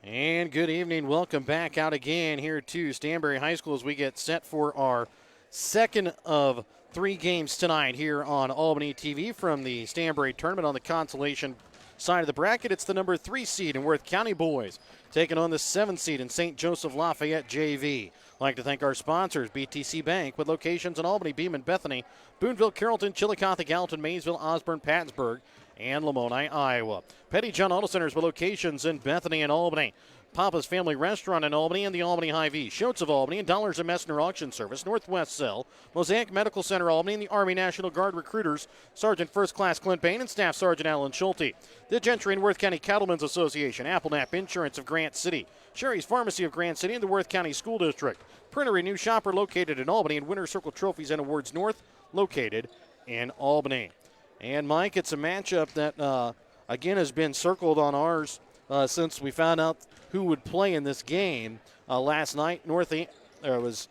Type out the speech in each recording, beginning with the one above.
And good evening. Welcome back out again here to Stanberry High School as we get set for our second of 3 games tonight here on Albany TV from the Stanberry Tournament. On the consolation side of the bracket, it's the number 3 seed in Worth County boys taking on the 7 seed in St. Joseph Lafayette JV. I'd like to thank our sponsors, BTC Bank, with locations in Albany, Beeman, Bethany, Boonville, Carrollton, Chillicothe, Gallatin, Maysville, Osborne, Pattonsburg, and Lamoni, Iowa. Petty John Auto Centers with locations in Bethany and Albany. Papa's Family Restaurant in Albany and the Albany Hy-Vee. Schultz of Albany and Dollars and Messner Auction Service. Northwest Cell. Mosaic Medical Center Albany and the Army National Guard recruiters. Sergeant First Class Clint Bain and Staff Sergeant Alan Schulte. The Gentry and Worth County Cattlemen's Association. Applenap Insurance of Grant City. Sherry's Pharmacy of Grant City and the Worth County School District. Printer New Shopper located in Albany and Winter Circle Trophies and Awards North located in Albany. And Mike, it's a matchup that again has been circled on ours since we found out who would play in this game last night. There was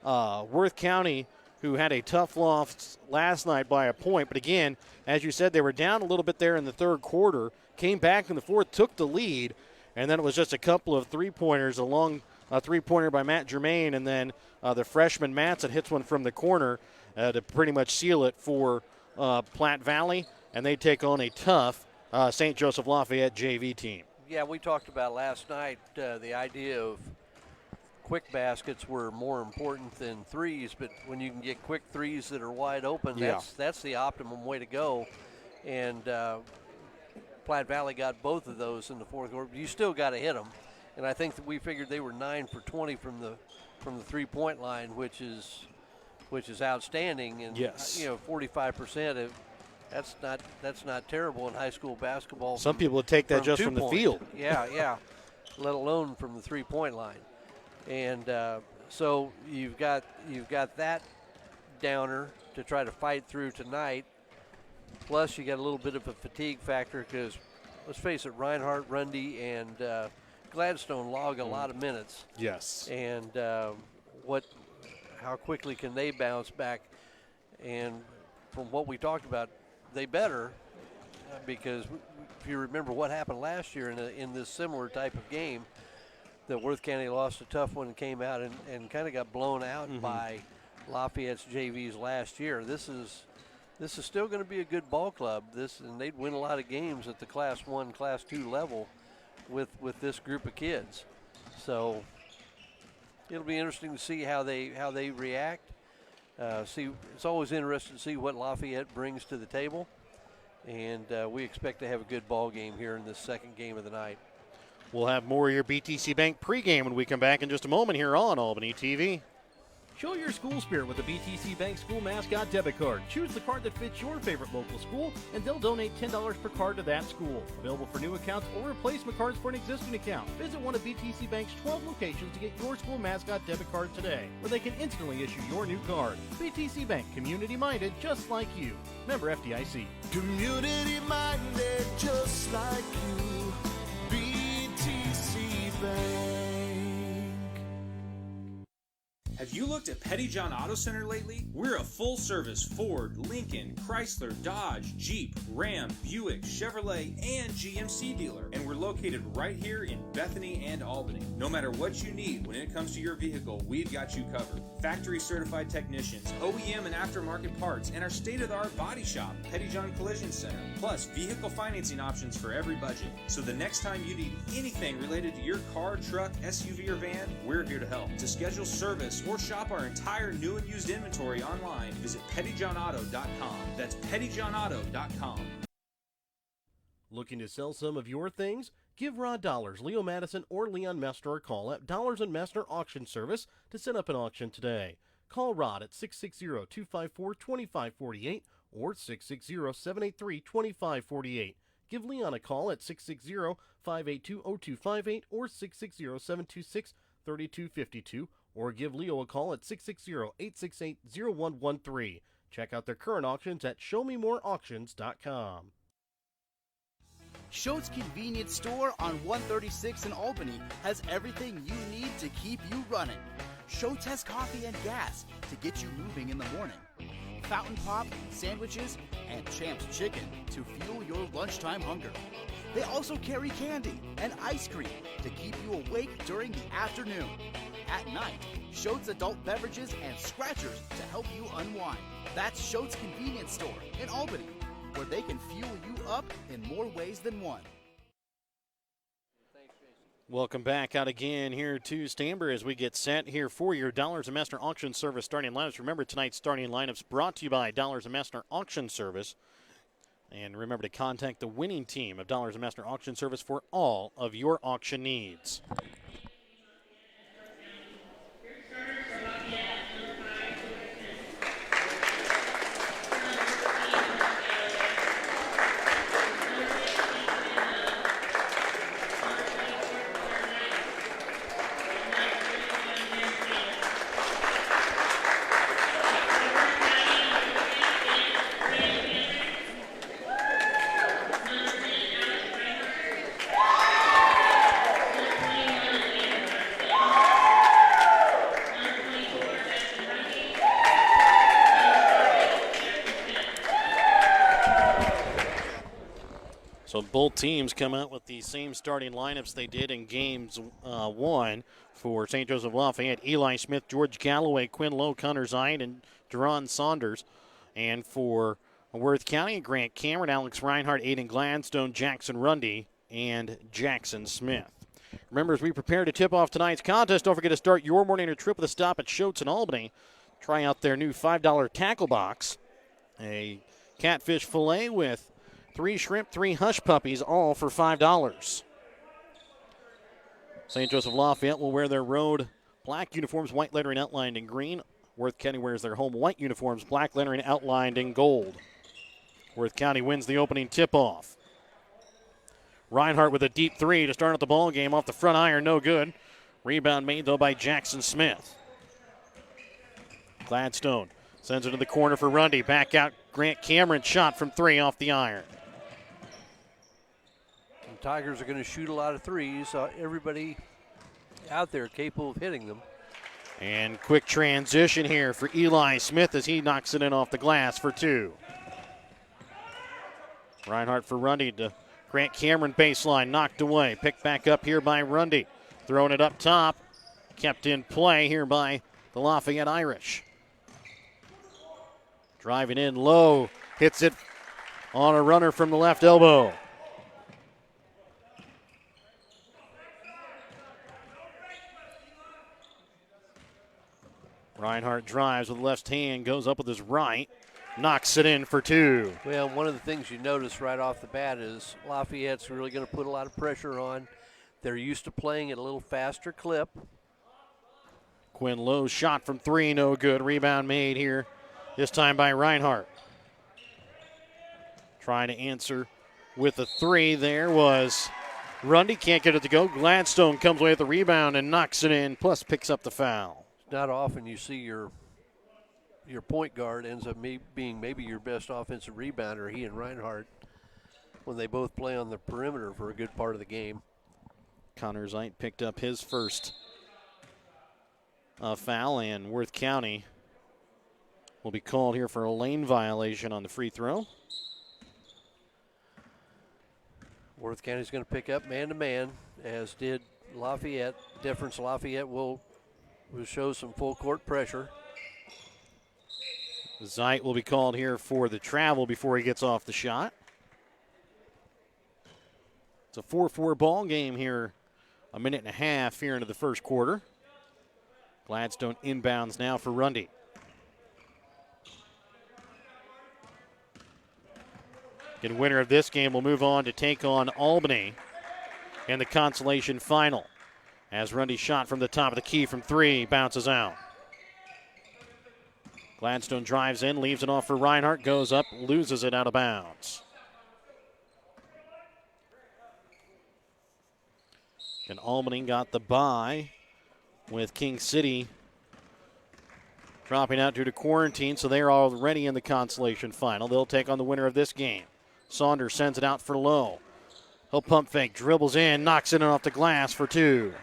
Worth County, who had a tough loss last night by a point. But again, as you said, they were down a little bit there in the third quarter, came back in the fourth, took the lead, and then it was just a couple of three-pointers, a long three-pointer by Matt Germain, and then the freshman Matson hits one from the corner to pretty much seal it for Platte Valley, and they take on a tough St. Joseph Lafayette JV team. Yeah, we talked about last night the idea of quick baskets were more important than threes, but when you can get quick threes that are wide open, that's the optimum way to go. And Platte Valley got both of those in the fourth quarter. You still got to hit them, and I think that we figured they were 9 for 20 from the 3-point line, which is outstanding. And yes, 45%. That's not terrible in high school basketball. Some people would take that just from the field. Yeah, let alone from the 3-point line. And so you've got that downer to try to fight through tonight. Plus you got a little bit of a fatigue factor because, let's face it, Reinhardt, Rundy, and Gladstone log a lot of minutes. Yes. And how quickly can they bounce back? And from what we talked about, they better, because if you remember what happened last year in this similar type of game, that Worth County lost a tough one and came out and kind of got blown out by Lafayette's JVs last year. This is still going to be a good ball club. And they'd win a lot of games at the Class 1, Class 2 level with this group of kids. So it'll be interesting to see how they react. It's always interesting to see what Lafayette brings to the table, and we expect to have a good ball game here in this second game of the night. We'll have more of your BTC Bank pregame when we come back in just a moment here on Albany TV. Show your school spirit with the BTC Bank School Mascot Debit Card. Choose the card that fits your favorite local school, and they'll donate $10 per card to that school. Available for new accounts or replacement cards for an existing account. Visit one of BTC Bank's 12 locations to get your school mascot debit card today, where they can instantly issue your new card. BTC Bank, community-minded just like you. Member FDIC. Community-minded just like you. BTC Bank. Have you looked at Petty John Auto Center lately? We're a full-service Ford, Lincoln, Chrysler, Dodge, Jeep, Ram, Buick, Chevrolet, and GMC dealer. And we're located right here in Bethany and Albany. No matter what you need when it comes to your vehicle, we've got you covered. Factory-certified technicians, OEM and aftermarket parts, and our state-of-the-art body shop, Petty John Collision Center. Plus, vehicle financing options for every budget. So the next time you need anything related to your car, truck, SUV, or van, we're here to help. To schedule service or shop our entire new and used inventory online, visit pettyjohnauto.com. That's pettyjohnauto.com. Looking to sell some of your things? Give Rod Dollars, Leo Madison, or Leon Mester a call at Dollars and Mester Auction Service to set up an auction today. Call Rod at 660-254-2548 or 660-783-2548. Give Leon a call at 660-582-0258 or 660-726-3252. Or give Leo a call at 660-868-0113. Check out their current auctions at showmemoreauctions.com. Schultz Convenience Store on 136 in Albany has everything you need to keep you running. Schultz has coffee and gas to get you moving in the morning. Fountain Pop, sandwiches, and Champ's Chicken to fuel your lunchtime hunger. They also carry candy and ice cream to keep you awake during the afternoon. At night, Schultz Adult Beverages and Scratchers to help you unwind. That's Schultz Convenience Store in Albany, where they can fuel you up in more ways than one. Welcome back out again here to Stanberry as we get set here for your Dollars and Messner Auction Service starting lineups. Remember, tonight's starting lineups brought to you by Dollars and Messner Auction Service. And remember to contact the winning team of Dollars and Messner Auction Service for all of your auction needs. So both teams come out with the same starting lineups they did in games one for St. Joseph Lafayette. Eli Smith, George Galloway, Quinn Lowe, Connor Zine, and Deron Saunders. And for Worth County, Grant Cameron, Alex Reinhardt, Aiden Gladstone, Jackson Rundy, and Jackson Smith. Remember, as we prepare to tip off tonight's contest, don't forget to start your morning or trip with a stop at Schultz in Albany. Try out their new $5 tackle box. A catfish fillet with 3 shrimp, 3 hush puppies, all for $5. St. Joseph Lafayette will wear their road black uniforms, white lettering outlined in green. Worth County wears their home white uniforms, black lettering outlined in gold. Worth County wins the opening tip-off. Reinhardt with a deep 3 to start out the ball game off the front iron, no good. Rebound made, though, by Jackson Smith. Gladstone sends it to the corner for Rundy. Back out, Grant Cameron shot from 3 off the iron. Tigers are going to shoot a lot of threes. Everybody out there capable of hitting them. And quick transition here for Eli Smith as he knocks it in off the glass for 2. Reinhardt for Rundy to Grant Cameron baseline, knocked away. Picked back up here by Rundy. Throwing it up top. Kept in play here by the Lafayette Irish. Driving in low. Hits it on a runner from the left elbow. Reinhardt drives with the left hand, goes up with his right, knocks it in for 2. Well, one of the things you notice right off the bat is Lafayette's really going to put a lot of pressure on. They're used to playing at a little faster clip. Quinn Lowe's shot from 3, no good. Rebound made here, this time by Reinhardt. Trying to answer with a 3 there was Rundy, can't get it to go. Gladstone comes away with the rebound and knocks it in, plus picks up the foul. Not often you see your point guard ends up being maybe your best offensive rebounder, he and Reinhardt, when they both play on the perimeter for a good part of the game. Connor Zeit picked up his first foul, and Worth County will be called here for a lane violation on the free throw. Worth County's going to pick up man-to-man, as did Lafayette. Difference, Lafayette will show some full court pressure. Zeit will be called here for the travel before he gets off the shot. It's a 4-4 ball game here, a minute and a half here into the first quarter. Gladstone inbounds now for Rundy. And winner of this game will move on to take on Albany in the consolation final. As Rundy shot from the top of the key from 3, bounces out. Gladstone drives in, leaves it off for Reinhardt, goes up, loses it out of bounds. And Albany got the bye with King City dropping out due to quarantine, so they're already in the consolation final. They'll take on the winner of this game. Saunders sends it out for Lowe. He'll pump fake, dribbles in, knocks it off the glass for 2.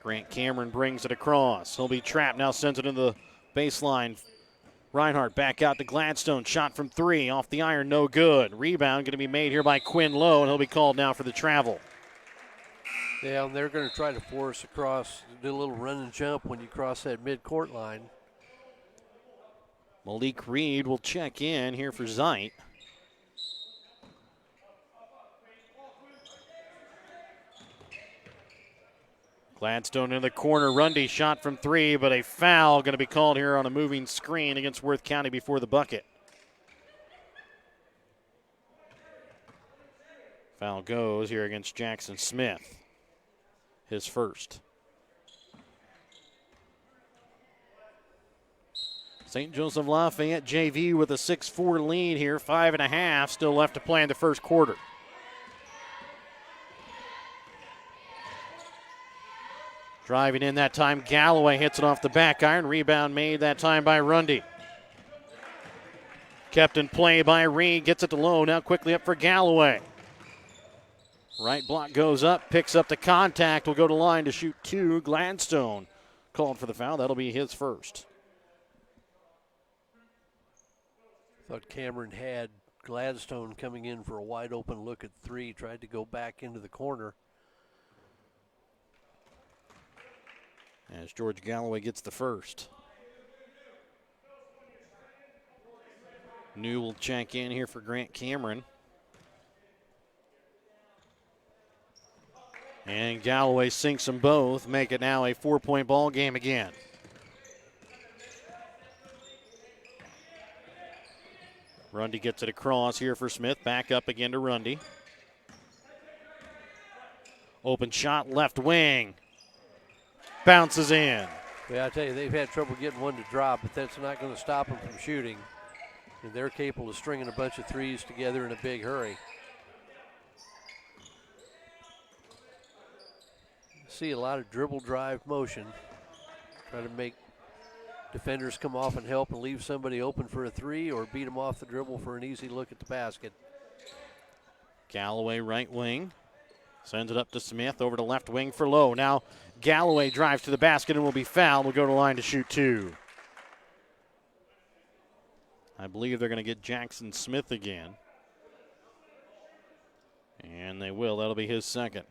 Grant Cameron brings it across. He'll be trapped, now sends it into the baseline Reinhardt back out to Gladstone. Shot from 3 off the iron, no good. Rebound going to be made here by Quinn Lowe, and he'll be called now for the travel. Yeah, and they're going to try to force across, do a little run and jump when you cross that midcourt line. Malik Reed will check in here for Zeit. Gladstone in the corner. Rundy shot from 3, but a foul going to be called here on a moving screen against Worth County before the bucket. Foul goes here against Jackson Smith. His first. St. Joseph Lafayette JV with a 6-4 lead here. 5.5 still left to play in the first quarter. Driving in that time, Galloway hits it off the back iron. Rebound made that time by Rundy. Kept in play by Reed. Gets it to Lowe. Now quickly up for Galloway. Right block goes up. Picks up the contact. Will go to line to shoot 2. Gladstone called for the foul. That'll be his first. Thought Cameron had Gladstone coming in for a wide open look at 3. Tried to go back into the corner. As George Galloway gets the first. New will check in here for Grant Cameron. And Galloway sinks them both, make it now a 4-point ball game again. Rundy gets it across here for Smith. Back up again to Rundy. Open shot, left wing. Bounces in. Yeah, I tell you, they've had trouble getting one to drop, but that's not going to stop them from shooting. And they're capable of stringing a bunch of 3s together in a big hurry. See a lot of dribble drive motion. Try to make defenders come off and help and leave somebody open for a 3 or beat them off the dribble for an easy look at the basket. Galloway right wing. Sends it up to Smith, over to left wing for Lowe. Now Galloway drives to the basket and will be fouled. Will go to line to shoot 2. I believe they're going to get Jackson Smith again. And they will. That'll be his second.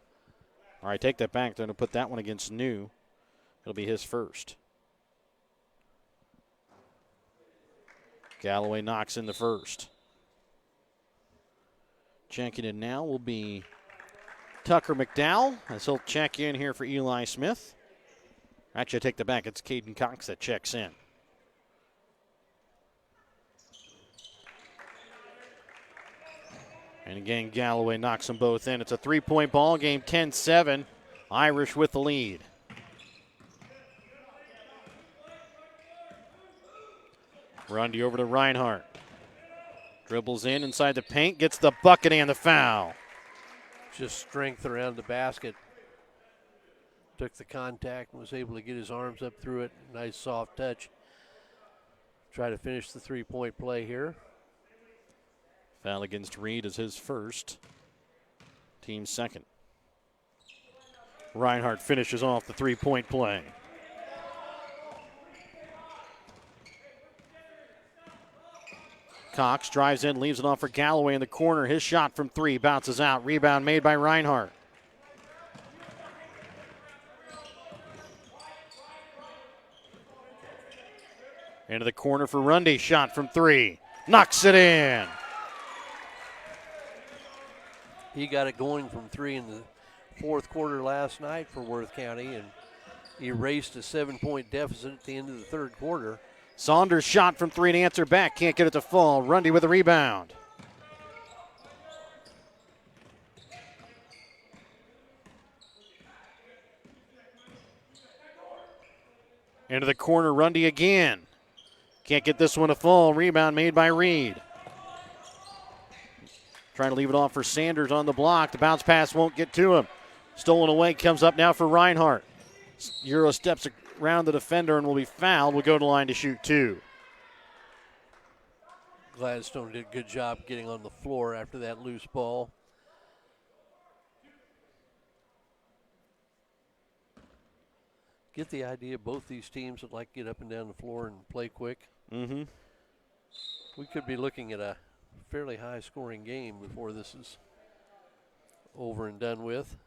All right, take that back. They're going to put that one against New. It'll be his first. Galloway knocks in the first. Checking in now will be Tucker McDowell, as he'll check in here for Eli Smith. Actually, I take that back. It's Caden Cox that checks in. And again, Galloway knocks them both in. It's a 3-point ball game, 10-7. Irish with the lead. Rundy over to Reinhardt. Dribbles in inside the paint, gets the bucket and the foul. Just strength around the basket. Took the contact and was able to get his arms up through it. Nice soft touch. Try to finish the 3-point play here. Foul against Reed is his first. Team second. Reinhardt finishes off the 3-point play. Cox drives in, leaves it off for Galloway in the corner. His shot from 3 bounces out. Rebound made by Reinhardt. Into the corner for Rundy. Shot from 3. Knocks it in. He got it going from 3 in the fourth quarter last night for Worth County and erased a 7-point deficit at the end of the third quarter. Saunders shot from 3 to answer back. Can't get it to fall. Rundy with a rebound. Into the corner, Rundy again. Can't get this one to fall. Rebound made by Reed. Trying to leave it off for Sanders on the block. The bounce pass won't get to him. Stolen away, comes up now for Reinhardt. Euro steps around the defender and will be fouled. Will go to the line to shoot 2. Gladstone did a good job getting on the floor after that loose ball. Get the idea both these teams would like to get up and down the floor and play quick. Mm-hmm. We could be looking at a fairly high-scoring game before this is over and done with.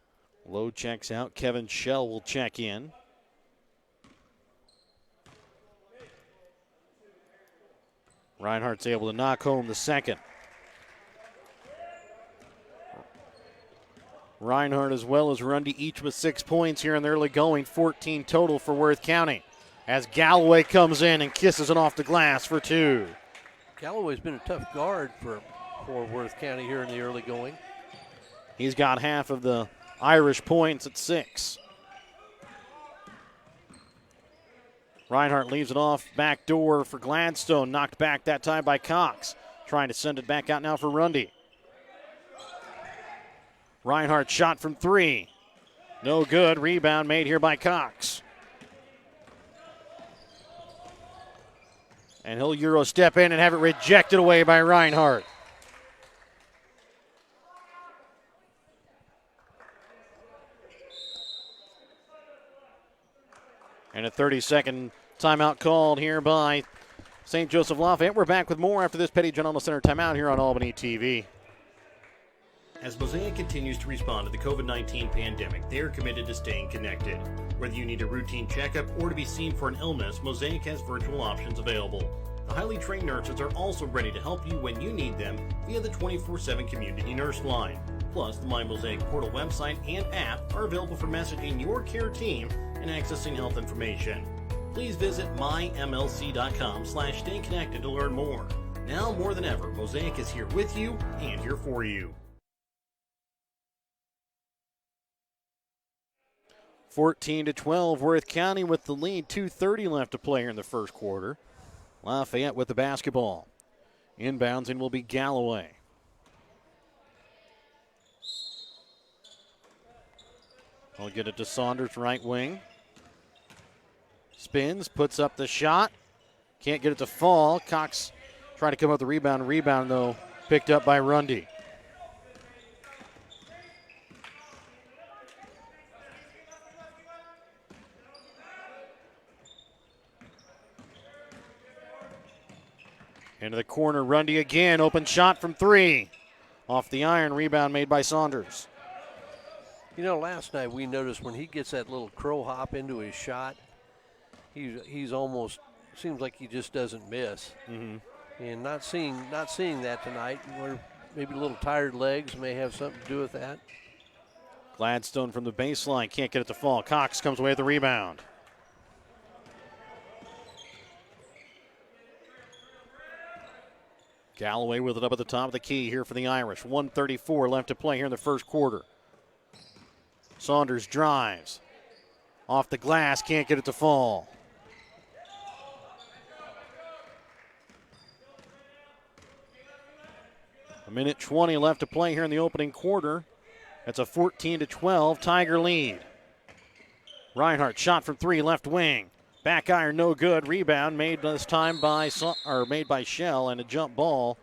Lowe checks out. Kevin Shell will check in. Reinhardt's able to knock home the second. Reinhardt as well as Rundy each with 6 points here in the early going. 14 total for Worth County as Galloway comes in and kisses it off the glass for 2. Galloway's been a tough guard for Worth County here in the early going. He's got half of the Irish points at 6. Reinhardt leaves it off back door for Gladstone. Knocked back that time by Cox. Trying to send it back out now for Rundy. Reinhardt shot from 3. No good. Rebound made here by Cox. And he'll Euro step in and have it rejected away by Reinhardt. And a 30-second timeout called here by St. Joseph Lafayette. We're back with more after this Petty John Center timeout here on Albany TV. As Mosaic continues to respond to the COVID-19 pandemic, they are committed to staying connected. Whether you need a routine checkup or to be seen for an illness, Mosaic has virtual options available. The highly trained nurses are also ready to help you when you need them via the 24/7 community nurse line. Plus, the My Mosaic Portal website and app are available for messaging your care team and accessing health information. Please visit mymlc.com/stayconnected to learn more. Now more than ever, Mosaic is here with you and here for you. 14-12, Worth County with the lead. 2:30 left to play here in the first quarter. Lafayette with the basketball. Inboundsing will be Galloway. I'll get it to Saunders, right wing. Spins, puts up the shot. Can't get it to fall. Cox trying to come up with the rebound. Rebound, though, picked up by Rundy. Into the corner, Rundy again. Open shot from 3. Off the iron, rebound made by Saunders. You know, last night we noticed when he gets that little crow hop into his shot, he's almost, seems like he just doesn't miss. Mm-hmm. And not seeing that tonight, or maybe a little tired legs may have something to do with that. Gladstone from the baseline, can't get it to fall. Cox comes away with the rebound. Galloway with it up at the top of the key here for the Irish. 1:34 left to play here in the first quarter. Saunders drives. Off the glass, can't get it to fall. A minute 20 left to play here in the opening quarter. That's a 14-12 Tiger lead. Reinhardt shot from 3, left wing. Back iron, no good. Rebound made this time by Shell, and a jump ball.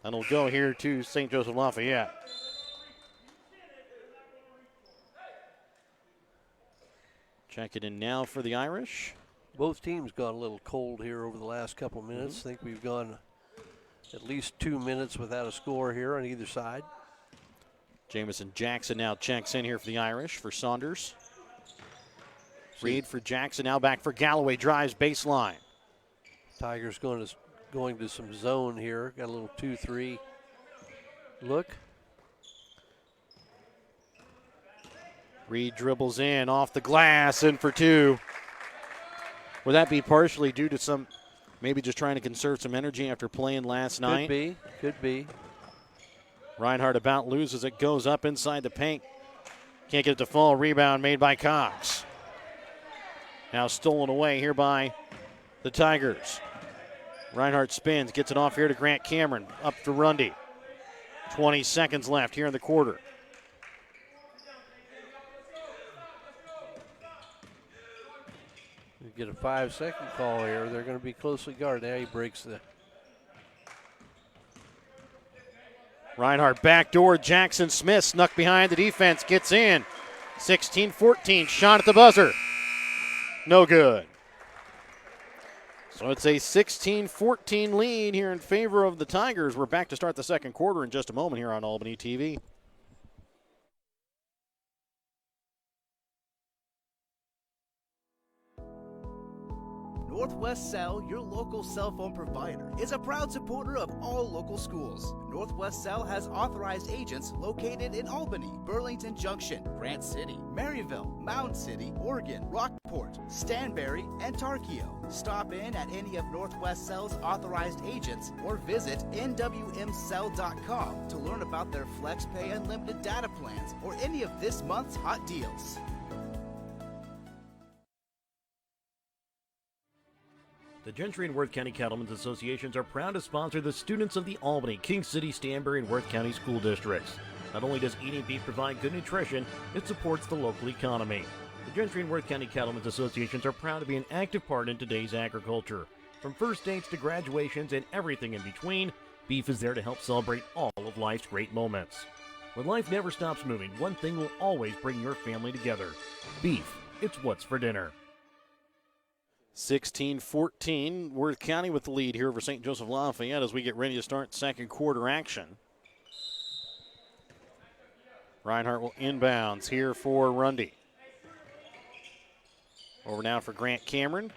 And it'll go here to St. Joseph Lafayette. Check it in now for the Irish. Both teams gone a little cold here over the last couple minutes. I think we've gone at least 2 minutes without a score here on either side. Jamison Jackson now checks in here for the Irish for Saunders. Reed for Jackson, now back for Galloway, drives baseline. Tigers going to some zone here. Got a little 2-3 look. Reed dribbles in, off the glass, in for 2. Would that be partially due to maybe just trying to conserve some energy after playing last night? Could be. Reinhardt about loses it, goes up inside the paint. Can't get it to fall, rebound made by Cox. Now stolen away here by the Tigers. Reinhardt spins, gets it off here to Grant Cameron. Up to Rundy. 20 seconds left here in the quarter. You get a 5-second call here. They're going to be closely guarded. Now he breaks the. Reinhardt backdoor. Jackson Smith snuck behind the defense, gets in. 16-14, shot at the buzzer. No good. So it's a 16-14 lead here in favor of the Tigers. We're back to start the second quarter in just a moment here on Albany TV. Northwest Cell, your local cell phone provider, is a proud supporter of all local schools. Northwest Cell has authorized agents located in Albany, Burlington Junction, Grant City, Maryville, Mound City, Oregon, Rockport, Stanberry, and Tarkio. Stop in at any of Northwest Cell's authorized agents or visit nwmcell.com to learn about their FlexPay unlimited data plans or any of this month's hot deals. The Gentry and Worth County Cattlemen's Associations are proud to sponsor the students of the Albany, King City, Stanberry, and Worth County school districts. Not only does eating beef provide good nutrition, it supports the local economy. The Gentry and Worth County Cattlemen's Associations are proud to be an active part in today's agriculture. From first dates to graduations and everything in between, beef is there to help celebrate all of life's great moments. When life never stops moving, one thing will always bring your family together. Beef. It's what's for dinner. 16-14, Worth County with the lead here over St. Joseph Lafayette as we get ready to start second quarter action. Reinhardt will inbounds here for Rundy. Over now for Grant Cameron.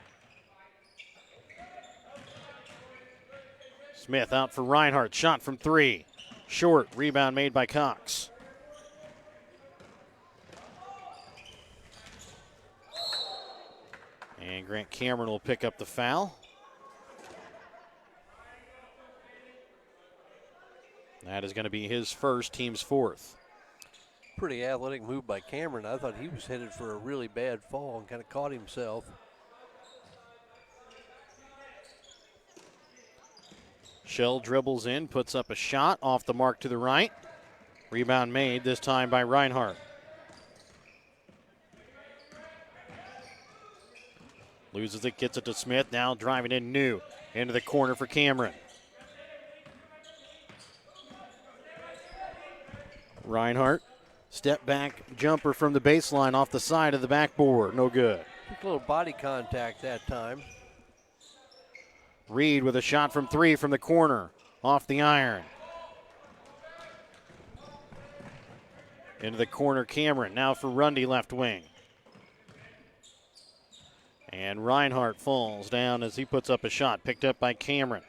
Smith out for Reinhardt, shot from three. Short, rebound made by Cox. And Grant Cameron will pick up the foul. That is going to be his first, team's fourth. Pretty athletic move by Cameron. I thought he was headed for a really bad fall and kind of caught himself. Shell dribbles in, puts up a shot off the mark to the right. Rebound made, this time by Reinhardt. Loses it, gets it to Smith, now driving in New. Into the corner for Cameron. Reinhardt, step back jumper from the baseline off the side of the backboard, no good. Took a little body contact that time. Reed with a shot from three from the corner, off the iron. Into the corner, Cameron, now for Rundy left wing. And Reinhardt falls down as he puts up a shot, picked up by Cameron.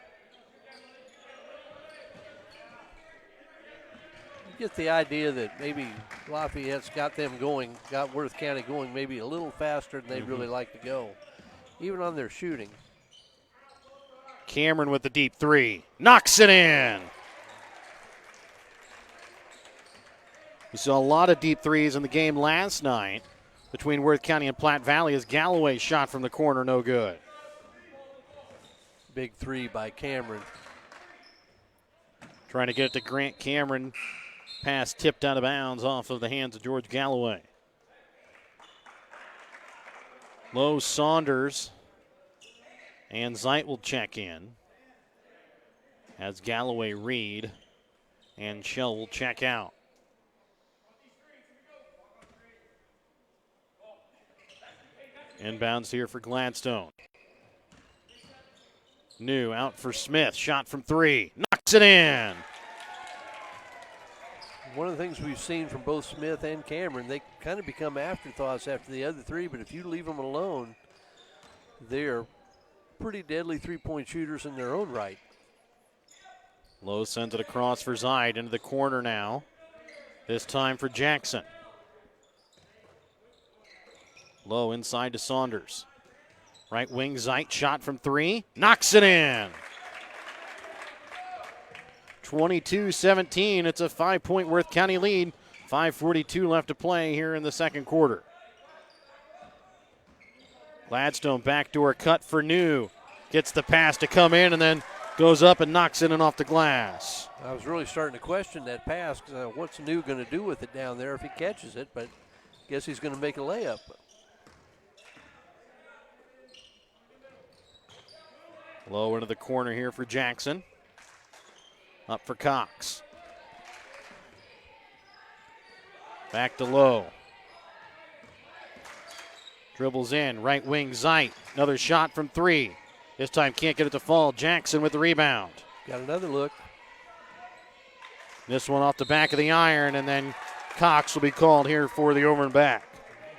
You get the idea that maybe Lafayette's got them going, got Worth County going maybe a little faster than they'd really like to go, even on their shooting. Cameron with the deep three, knocks it in. We saw a lot of deep threes in the game last night between Worth County and Platte Valley as Galloway shot from the corner, no good. Big three by Cameron. Trying to get it to Grant Cameron. Pass tipped out of bounds off of the hands of George Galloway. Lowe, Saunders, and Zeit will check in as Galloway, Reed, and Shell will check out. Inbounds here for Gladstone. New out for Smith. Shot from three. Knocks it in. One of the things we've seen from both Smith and Cameron, they kind of become afterthoughts after the other three, but if you leave them alone, they're pretty deadly three-point shooters in their own right. Lowe sends it across for Zeit into the corner now. This time for Jackson. Lowe inside to Saunders. Right wing, Zeit, shot from three. Knocks it in. 22-17. It's a 5-point Worth County lead. 5:42 left to play here in the second quarter. Gladstone backdoor cut for New. Gets the pass to come in and then goes up and knocks it in off the glass. I was really starting to question that pass because what's New going to do with it down there if he catches it, but I guess he's going to make a layup. Low into the corner here for Jackson. Up for Cox. Back to Lowe. Dribbles in, right wing Zeit. Another shot from three. This time can't get it to fall. Jackson with the rebound. Got another look. This one off the back of the iron, and then Cox will be called here for the over and back.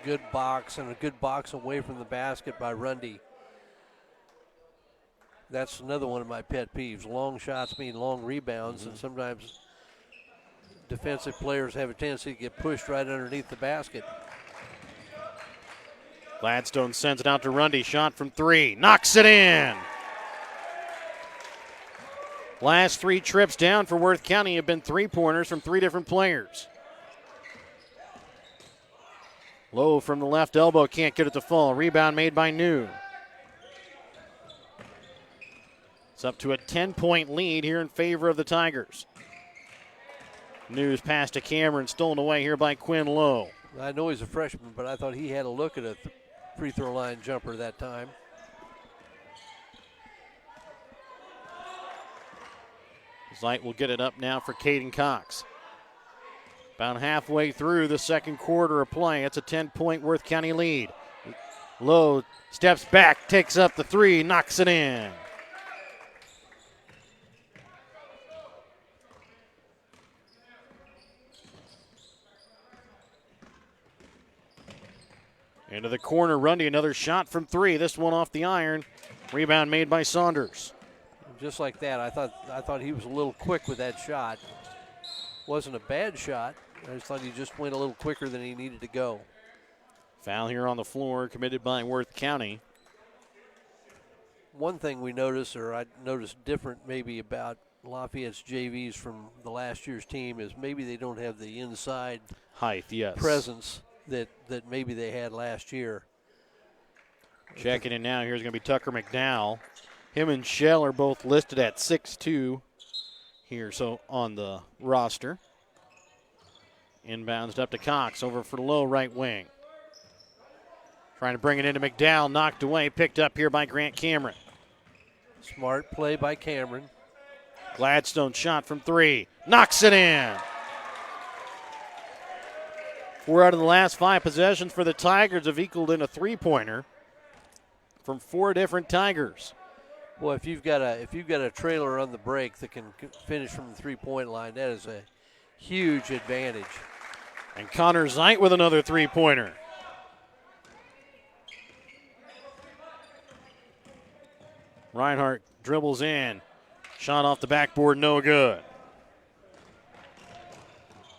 Good box, and a good box away from the basket by Rundy. That's another one of my pet peeves. Long shots mean long rebounds, and sometimes defensive players have a tendency to get pushed right underneath the basket. Gladstone sends it out to Rundy. Shot from 3. Knocks it in. Last 3 trips down for Worth County have been 3-pointers from 3 different players. Low from the left elbow. Can't get it to fall. Rebound made by New. It's up to a 10-point lead here in favor of the Tigers. News pass to Cameron, stolen away here by Quinn Lowe. I know he's a freshman, but I thought he had a look at a free throw line jumper that time. Zeit will get it up now for Caden Cox. About halfway through the second quarter of play. It's a 10-point Worth County lead. Lowe steps back, takes up the 3, knocks it in. Into the corner, Rundy, another shot from 3. This one off the iron. Rebound made by Saunders. Just like that, I thought he was a little quick with that shot. Wasn't a bad shot. I just thought he just went a little quicker than he needed to go. Foul here on the floor committed by Worth County. One thing we noticed, or I noticed different maybe about Lafayette's JVs from the last year's team, is maybe they don't have the inside height, yes, presence that maybe they had last year. Checking in now, here's going to be Tucker McDowell. Him and Shell are both listed at 6'2" here, so on the roster. Inbounds up to Cox, over for the low right wing. Trying to bring it into McDowell, knocked away, picked up here by Grant Cameron. Smart play by Cameron. Gladstone shot from 3, knocks it in. 4 out of the last 5 possessions for the Tigers have equaled in a 3-pointer from 4 different Tigers. Well, if you've got a trailer on the break that can finish from the 3-point line, that is a huge advantage. And Connor Zeit with another 3-pointer. Reinhardt dribbles in. Shot off the backboard, no good.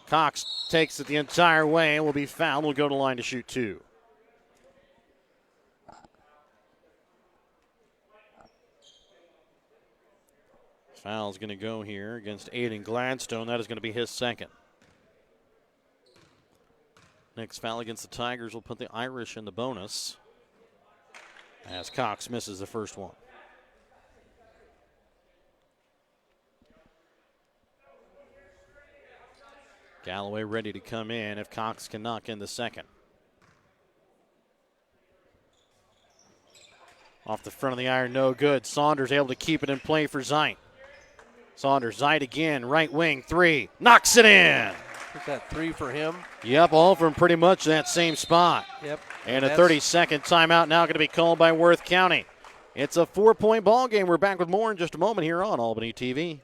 Cox takes it the entire way and will be fouled. Will go to line to shoot 2. Foul's going to go here against Aiden Gladstone. That is going to be his second. Next foul against the Tigers will put the Irish in the bonus as Cox misses the first one. Galloway ready to come in if Cox can knock in the second. Off the front of the iron, no good. Saunders able to keep it in play for Zeit. Saunders, Zeit again, right wing, 3, knocks it in. Is that 3 for him? Yep, all from pretty much that same spot. Yep. And a 30-second timeout now going to be called by Worth County. It's a 4-point ball game. We're back with more in just a moment here on Albany TV.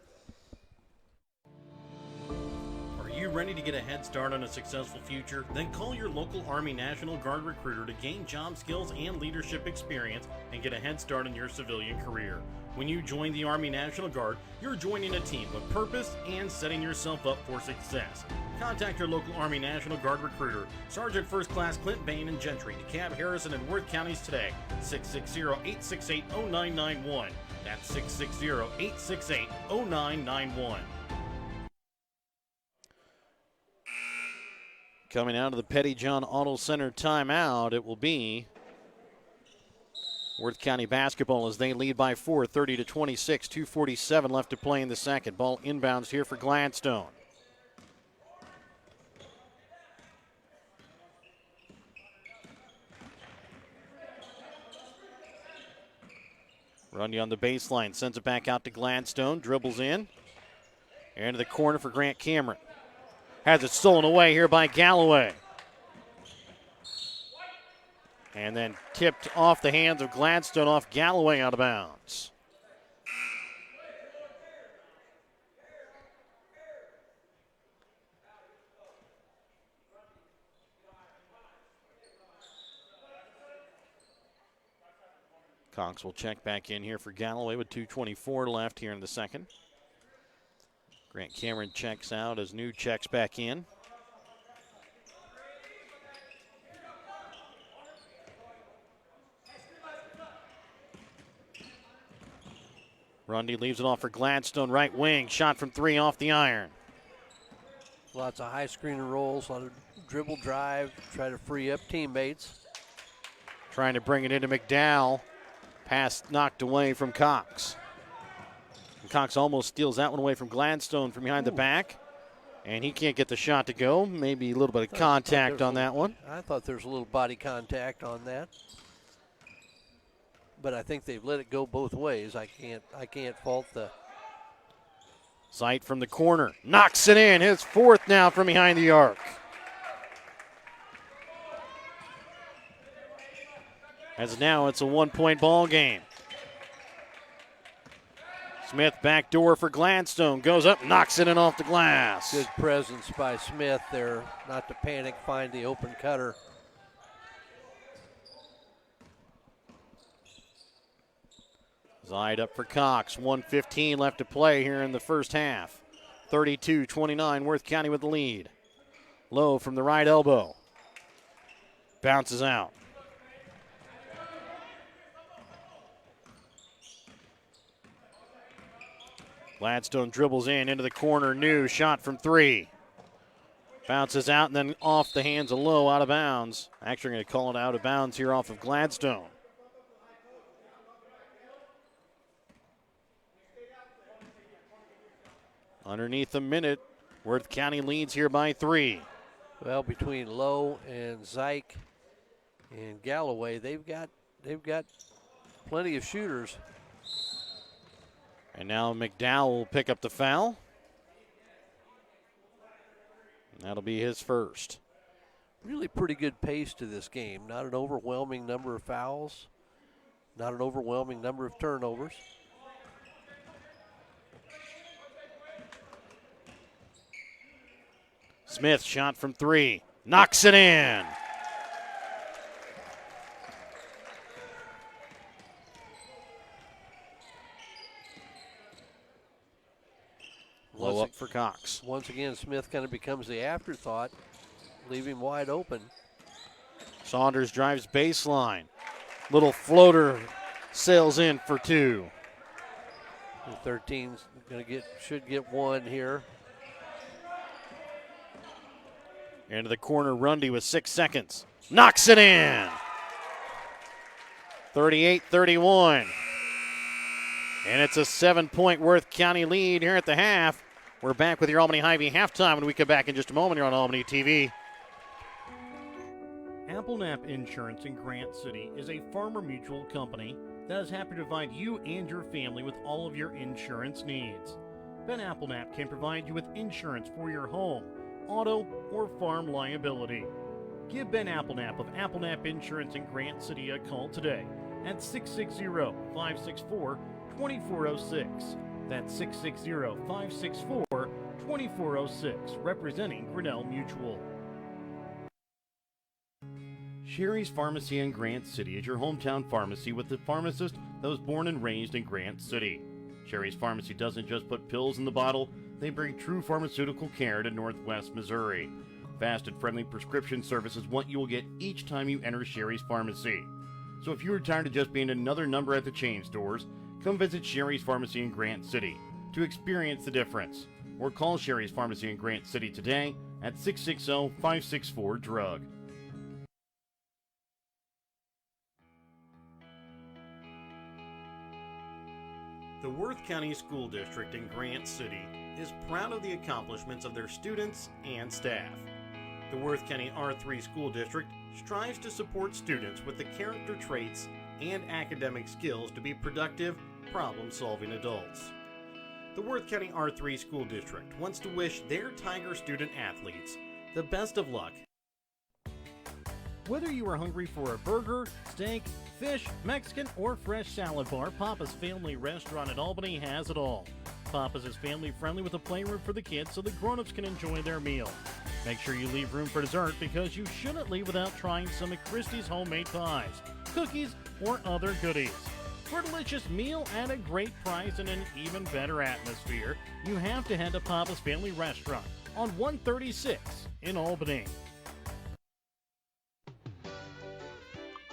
Are you ready to get a head start on a successful future? Then call your local Army National Guard recruiter to gain job skills and leadership experience and get a head start in your civilian career. When you join the Army National Guard, you're joining a team with purpose and setting yourself up for success. Contact your local Army National Guard recruiter, Sergeant First Class Clint Bain and Gentry, DeKalb, Harrison, and Worth counties today. 660-868-0991. That's 660-868-0991. Coming out of the Petty John Auto Center timeout, it will be Worth County basketball as they lead by 4, 30-26, 2:47 left to play in the second. Ball inbounds here for Gladstone. Rundy on the baseline, sends it back out to Gladstone, dribbles in. Into the corner for Grant Cameron. Has it stolen away here by Galloway. And then tipped off the hands of Gladstone, off Galloway, out of bounds. Cox will check back in here for Galloway with 2:24 left here in the second. Grant Cameron checks out as New checks back in. Rundy leaves it off for Gladstone, right wing. Shot from three off the iron. Lots of high screen and rolls, a lot of dribble drive, try to free up teammates. Trying to bring it into McDowell. Pass knocked away from Cox. And Cox almost steals that one away from Gladstone from behind the back. And he can't get the shot to go. Maybe a little bit of contact on that one. I thought there was a little body contact on that. But I think they've let it go both ways. I can't fault the. Sight from the corner. Knocks it in. His fourth now from behind the arc. As now it's a 1-point ball game. Smith backdoor for Gladstone. Goes up, knocks it in off the glass. Good presence by Smith there. Not to panic, find the open cutter. Zide up for Cox. 1:15 left to play here in the first half. 32-29, Worth County with the lead. Low from the right elbow. Bounces out. Gladstone dribbles into the corner. New shot from three. Bounces out and then off the hands of Low, out of bounds. Actually going to call it out of bounds here off of Gladstone. Underneath a minute, Worth County leads here by 3. Well, between Lowe and Zyke and Galloway, they've got plenty of shooters. And now McDowell will pick up the foul. And that'll be his first. Really pretty good pace to this game. Not an overwhelming number of fouls. Not an overwhelming number of turnovers. Smith shot from 3. Knocks it in. Low up for Cox. Once again, Smith kind of becomes the afterthought, leave him wide open. Saunders drives baseline. Little floater sails in for 2. The 13's should get 1 here. Into the corner, Rundy with 6 seconds. Knocks it in. 38-31. And it's a 7-point Worth County lead here at the half. We're back with your Albany Hy-Vee halftime when we come back in just a moment here on Albany TV. Applenap Insurance in Grant City is a farmer mutual company that is happy to provide you and your family with all of your insurance needs. Ben Applenap can provide you with insurance for your home, auto, or farm liability. Give Ben Applenap of Applenap Insurance in Grant City a call today at 660-564-2406. That's 660-564-2406, representing Grinnell Mutual. Sherry's Pharmacy in Grant City is your hometown pharmacy with the pharmacist that was born and raised in Grant City. Sherry's Pharmacy doesn't just put pills in the bottle, they bring true pharmaceutical care to Northwest Missouri. Fast and friendly prescription service is what you will get each time you enter Sherry's Pharmacy. So if you are tired of just being another number at the chain stores, come visit Sherry's Pharmacy in Grant City to experience the difference. Or call Sherry's Pharmacy in Grant City today at 660-564-DRUG. The Worth County School District in Grant City is proud of the accomplishments of their students and staff. The Worth County R3 School District strives to support students with the character traits and academic skills to be productive, problem-solving adults. The Worth County R3 School District wants to wish their Tiger student athletes the best of luck. Whether you are hungry for a burger, steak, fish, Mexican, or fresh salad bar, Papa's Family Restaurant in Albany has it all. Papa's is family-friendly with a playroom for the kids so the grown-ups can enjoy their meal. Make sure you leave room for dessert because you shouldn't leave without trying some of Christie's homemade pies, cookies, or other goodies. For a delicious meal at a great price and an even better atmosphere, you have to head to Papa's Family Restaurant on 136 in Albany.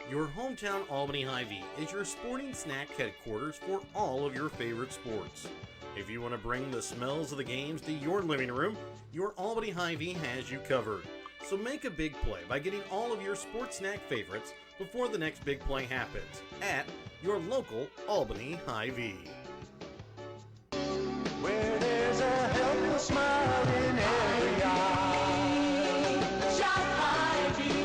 Your hometown Albany Hy-Vee is your sporting snack headquarters for all of your favorite sports. If you want to bring the smells of the games to your living room, your Albany Hy-Vee has you covered. So make a big play by getting all of your sports snack favorites before the next big play happens at your local Albany Hy-Vee. Where there's a helpless smile in every eye. Shop Hy-Vee.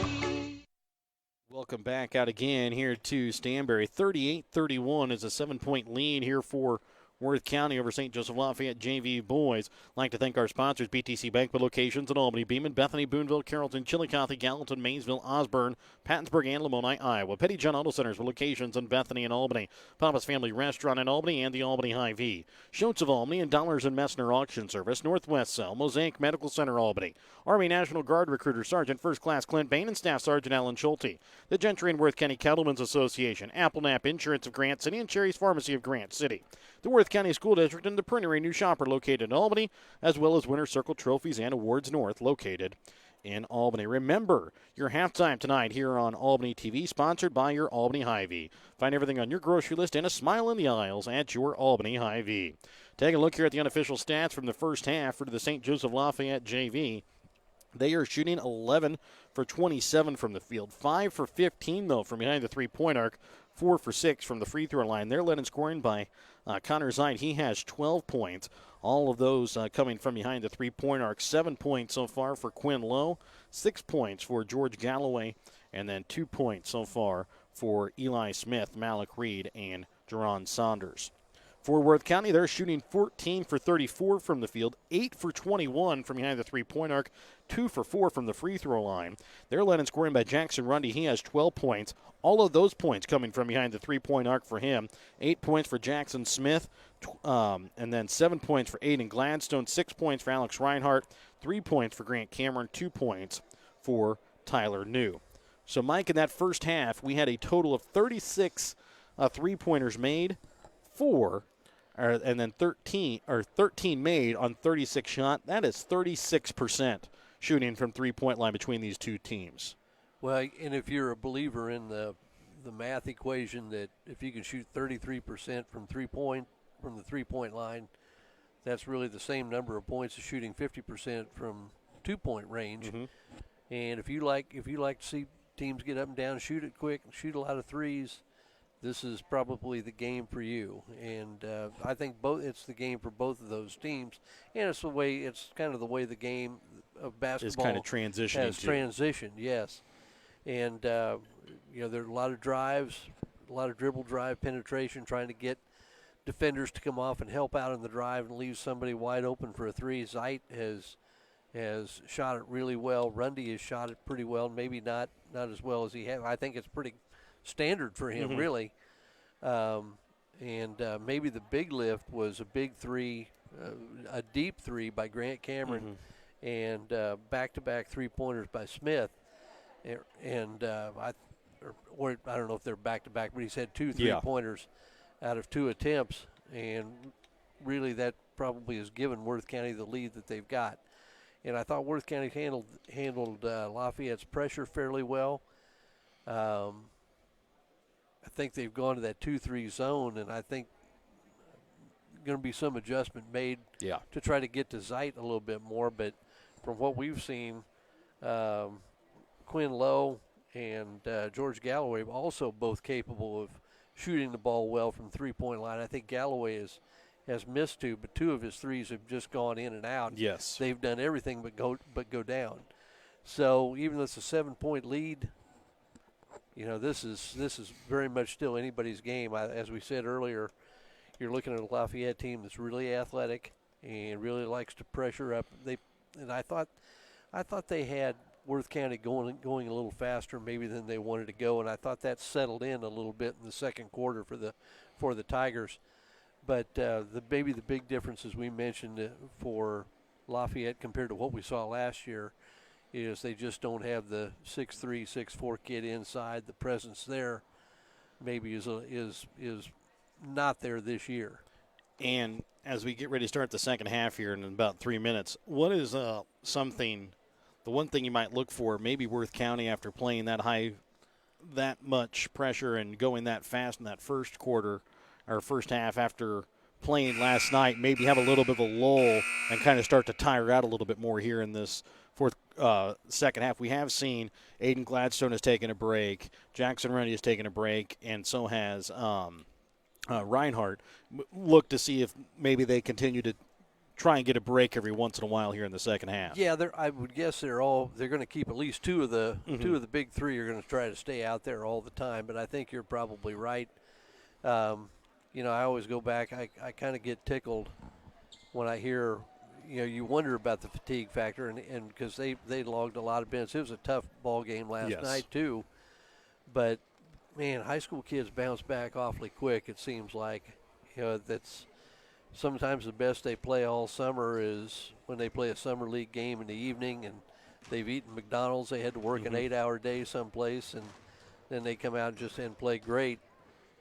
Welcome back out again here to Stanberry. 38-31 is a 7-point lead here for Worth County over St. Joseph Lafayette JV boys. I'd like to thank our sponsors, BTC Bank, with locations in Albany, Beeman, Bethany, Boonville, Carrollton, Chillicothe, Gallatin, Maysville, Osborne, Pattonsburg, and Lamoni, Iowa. Petty John Auto Centers with locations in Bethany and Albany. Papa's Family Restaurant in Albany and the Albany Hy-Vee. Schultz of Albany and Dollars and Messner Auction Service. Northwest Cell, Mosaic Medical Center, Albany. Army National Guard Recruiter Sergeant First Class Clint Bain and Staff Sergeant Alan Schulte. The Gentry and Worth County Cattlemen's Association. Applenap Insurance of Grant City and Cherry's Pharmacy of Grant City. The Worth County School District and the Printery New Shopper located in Albany, as well as Winter Circle Trophies and Awards North located in Albany. Remember, your halftime tonight here on Albany TV, sponsored by your Albany Hy-Vee. Find everything on your grocery list and a smile in the aisles at your Albany Hy-Vee. Take a look here at the unofficial stats from the first half for the St. Joseph Lafayette JV. They are shooting 11 for 27 from the field, 5 for 15, though, from behind the three-point arc, 4 for 6 from the free throw line. They're led in scoring by Connor Zeit. He has 12 points. All of those coming from behind the three-point arc. 7 points so far for Quinn Lowe, 6 points for George Galloway, and then 2 points so far for Eli Smith, Malik Reed, and Jerron Saunders. For Worth County, they're shooting 14 for 34 from the field, 8 for 21 from behind the three-point arc, 2 for 4 from the free throw line. They're led in scoring by Jackson Rundy. He has 12 points. All of those points coming from behind the three-point arc for him. 8 points for Jackson Smith, and then 7 points for Aiden Gladstone, 6 points for Alex Reinhart, 3 points for Grant Cameron, 2 points for Tyler New. So, Mike, in that first half, we had a total of 36 three-pointers made, and then 13 made on 36 shot. That is 36% shooting from three-point line between these two teams. Well, and if you're a believer in the math equation that if you can shoot 33% from the three-point line, that's really the same number of points as shooting 50% from two-point range. Mm-hmm. And if you like to see teams get up and down, shoot it quick, shoot a lot of threes, this is probably the game for you. And I think it's the game for both of those teams. And it's kind of the way the game of basketball is kind of transitioning. Has transitioned, yes. And there are a lot of drives, a lot of dribble drive penetration, trying to get defenders to come off and help out in the drive and leave somebody wide open for a three. Zeit has shot it really well. Rundy has shot it pretty well, maybe not as well as he had. I think it's pretty standard for him, really. Maybe the big lift was a big three, a deep three by Grant Cameron, and back-to-back three-pointers by Smith. And I don't know if they're back-to-back, but he's had 2 three-pointers out of 2 attempts, and really that probably has given Worth County the lead that they've got. And I thought Worth County handled Lafayette's pressure fairly well. I think they've gone to that 2-3 zone, and I think going to be some adjustment made to try to get to Zeit a little bit more. But from what we've seen, Quinn Lowe and George Galloway are also both capable of shooting the ball well from three-point line. I think Galloway has missed 2, but 2 of his threes have just gone in and out. Yes. They've done everything but go down. So even though it's a 7-point lead, this is very much still anybody's game. As we said earlier, you're looking at a Lafayette team that's really athletic and really likes to pressure up. I thought they had Worth County going a little faster maybe than they wanted to go, and I thought that settled in a little bit in the second quarter for the Tigers. But maybe the big difference, as we mentioned, for Lafayette compared to what we saw last year, is they just don't have the 6'3", 6'4" kid inside. The presence there maybe is not there this year. And as we get ready to start the second half here in about 3 minutes, what is the one thing you might look for, maybe Worth County after playing that much pressure and going that fast in that first quarter or first half after playing last night, maybe have a little bit of a lull and kind of start to tire out a little bit more here in this second half. We have seen Aiden Gladstone has taken a break, Jackson Rundy has taken a break, and so has Reinhardt. Look to see if maybe they continue to try and get a break every once in a while here in the second half. Yeah, I would guess they're going to keep at least two of the big three are going to try to stay out there all the time. But I think you're probably right. I always go back. I kind of get tickled when I hear. You wonder about the fatigue factor, and because they logged a lot of minutes. It was a tough ball game last night too. But man, high school kids bounce back awfully quick. It seems like, that's sometimes the best they play all summer is when they play a summer league game in the evening, and they've eaten McDonald's. They had to work an 8-hour day someplace, and then they come out and play great.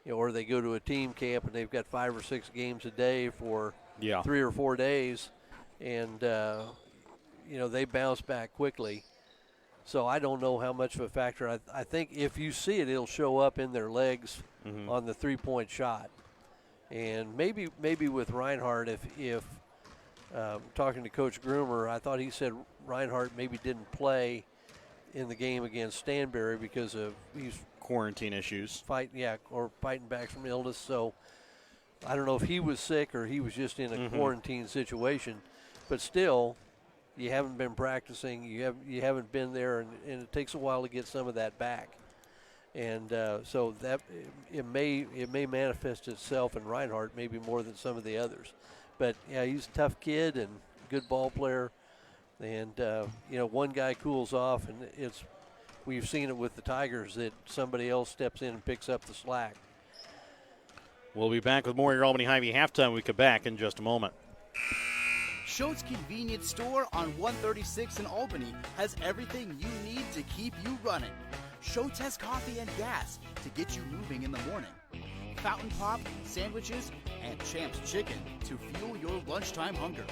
Or they go to a team camp and they've got 5 or 6 games a day for 3 or 4 days, and they bounce back quickly. So I don't know how much of a factor. I think if you see it, it'll show up in their legs on the 3-point shot. And maybe with Reinhardt, if talking to Coach Groomer, I thought he said Reinhardt maybe didn't play in the game against Stanberry because of he's quarantine issues. Fighting back from illness. So I don't know if he was sick or he was just in a quarantine situation. But still, you haven't been practicing. You haven't been there, and it takes a while to get some of that back. And so that it may manifest itself in Reinhardt maybe more than some of the others. But yeah, he's a tough kid and good ball player. And one guy cools off, and we've seen it with the Tigers that somebody else steps in and picks up the slack. We'll be back with more of your Albany Hy-Vee halftime. We come back in just a moment. Schultz Convenience Store on 136 in Albany has everything you need to keep you running. Schultz has coffee and gas to get you moving in the morning. Fountain Pop, sandwiches, and Champ's Chicken to fuel your lunchtime hunger.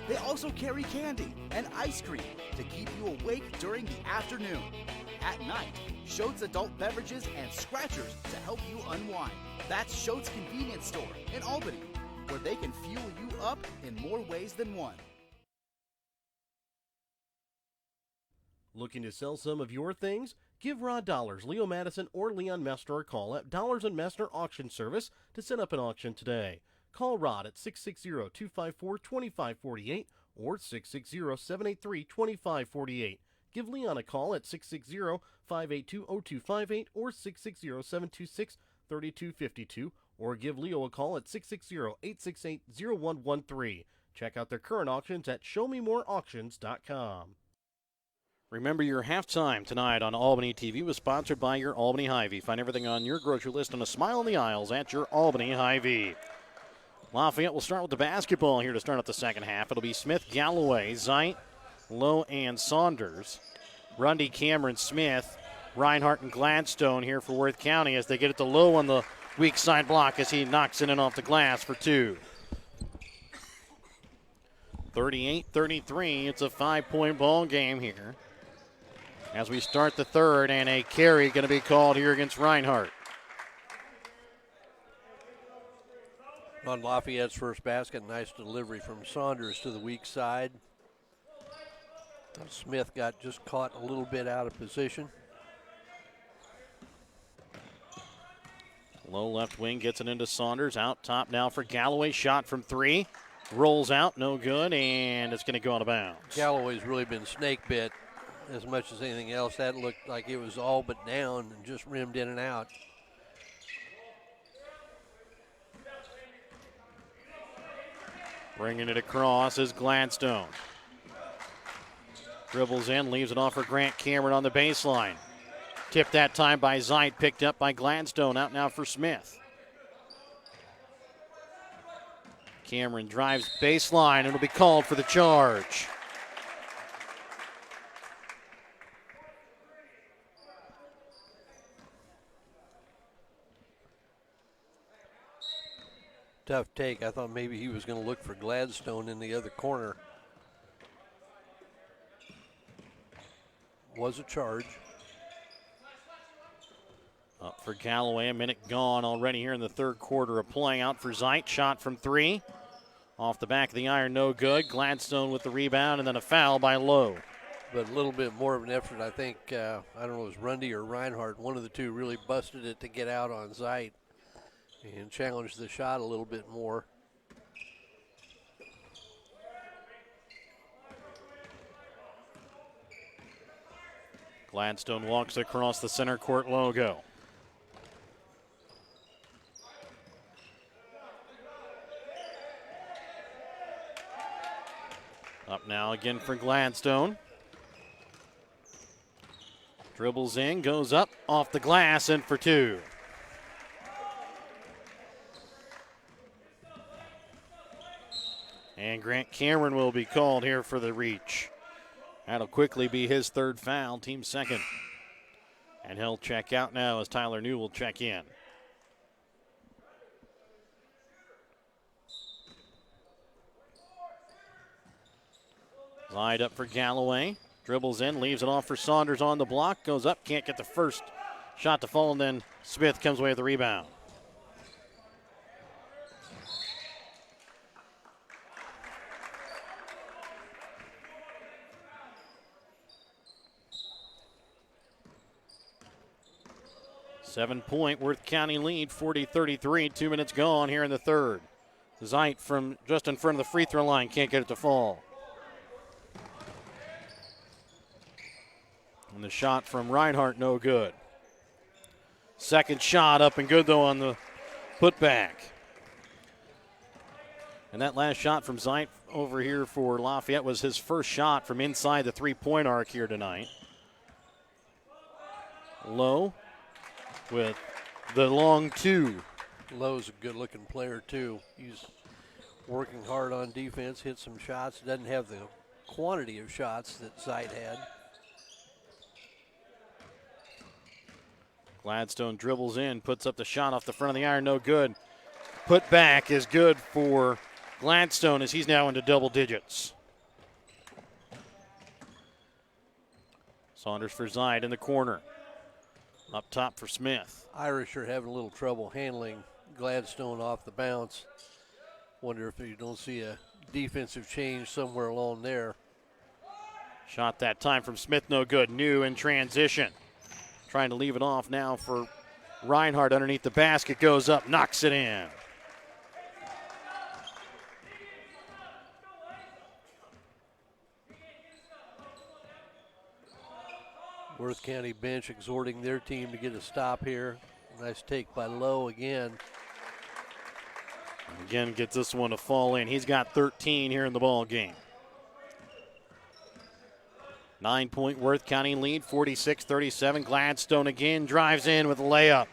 They also carry candy and ice cream to keep you awake during the afternoon. At night, Schultz adult beverages and scratchers to help you unwind. That's Schultz Convenience Store in Albany, where they can fuel you up in more ways than one. Looking to sell some of your things? Give Rod Dollars, Leo Madison, or Leon Mester a call at Dollars and Mester Auction Service to set up an auction today. Call Rod at 660-254-2548 or 660-783-2548. Give Leon a call at 660-582-0258 or 660-726-3252 or give Leo a call at 660-868-0113. Check out their current auctions at showmemoreauctions.com. Remember, your halftime tonight on Albany TV was sponsored by your Albany Hy-Vee. Find everything on your grocery list and a smile in the aisles at your Albany Hy-Vee. Lafayette will start with the basketball here to start up the second half. It'll be Smith, Galloway, Zeit, Lowe, and Saunders. Rundy, Cameron, Smith, Reinhardt, and Gladstone here for Worth County as they get it to Lowe on the weak side block as he knocks it in off the glass for 2. 38-33. It's a 5-point ball game here as we start the third, and a carry going to be called here against Reinhardt. On Lafayette's first basket, nice delivery from Saunders to the weak side. Smith got just caught a little bit out of position. Low left wing gets it into Saunders. Out top now for Galloway. Shot from 3. Rolls out, no good, and it's going to go out of bounds. Galloway's really been snake bit as much as anything else. That looked like it was all but down and just rimmed in and out. Bringing it across is Gladstone. Dribbles in, leaves it off for Grant Cameron on the baseline. Tipped that time by Zeit, picked up by Gladstone. Out now for Smith. Cameron drives baseline, and it'll be called for the charge. Tough take. I thought maybe he was going to look for Gladstone in the other corner. Was a charge. Up for Galloway, a minute gone already here in the third quarter of play. Out for Zeit, shot from three. Off the back of the iron, no good. Gladstone with the rebound, and then a foul by Lowe. But a little bit more of an effort, I think. I don't know, it was Rundy or Reinhardt. One of the two really busted it to get out on Zeit and challenged the shot a little bit more. Gladstone walks across the center court logo. Up now again for Gladstone. Dribbles in, goes up, off the glass, in for two. And Grant Cameron will be called here for the reach. That'll quickly be his third foul, team second. And he'll check out now as Tyler New will check in. Slide up for Galloway. Dribbles in, leaves it off for Saunders on the block. Goes up, can't get the first shot to fall, and then Smith comes away with the rebound. Seven-point Worth County lead, 40-33. 2 minutes gone here in the third. Zeit from just in front of the free throw line, can't get it to fall. And the shot from Reinhardt, no good. Second shot up and good, though, on the putback. And that last shot from Zeit over here for Lafayette was his first shot from inside the three-point arc here tonight. Lowe with the long two. Lowe's a good-looking player, too. He's working hard on defense, hit some shots. Doesn't have the quantity of shots that Zeit had. Gladstone dribbles in, puts up the shot off the front of the iron, no good. Put back is good for Gladstone as he's now into double digits. Saunders for Zeit in the corner. Up top for Smith. Irish are having a little trouble handling Gladstone off the bounce. Wonder if you don't see a defensive change somewhere along there. Shot that time from Smith, no good. New in transition. Trying to leave it off now for Reinhardt underneath the basket. Goes up, knocks it in. Worth County bench exhorting their team to get a stop here. Nice take by Lowe again. Again, gets this one to fall in. He's got 13 here in the ball game. 9-point Worth County lead, 46-37. Gladstone again drives in with a layup.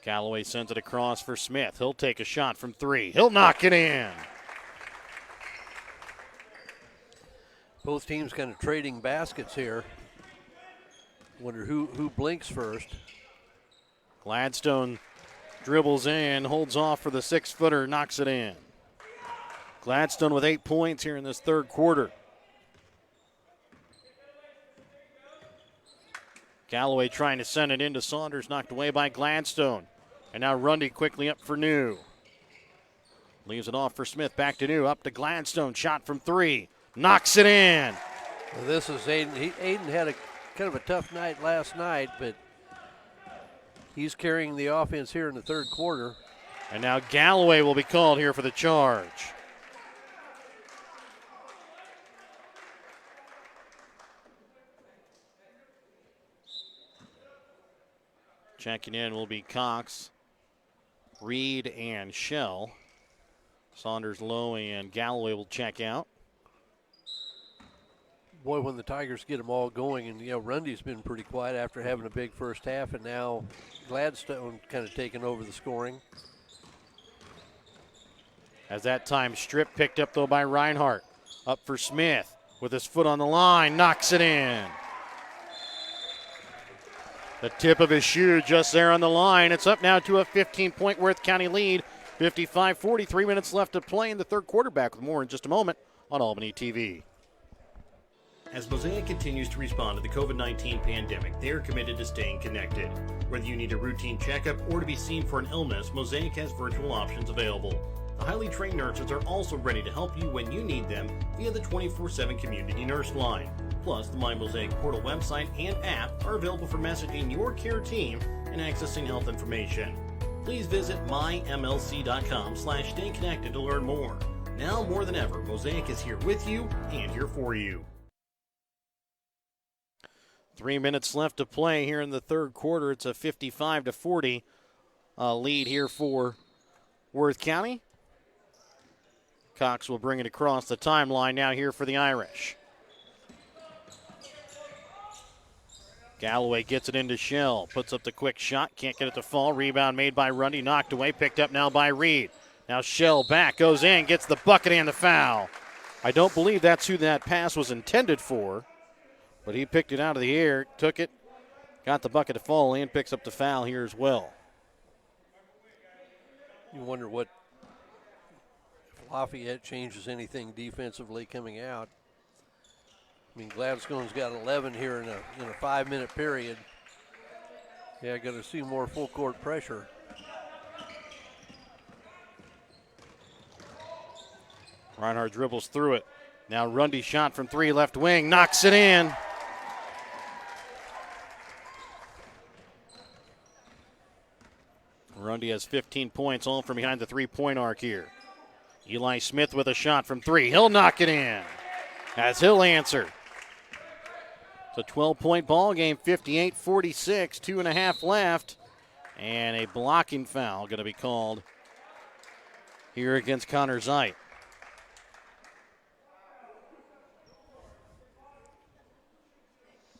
Galloway sends it across for Smith. He'll take a shot from three. He'll knock it in. Both teams kind of trading baskets here. Wonder who blinks first. Gladstone dribbles in, holds off for the 6-footer, knocks it in. Gladstone with 8 points here in this third quarter. Galloway trying to send it into Saunders, knocked away by Gladstone. And now Rundy quickly up for New. Leaves it off for Smith, back to New, up to Gladstone, shot from three, knocks it in. Well, this is Aiden. Aiden had a kind of a tough night last night, but he's carrying the offense here in the third quarter. And now Galloway will be called here for the charge. Checking in will be Cox, Reed, and Shell. Saunders, Lowe, and Galloway will check out. Boy, when the Tigers get them all going, and Rundy's been pretty quiet after having a big first half, and now Gladstone kind of taking over the scoring. As that time strip picked up though by Reinhardt. Up for Smith with his foot on the line, knocks it in. The tip of his shoe just there on the line. It's up now to a 15-point Worth County lead. 55-40, 3 minutes left to play in the third quarter. Back with more in just a moment on Albany TV. As Mosaic continues to respond to the COVID-19 pandemic, they are committed to staying connected. Whether you need a routine checkup or to be seen for an illness, Mosaic has virtual options available. The highly trained nurses are also ready to help you when you need them via the 24/7 community nurse line. Plus, the My Mosaic portal website and app are available for messaging your care team and accessing health information. Please visit mymlc.com/stayconnected to learn more. Now more than ever, Mosaic is here with you and here for you. 3 minutes left to play here in the third quarter. It's a 55-40 lead here for Worth County. Cox will bring it across the timeline now here for the Irish. Galloway gets it into Shell, puts up the quick shot, can't get it to fall. Rebound made by Rundy, knocked away, picked up now by Reed. Now Shell back, goes in, gets the bucket and the foul. I don't believe that's who that pass was intended for, but he picked it out of the air, took it, got the bucket to fall, and picks up the foul here as well. You wonder what if Lafayette changes anything defensively coming out. I mean, Gladstone's got 11 here in a 5-minute period. Yeah, got to see more full court pressure. Reinhardt dribbles through it. Now Rundy shot from three, left wing, knocks it in. Rundy has 15 points, all from behind the three-point arc here. Eli Smith with a shot from three. He'll knock it in as he'll answer. It's a 12-point ball game, 58-46, 2.5 left. And a blocking foul going to be called here against Connor Zeit.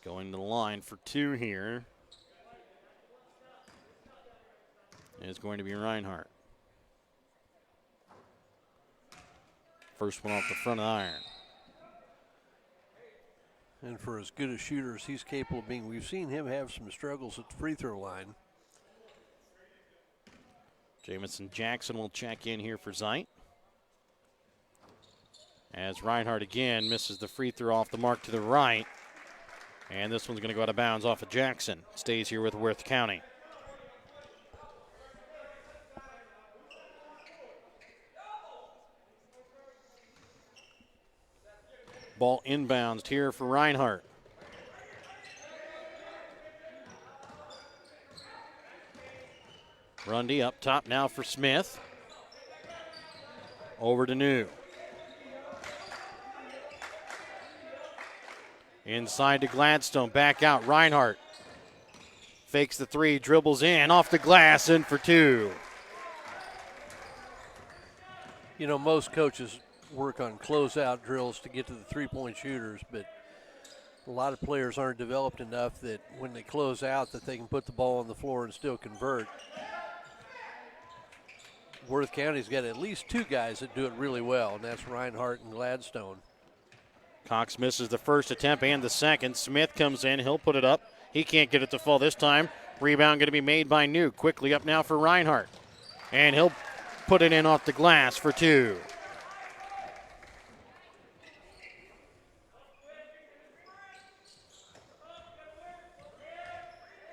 Going to the line for two here is going to be Reinhardt. First one off the front of the iron. And for as good a shooter as he's capable of being, we've seen him have some struggles at the free throw line. Jamison Jackson will check in here for Zeit. As Reinhardt again misses the free throw off the mark to the right. And this one's going to go out of bounds off of Jackson. Stays here with Worth County. Ball inbounds here for Reinhardt. Rundy up top now for Smith. Over to New. Inside to Gladstone, back out, Reinhardt. Fakes the three, dribbles in, off the glass, in for two. You know, most coaches work on closeout drills to get to the three-point shooters, but a lot of players aren't developed enough that when they close out that they can put the ball on the floor and still convert. Worth County's got at least two guys that do it really well, and that's Reinhardt and Gladstone. Cox misses the first attempt and the second. Smith comes in, he'll put it up. He can't get it to fall this time. Rebound going to be made by New. Quickly up now for Reinhardt. And he'll put it in off the glass for two.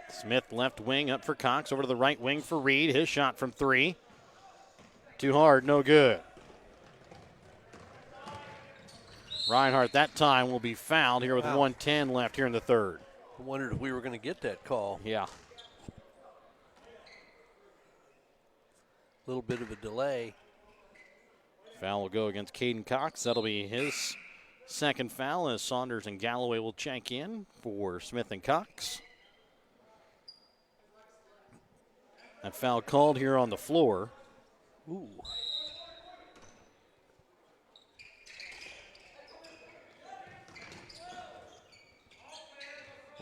Smith left wing up for Cox, over to the right wing for Reed. His shot from three. Too hard, no good. Reinhardt that time will be fouled here with 1:10 left here in the third. I wondered if we were going to get that call. Yeah. A little bit of a delay. Foul will go against Caden Cox. That'll be his second foul as Saunders and Galloway will check in for Smith and Cox. That foul called here on the floor. Ooh.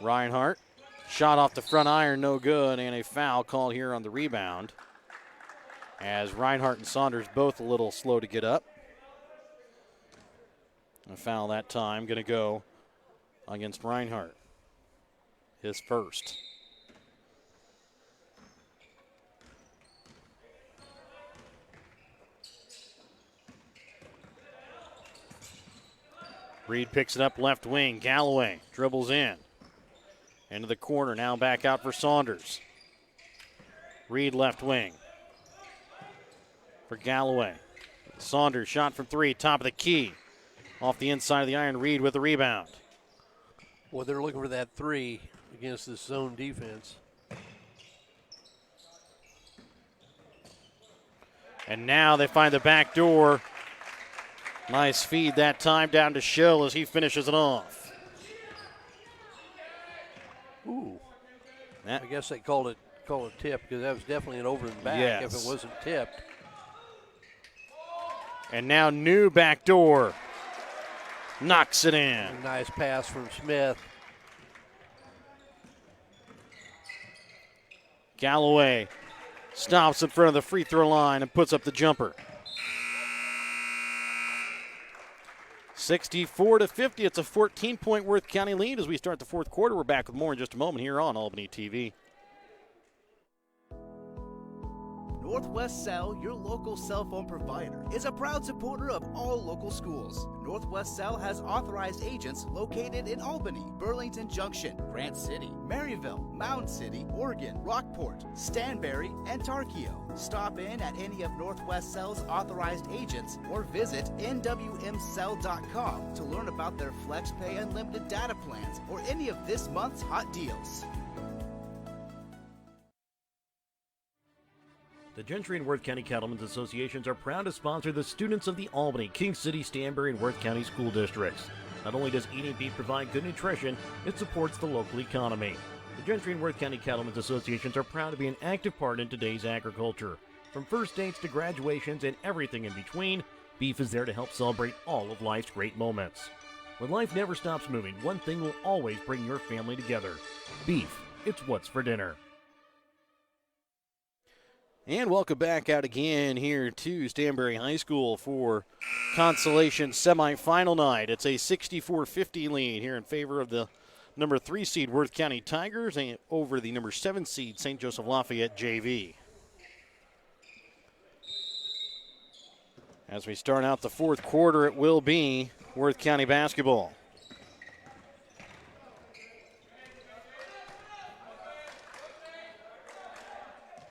Reinhardt, shot off the front iron, no good, and a foul called here on the rebound. As Reinhardt and Saunders both a little slow to get up. A foul that time going to go against Reinhardt. His first. Reed picks it up left wing. Galloway dribbles in. Into the corner, now back out for Saunders. Reed left wing. For Galloway. Saunders shot from three, top of the key. Off the inside of the iron, Reed with the rebound. Well, they're looking for that three against this zone defense. And now they find the back door. Nice feed that time down to Schill as he finishes it off. Ooh. I guess they called it tip because that was definitely an over and back Yes. if it wasn't tipped. And now new back door. Knocks it in. A nice pass from Smith. Galloway stops in front of the free throw line and puts up the jumper. 64-50. It's a 14-point Worth County lead as we start the fourth quarter. We're back with more in just a moment here on Albany TV. Northwest Cell, your local cell phone provider, is a proud supporter of all local schools. Northwest Cell has authorized agents located in Albany, Burlington Junction, Grant City, Maryville, Mound City, Oregon, Rockport, Stanberry, and Tarkio. Stop in at any of Northwest Cell's authorized agents or visit nwmcell.com to learn about their FlexPay unlimited data plans or any of this month's hot deals. The Gentry and Worth County Cattlemen's Associations are proud to sponsor the students of the Albany, King City, Stanberry, and Worth County school districts. Not only does eating beef provide good nutrition, it supports the local economy. The Gentry and Worth County Cattlemen's Associations are proud to be an active part in today's agriculture. From first dates to graduations and everything in between, beef is there to help celebrate all of life's great moments. When life never stops moving, one thing will always bring your family together. Beef. It's what's for dinner. And welcome back out again here to Stanberry High School for consolation semifinal night. It's a 64-50 lead here in favor of the number 3 seed Worth County Tigers and over the number 7 seed St. Joseph Lafayette JV. As we start out the fourth quarter, it will be Worth County basketball.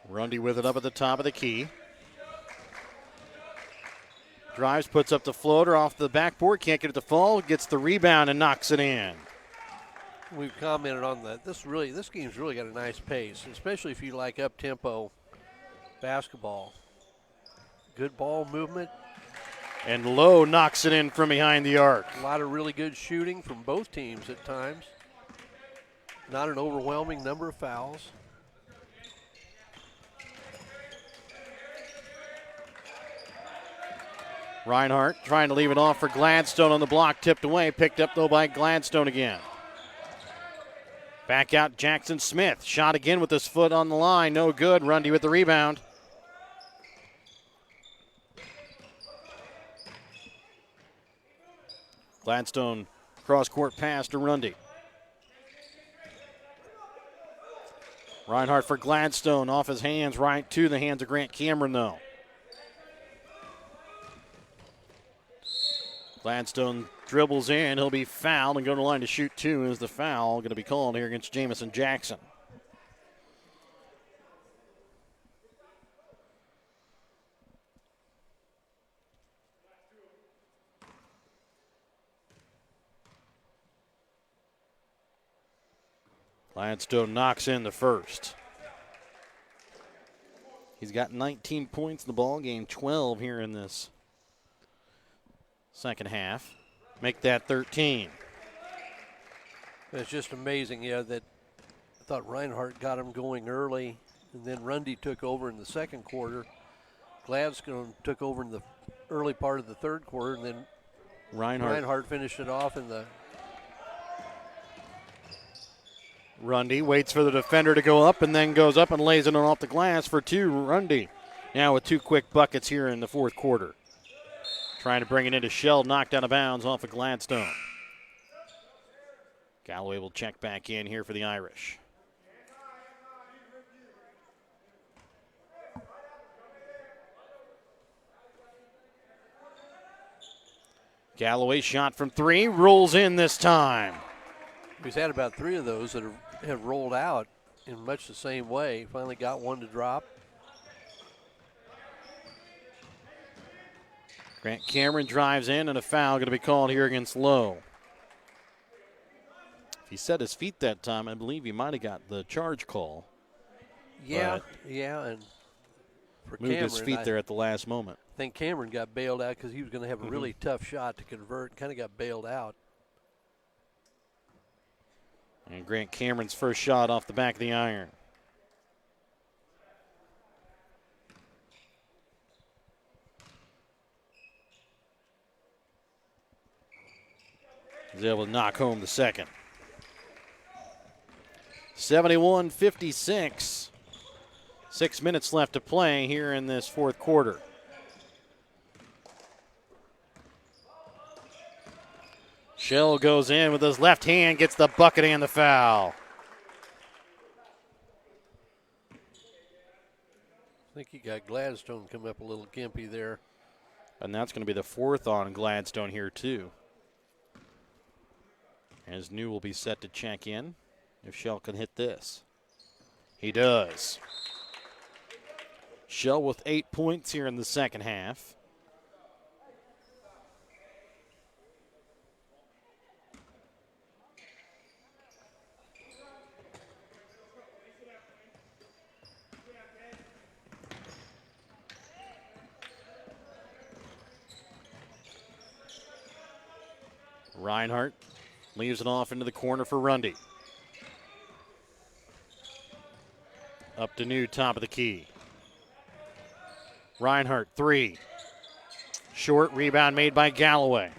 Rundy with it up at the top of the key. Drives, puts up the floater off the backboard, can't get it to fall, gets the rebound and knocks it in. We've commented on that. This game's really got a nice pace, especially if you like up-tempo basketball. Good ball movement. And Lowe knocks it in from behind the arc. A lot of really good shooting from both teams at times. Not an overwhelming number of fouls. Reinhardt trying to leave it off for Gladstone on the block, tipped away, picked up though by Gladstone again. Back out Jackson Smith, shot again with his foot on the line, no good. Rundy with the rebound. Gladstone cross-court pass to Rundy. Reinhardt for Gladstone, off his hands, right to the hands of Grant Cameron though. Gladstone dribbles in. He'll be fouled and go to the line to shoot two. Is the foul going to be called here against Jamison Jackson? Gladstone knocks in the first. He's got 19 points in the ball game, 12 here in this second half. Make that 13. It's just amazing, that I thought Reinhardt got him going early, and then Rundy took over in the second quarter. Gladstone took over in the early part of the third quarter, and then Reinhardt finished it off in the. Rundy waits for the defender to go up and then goes up and lays it off the glass for two. Rundy now with 2 quick buckets here in the fourth quarter. Trying to bring it into Shell, knocked out of bounds off of Gladstone. Galloway will check back in here for the Irish. Galloway shot from 3, rolls in this time. He's had about 3 of those that have rolled out in much the same way. Finally got one to drop. Grant Cameron drives in, and a foul going to be called here against Lowe. If he set his feet that time, I believe he might have got the charge call. Yeah, and for moved Cameron, his feet there at the last moment. I think Cameron got bailed out because he was going to have a really tough shot to convert. Kind of got bailed out. And Grant Cameron's first shot off the back of the iron. He's able to knock home the second. 71-56. 6 minutes left to play here in this fourth quarter. Shell goes in with his left hand, gets the bucket and the foul. I think he got Gladstone come up a little gimpy there. And that's going to be the 4th on Gladstone here, too. As New will be set to check in if Shell can hit this. He does. Shell with 8 points here in the second half. Reinhardt leaves it off into the corner for Rundy. Up to New, top of the key. Reinhardt, 3. Short rebound made by Galloway.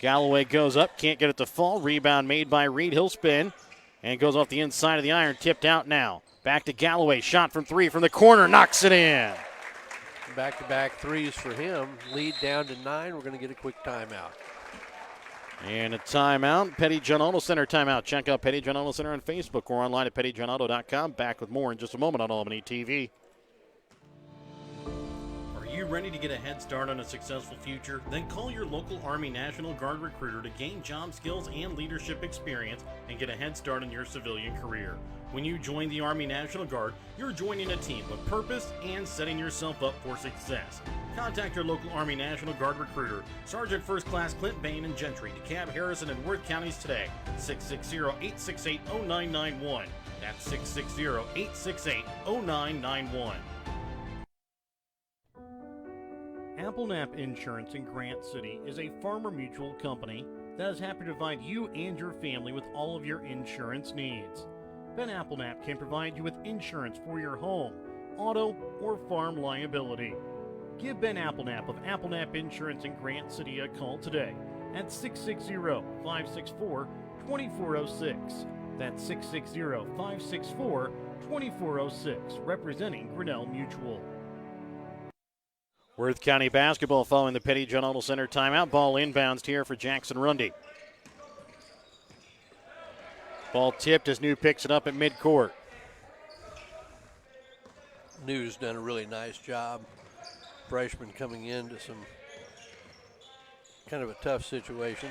Galloway goes up, can't get it to fall. Rebound made by Reed. He'll spin and goes off the inside of the iron, tipped out now. Back to Galloway, shot from 3 from the corner, knocks it in. Back-to-back threes for him. Lead down to 9. We're going to get a quick timeout. And a timeout. Petty John Auto Center timeout. Check out Petty John Auto Center on Facebook or online at pettyjohnauto.com. Back with more in just a moment on Albany TV. Are you ready to get a head start on a successful future? Then call your local Army National Guard recruiter to gain job skills and leadership experience and get a head start in your civilian career. When you join the Army National Guard, you're joining a team with purpose and setting yourself up for success. Contact your local Army National Guard recruiter, Sergeant First Class Clint Bain and Gentry, DeKalb, Harrison, and Worth counties today. 660-868-0991. That's 660-868-0991. Applenap Insurance in Grant City is a Farmer Mutual company that is happy to provide you and your family with all of your insurance needs. Ben Applenap can provide you with insurance for your home, auto, or farm liability. Give Ben Applenap of Applenap Insurance in Grant City a call today at 660-564-2406. That's 660-564-2406, representing Grinnell Mutual. Worth County basketball following the Petty John Auto Center timeout. Ball inbounds here for Jackson Rundy. Ball tipped as New picks it up at midcourt. New's done a really nice job. Freshman coming into some kind of a tough situation.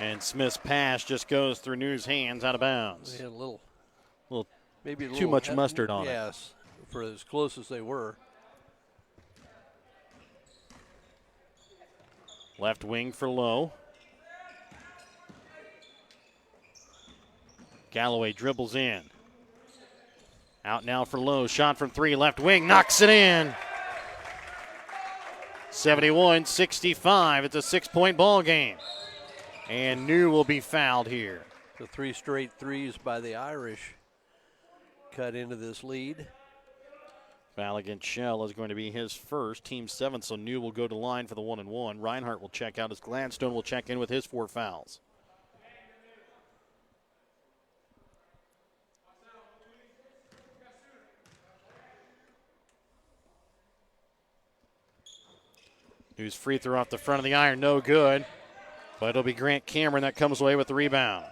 And Smith's pass just goes through New's hands out of bounds. They had Maybe a too little much mustard on it. Yes, for as close as they were. Left wing for Lowe. Galloway dribbles in. Out now for Lowe. Shot from 3, left wing, knocks it in. 71-65. It's a 6-point ball game. And New will be fouled here. The 3 straight threes by the Irish cut into this lead. Foul against Shell is going to be his first, team 7th, so New will go to line for the 1-and-1. Reinhardt will check out as Gladstone will check in with his 4 fouls. New's free throw off the front of the iron, no good. But it'll be Grant Cameron that comes away with the rebound.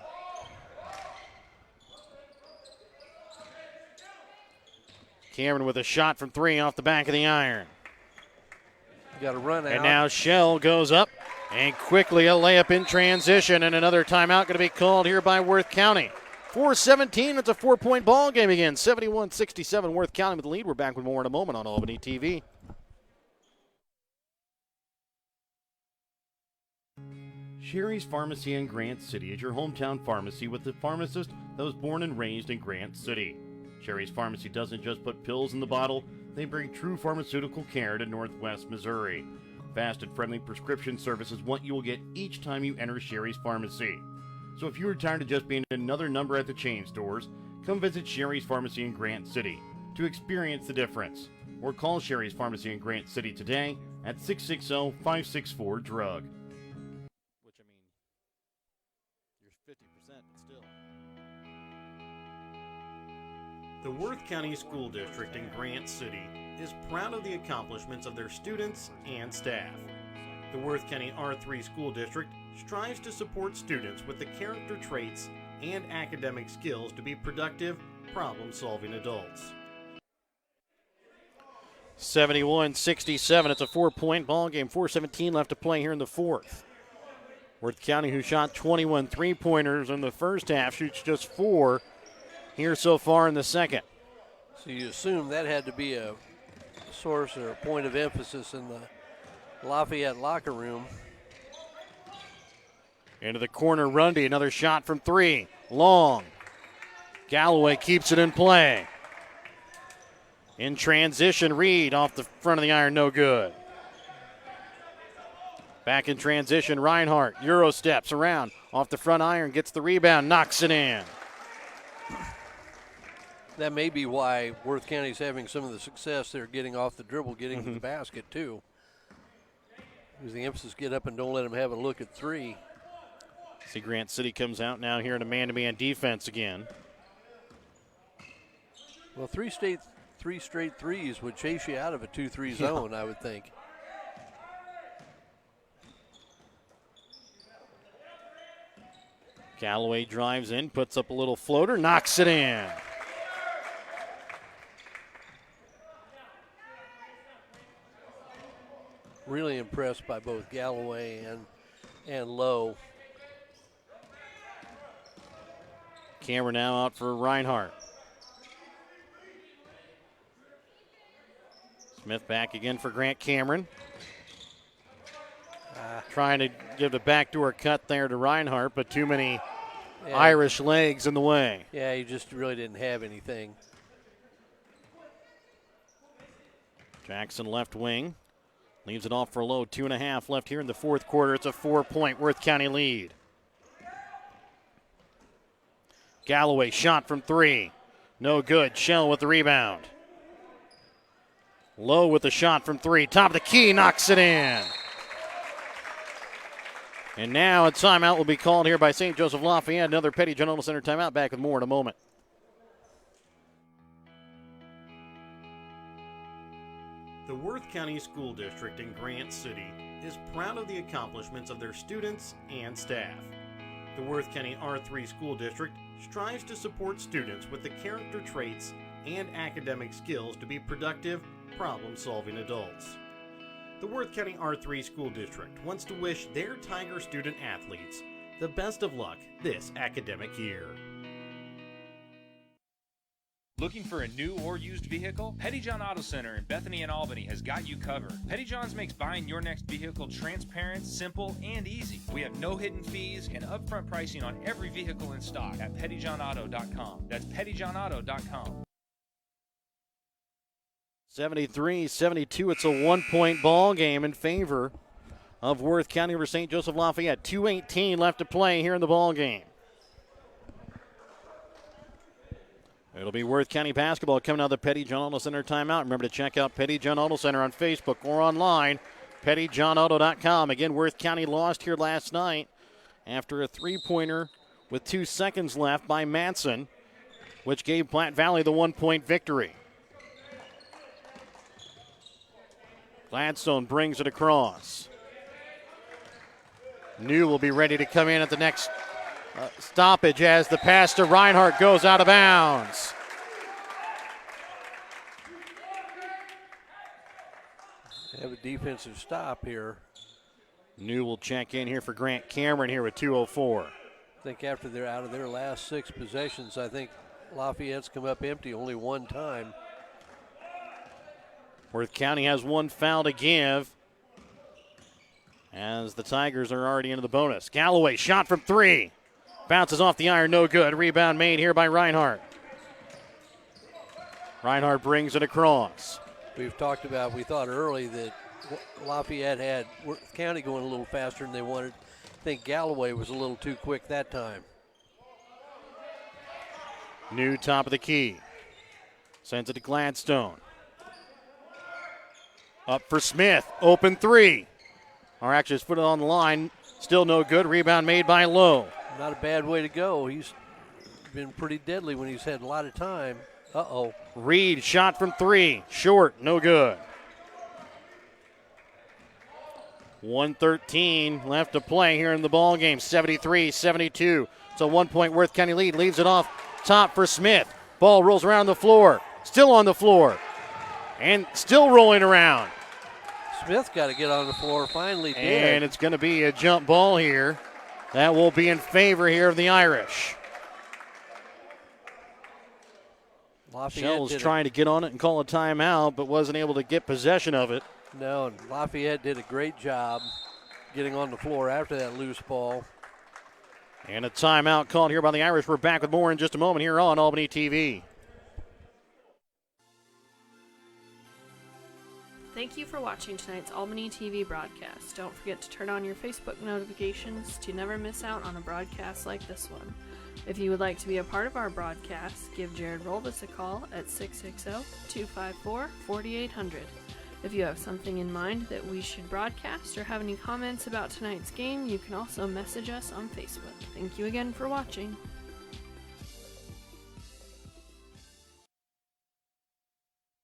Cameron with a shot from 3 off the back of the iron. Got to run out. And now Shell goes up and quickly a layup in transition, and another timeout going to be called here by Worth County. 4:17, it's a 4-point ball game again. 71-67, Worth County with the lead. We're back with more in a moment on Albany TV. Sherry's Pharmacy in Grant City is your hometown pharmacy with the pharmacist that was born and raised in Grant City. Sherry's Pharmacy doesn't just put pills in the bottle, they bring true pharmaceutical care to Northwest Missouri. Fast and friendly prescription service is what you will get each time you enter Sherry's Pharmacy. So if you are tired of just being another number at the chain stores, come visit Sherry's Pharmacy in Grant City to experience the difference. Or call Sherry's Pharmacy in Grant City today at 660-564-DRUG. Which, I mean, you're 50%, but still. The Worth County School District in Grant City is proud of the accomplishments of their students and staff. The Worth County R3 School District strives to support students with the character traits and academic skills to be productive, problem-solving adults. 71-67, it's a 4-point ball game. 4:17 left to play here in the 4th. Worth County, who shot 21 3-pointers in the first half, shoots just 4 here so far in the second. So you assume that had to be a source or a point of emphasis in the Lafayette locker room. Into the corner, Rundy, another shot from 3. Long. Galloway keeps it in play. In transition, Reed off the front of the iron, no good. Back in transition, Reinhardt, Euro steps around, off the front iron, gets the rebound, knocks it in. That may be why Worth County's having some of the success they're getting off the dribble, getting to the basket too. Because the emphasis, get up and don't let them have a look at 3. See, Grant City comes out now here in a man-to-man defense again. Well, three straight threes would chase you out of a 2-3 zone, I would think. Galloway drives in, puts up a little floater, knocks it in. Really impressed by both Galloway and Lowe. Camera now out for Reinhardt. Smith back again for Grant Cameron. Trying to give the backdoor cut there to Reinhardt, but too many Irish legs in the way. Yeah, he just really didn't have anything. Jackson left wing. Leaves it off for Lowe. 2.5 left here in the 4th quarter. It's a 4-point Worth County lead. Galloway shot from 3. No good. Shell with the rebound. Lowe with the shot from 3. Top of the key, knocks it in. And now a timeout will be called here by St. Joseph Lafayette. Another Petty General Center timeout. Back with more in a moment. The Worth County School District in Grant City is proud of the accomplishments of their students and staff. The Worth County R3 School District strives to support students with the character traits and academic skills to be productive, problem-solving adults. The Worth County R3 School District wants to wish their Tiger student athletes the best of luck this academic year. Looking for a new or used vehicle? Petty John Auto Center in Bethany and Albany has got you covered. Petty John's makes buying your next vehicle transparent, simple, and easy. We have no hidden fees and upfront pricing on every vehicle in stock at pettyjohnauto.com. That's pettyjohnauto.com. 73-72, it's a 1-point ball game in favor of Worth County over St. Joseph Lafayette. 2:18 left to play here in the ball game. It'll be Worth County basketball coming out of the Petty John Auto Center timeout. Remember to check out Petty John Auto Center on Facebook or online, pettyjohnauto.com. Again, Worth County lost here last night after a three-pointer with 2 seconds left by Manson, which gave Platte Valley the 1-point victory. Gladstone brings it across. New will be ready to come in at the next stoppage as the pass to Reinhardt goes out of bounds. They have a defensive stop here. New will check in here for Grant Cameron here with 2:04. I think after they're out of their last 6 possessions, I think Lafayette's come up empty only one time. Worth County has 1 foul to give as the Tigers are already into the bonus. Galloway shot from 3. Bounces off the iron, no good. Rebound made here by Reinhardt. Reinhardt brings it across. We've talked about, we thought early that Lafayette had Worth County going a little faster than they wanted. I think Galloway was a little too quick that time. New top of the key. Sends it to Gladstone. Up for Smith. Open 3. Or actually, just put it on the line. Still no good. Rebound made by Lowe. Not a bad way to go. He's been pretty deadly when he's had a lot of time. Uh-oh. Reed shot from 3. Short. No good. 1:13 left to play here in the ball game. 73-72. It's a 1-point Worth County lead. Leaves it off top for Smith. Ball rolls around the floor. Still on the floor. And still rolling around. Smith got to get on the floor. Finally did. And it's going to be a jump ball here. That will be in favor here of the Irish. Shell was trying to get on it and call a timeout, but wasn't able to get possession of it. No, and Lafayette did a great job getting on the floor after that loose ball. And a timeout called here by the Irish. We're back with more in just a moment here on Albany TV. Thank you for watching tonight's Albany TV broadcast. Don't forget to turn on your Facebook notifications to never miss out on a broadcast like this one. If you would like to be a part of our broadcast, give Jared Rolvis a call at 660-254-4800. If you have something in mind that we should broadcast or have any comments about tonight's game, you can also message us on Facebook. Thank you again for watching.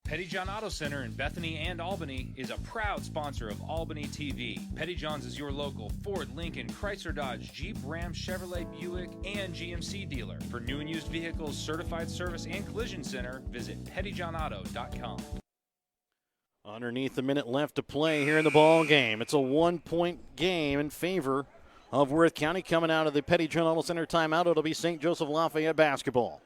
Petty John Auto Center in Bethany and Albany is a proud sponsor of Albany TV. Petty John's is your local Ford, Lincoln, Chrysler, Dodge, Jeep, Ram, Chevrolet, Buick, and GMC dealer. For new and used vehicles, certified service, and collision center, visit pettyjohnauto.com. Underneath the minute left to play here in the ball game. It's a 1-point game in favor of Worth County. Coming out of the Petty John Auto Center timeout, it'll be St. Joseph Lafayette basketball.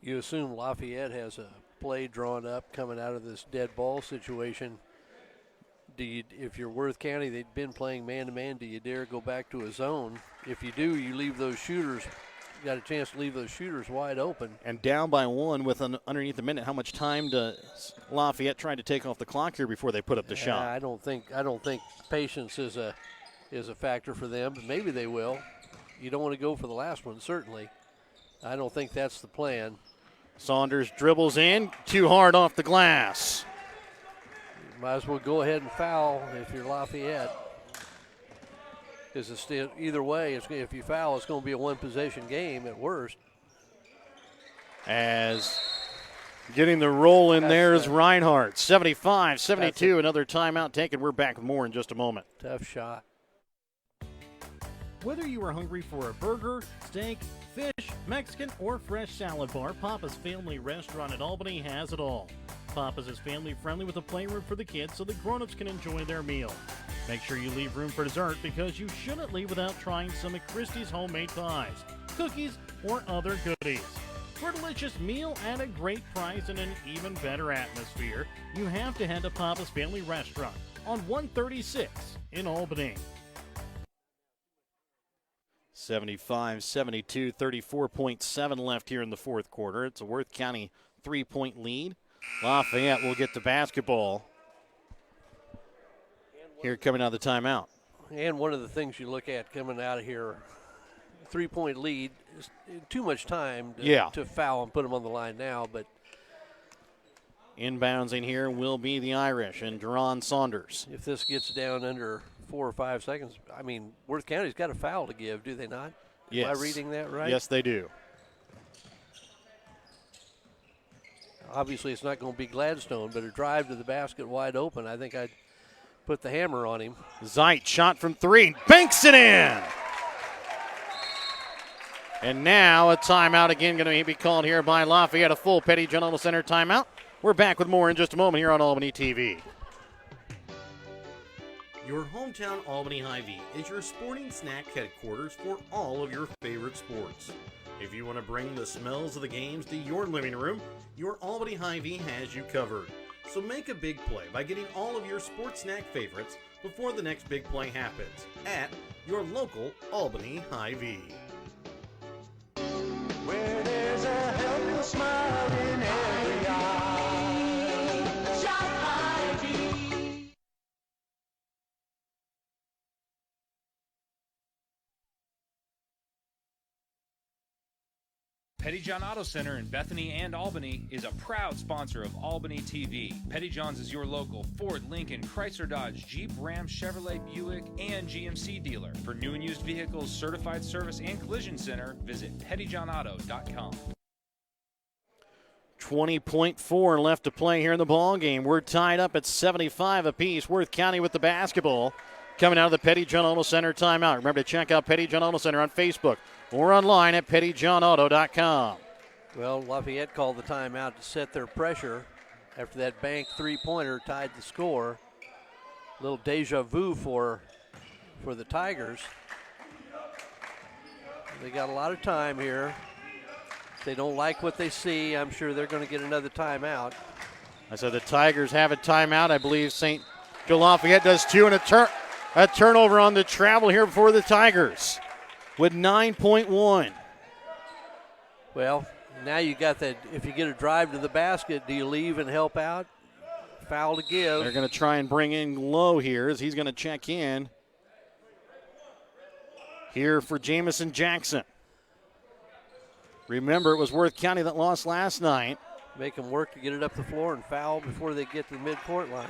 You assume Lafayette has a play drawn up coming out of this dead ball situation. If you're Worth County, they've been playing man-to-man, do you dare go back to a zone? If you do, you leave those shooters, you got a chance to leave those shooters wide open. And down by 1 with underneath a minute, how much time does Lafayette try to take off the clock here before they put up the shot? I don't think patience is a factor for them, but maybe they will. You don't want to go for the last one, certainly. I don't think that's the plan. Saunders dribbles in, too hard off the glass. You might as well go ahead and foul if you're Lafayette. Because it's still, either way, if you foul, it's going to be a one-possession game at worst. As getting the roll in there is Reinhardt. 75-72, another timeout taken. We're back with more in just a moment. Tough shot. Whether you are hungry for a burger, steak, fish, Mexican, or fresh salad bar, Papa's Family Restaurant in Albany has it all. Papa's is family friendly with a playroom for the kids so the grown-ups can enjoy their meal. Make sure you leave room for dessert because you shouldn't leave without trying some of Christie's homemade pies, cookies, or other goodies. For a delicious meal at a great price and an even better atmosphere, you have to head to Papa's Family Restaurant on 136 in Albany. 75-72, 34.7 left here in the fourth quarter. It's a Worth County 3-point lead. Lafayette will get the basketball here coming out of the timeout. And one of the things you look at coming out of here, 3-point lead. It's too much time to foul and put them on the line now, but Inbounds in here will be the Irish and Deron Saunders. if this gets down under 4 or 5 seconds, I mean, Worth County's got a foul to give, do they not? Yes. Am I reading that right? Yes, they do. Obviously, it's not going to be Gladstone, but a drive to the basket wide open. I think I'd put the hammer on him. Zeit shot from 3, banks it in. And now a timeout again going to be called here by Lafayette, a full Petty John Auto Center timeout. We're back with more in just a moment here on Albany TV. Your hometown Albany Hy-Vee is your sporting snack headquarters for all of your favorite sports. If you want to bring the smells of the games to your living room, your Albany Hy-Vee has you covered. So make a big play by getting all of your sports snack favorites before the next big play happens at your local Albany Hy-Vee. Where there's a helpful smile in every eye. Shop Hy-Vee. Petty John Auto Center in Bethany and Albany is a proud sponsor of Albany TV. Petty John's is your local Ford, Lincoln, Chrysler, Dodge, Jeep, Ram, Chevrolet, Buick, and GMC dealer. For new and used vehicles, certified service, and collision center, visit pettyjohnauto.com. 20.4 left to play here in the ball game. We're tied up at 75 apiece. Worth County with the basketball. Coming out of the Petty John Auto Center timeout. Remember to check out Petty John Auto Center on Facebook or online at pettyjohnauto.com. Well, Lafayette called the timeout to set their pressure after that bank three-pointer tied the score. A little deja vu for the Tigers. They got a lot of time here. If they don't like what they see, I'm sure they're going to get another timeout. I said the Tigers have a timeout. I believe St. Joe Lafayette does too, and a turnover on the travel here for the Tigers with 9.1. Well, now you got that. If you get a drive to the basket, do you leave and help out? Foul to give. They're going to try and bring in Lowe here as he's going to check in here for Jamison Jackson. Remember, it was Worth County that lost last night. Make them work to get it up the floor and foul before they get to the midcourt line.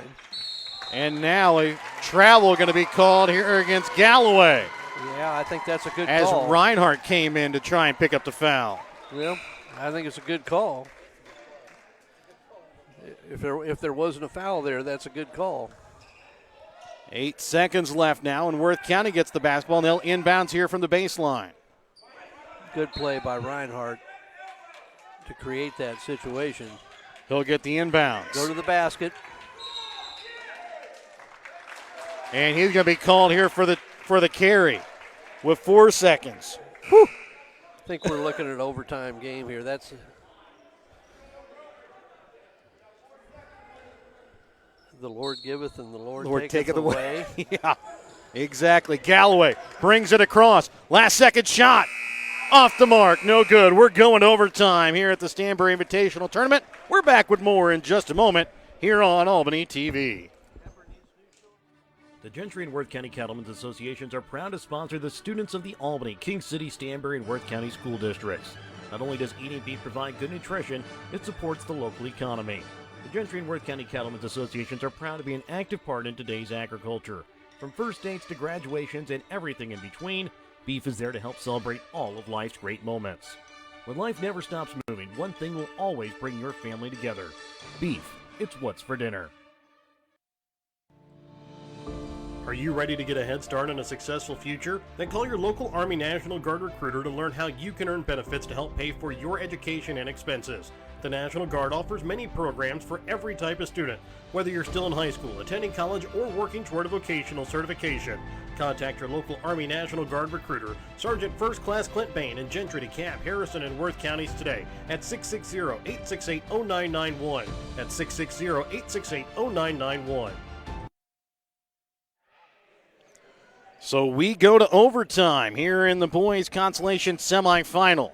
And now a travel going to be called here against Galloway. Yeah, I think that's a good as call. As Reinhardt came in to try and pick up the foul. Well, I think it's a good call. If there wasn't a foul there, that's a good call. 8 seconds left now, and Worth County gets the basketball, and they'll inbounds here from the baseline. Good play by Reinhardt to create that situation. He'll get the inbounds. Go to the basket. And he's going to be called here for the carry with 4 seconds. Whew. I think we're looking at an overtime game here. That's the Lord giveth and the Lord taketh away. Yeah, exactly. Galloway brings it across. Last second shot. Off the mark. No good. We're going overtime here at the Stanberry Invitational Tournament. We're back with more in just a moment here on Albany TV. The Gentry and Worth County Cattlemen's Associations are proud to sponsor the students of the Albany, King City, Stanberry, and Worth County school districts. Not only does eating beef provide good nutrition, it supports the local economy. The Gentry and Worth County Cattlemen's Associations are proud to be an active part in today's agriculture. From first dates to graduations and everything in between, beef is there to help celebrate all of life's great moments. When life never stops moving, one thing will always bring your family together. Beef. It's what's for dinner. Are you ready to get a head start on a successful future? Then call your local Army National Guard recruiter to learn how you can earn benefits to help pay for your education and expenses. The National Guard offers many programs for every type of student, whether you're still in high school, attending college, or working toward a vocational certification. Contact your local Army National Guard recruiter, Sergeant First Class Clint Bain in Gentry, DeKalb, Harrison, and Worth counties today at 660-868-0991. That's 660-868-0991. So we go to overtime here in the boys' consolation semifinal.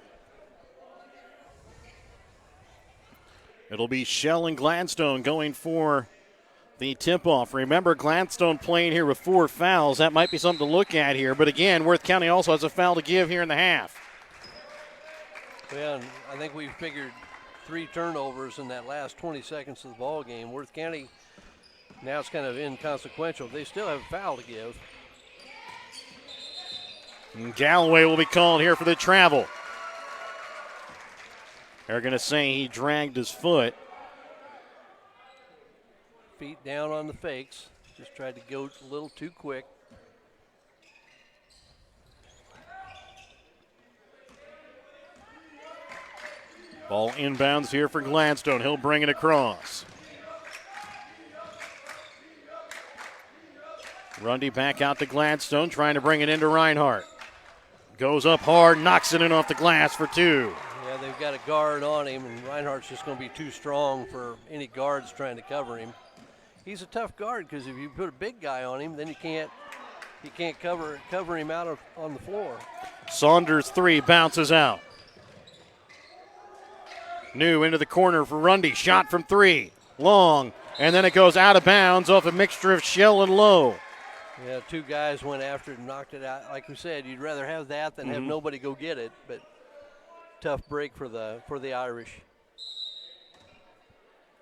It'll be Shell and Gladstone going for the tip-off. Remember, Gladstone playing here with 4 fouls. That might be something to look at here. But again, Worth County also has a foul to give here in the half. Well, I think we figured 3 turnovers in that last 20 seconds of the ball game. Worth County, now it's kind of inconsequential. They still have a foul to give. And Galloway will be called here for the travel. They're going to say he dragged his foot. Feet down on the fakes. Just tried to go a little too quick. Ball inbounds here for Gladstone. He'll bring it across. Rundy back out to Gladstone, trying to bring it into Reinhardt. Goes up hard, knocks it in off the glass for 2. Yeah, they've got a guard on him, and Reinhardt's just going to be too strong for any guards trying to cover him. He's a tough guard because if you put a big guy on him, then you can't cover him out on the floor. Saunders 3 bounces out. New into the corner for Rundy. Shot from 3. Long. And then it goes out of bounds off a mixture of Shell and Lowe. Yeah, 2 guys went after it and knocked it out. Like we said, you'd rather have that than have nobody go get it. But tough break for the Irish.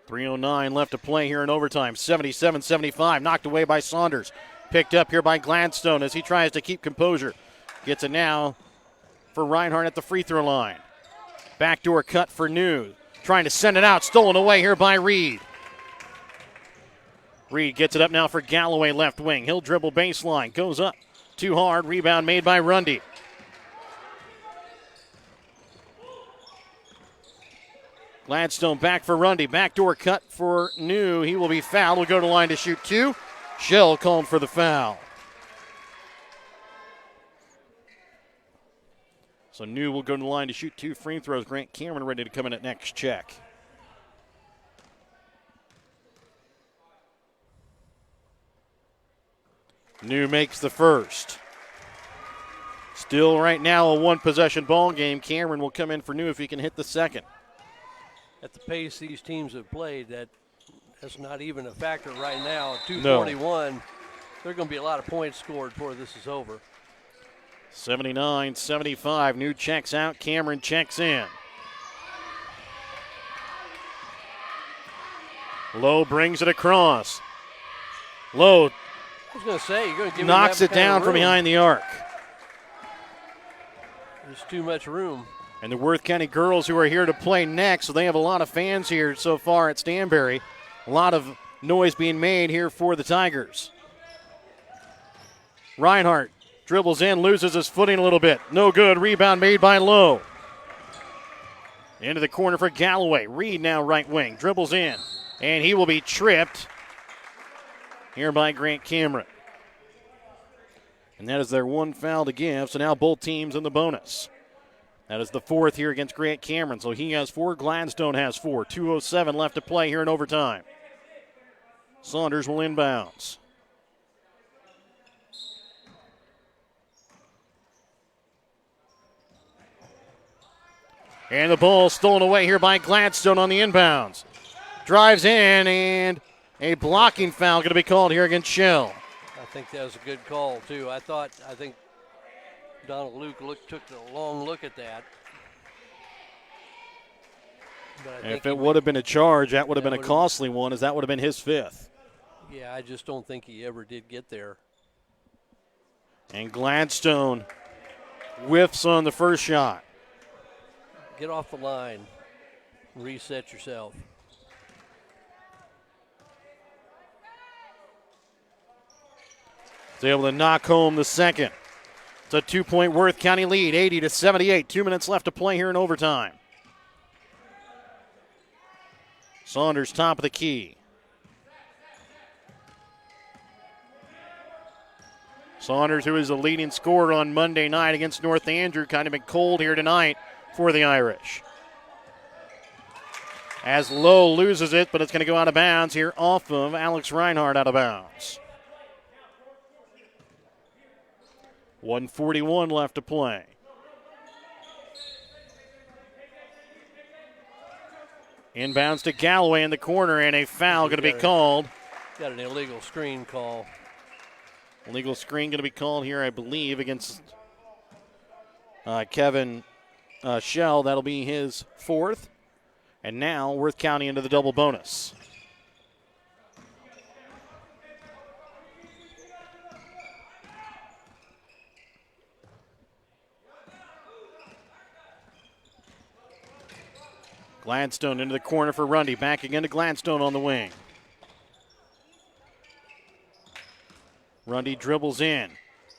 3:09 left to play here in overtime. 77-75. Knocked away by Saunders. Picked up here by Gladstone as he tries to keep composure. Gets it now for Reinhardt at the free throw line. Backdoor cut for New. Trying to send it out. Stolen away here by Reed. Reed gets it up now for Galloway, left wing. He'll dribble baseline. Goes up. Too hard. Rebound made by Rundy. Gladstone back for Rundy. Backdoor cut for New. He will be fouled. Will go to the line to shoot 2. Shell called for the foul. So New will go to the line to shoot 2 free throws. Grant Cameron ready to come in at next check. New makes the first. Still right now a 1-possession ball game. Cameron will come in for New if he can hit the second. At the pace these teams have played, that's not even a factor right now. 2:41, there are going to be a lot of points scored before this is over. 79-75. New checks out. Cameron checks in. Lowe brings it across. Lowe I was going to say, you're going to give knocks him it down from behind the arc. There's too much room. And the Worth County girls who are here to play next, so they have a lot of fans here so far at Stanberry. A lot of noise being made here for the Tigers. Reinhardt dribbles in, loses his footing a little bit. No good. Rebound made by Lowe. Into the corner for Galloway. Reed now right wing. Dribbles in. And he will be tripped here by Grant Cameron. And that is their 1 foul to give. So now both teams in the bonus. That is the 4th here against Grant Cameron. So he has 4. Gladstone has 4. 2:07 left to play here in overtime. Saunders will inbounds. And the ball stolen away here by Gladstone on the inbounds. Drives in, and a blocking foul going to be called here against Shell. I think that was a good call, too. I think Donald Luke took a long look at that. If it would have been a charge, that would have been a costly one, as that would have been his 5th. Yeah, I just don't think he ever did get there. And Gladstone whiffs on the first shot. Get off the line. Reset yourself. He's able to knock home the second. It's a 2-point Worth County lead, 80-78. 2 minutes left to play here in overtime. Saunders top of the key. Saunders, who is the leading scorer on Monday night against North Andrew, kind of been cold here tonight for the Irish. As Lowe loses it, but it's going to go out of bounds here off of Alex Reinhardt, out of bounds. 1:41 left to play. Inbounds to Galloway in the corner, and a foul going to be called Got an illegal screen call. Illegal screen going to be called here, I believe, against Kevin Shell. That'll be his fourth. And now Worth County into the double bonus. Gladstone into the corner for Rundy. Back again to Gladstone on the wing. Rundy dribbles in.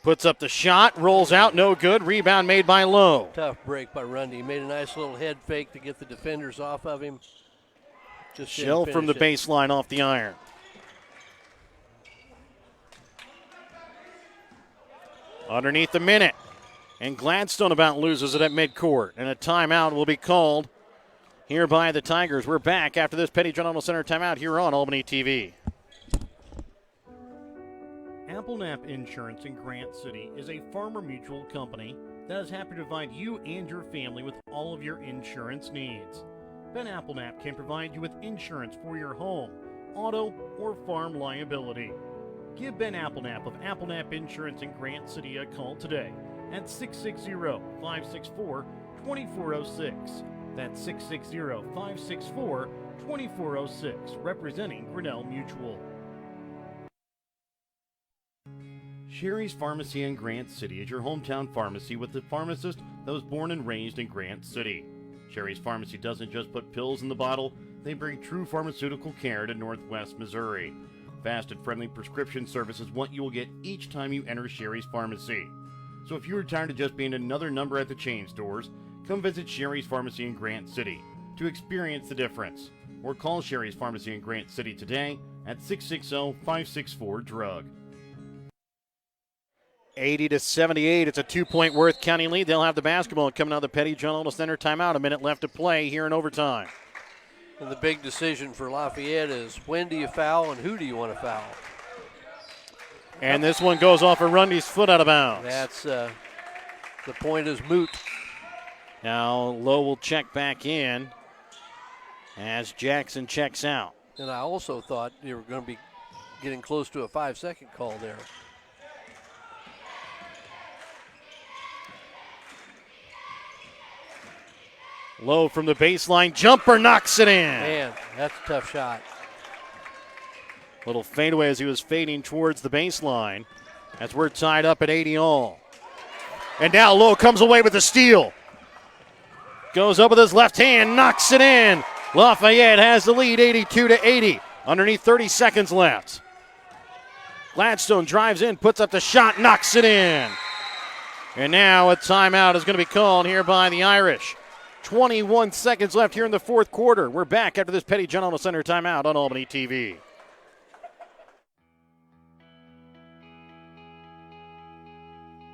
Puts up the shot. Rolls out. No good. Rebound made by Lowe. Tough break by Rundy. He made a nice little head fake to get the defenders off of him. Just Shell from the baseline off the iron. Underneath the minute. And Gladstone about loses it at midcourt. And a timeout will be called here by the Tigers. We're back after this Petty John Auto Center timeout here on Albany TV. AppleNap Insurance in Grant City is a farmer mutual company that is happy to provide you and your family with all of your insurance needs. Ben AppleNap can provide you with insurance for your home, auto, or farm liability. Give Ben AppleNap of AppleNap Insurance in Grant City a call today at 660-564-2406. That's 660-564-2406, representing Grinnell Mutual. Sherry's Pharmacy in Grant City is your hometown pharmacy with the pharmacist that was born and raised in Grant City. Sherry's Pharmacy doesn't just put pills in the bottle, they bring true pharmaceutical care to Northwest Missouri. Fast and friendly prescription service is what you will get each time you enter Sherry's Pharmacy. So if you are tired of just being another number at the chain stores, come visit Sherry's Pharmacy in Grant City to experience the difference. Or call Sherry's Pharmacy in Grant City today at 660-564-DRUG. 80-78. It's a 2-point Worth County lead. They'll have the basketball coming out of the Petty John Auto Center timeout. A minute left to play here in overtime. And the big decision for Lafayette is when do you foul and who do you want to foul? And this one goes off of Rundy's foot out of bounds. That's the point is moot. Now Lowe will check back in as Jackson checks out. And I also thought you were going to be getting close to a 5-second call there. Lowe from the baseline, jumper knocks it in. Man, that's a tough shot. Little fadeaway as he was fading towards the baseline as we're tied up at 80 all. And now Lowe comes away with the steal. Goes up with his left hand, knocks it in. Lafayette has the lead 82-80. Underneath 30 seconds left. Gladstone drives in, puts up the shot, knocks it in. And now a timeout is going to be called here by the Irish. 21 seconds left here in the fourth quarter. We're back after this Petty John Auto Center timeout on Albany TV.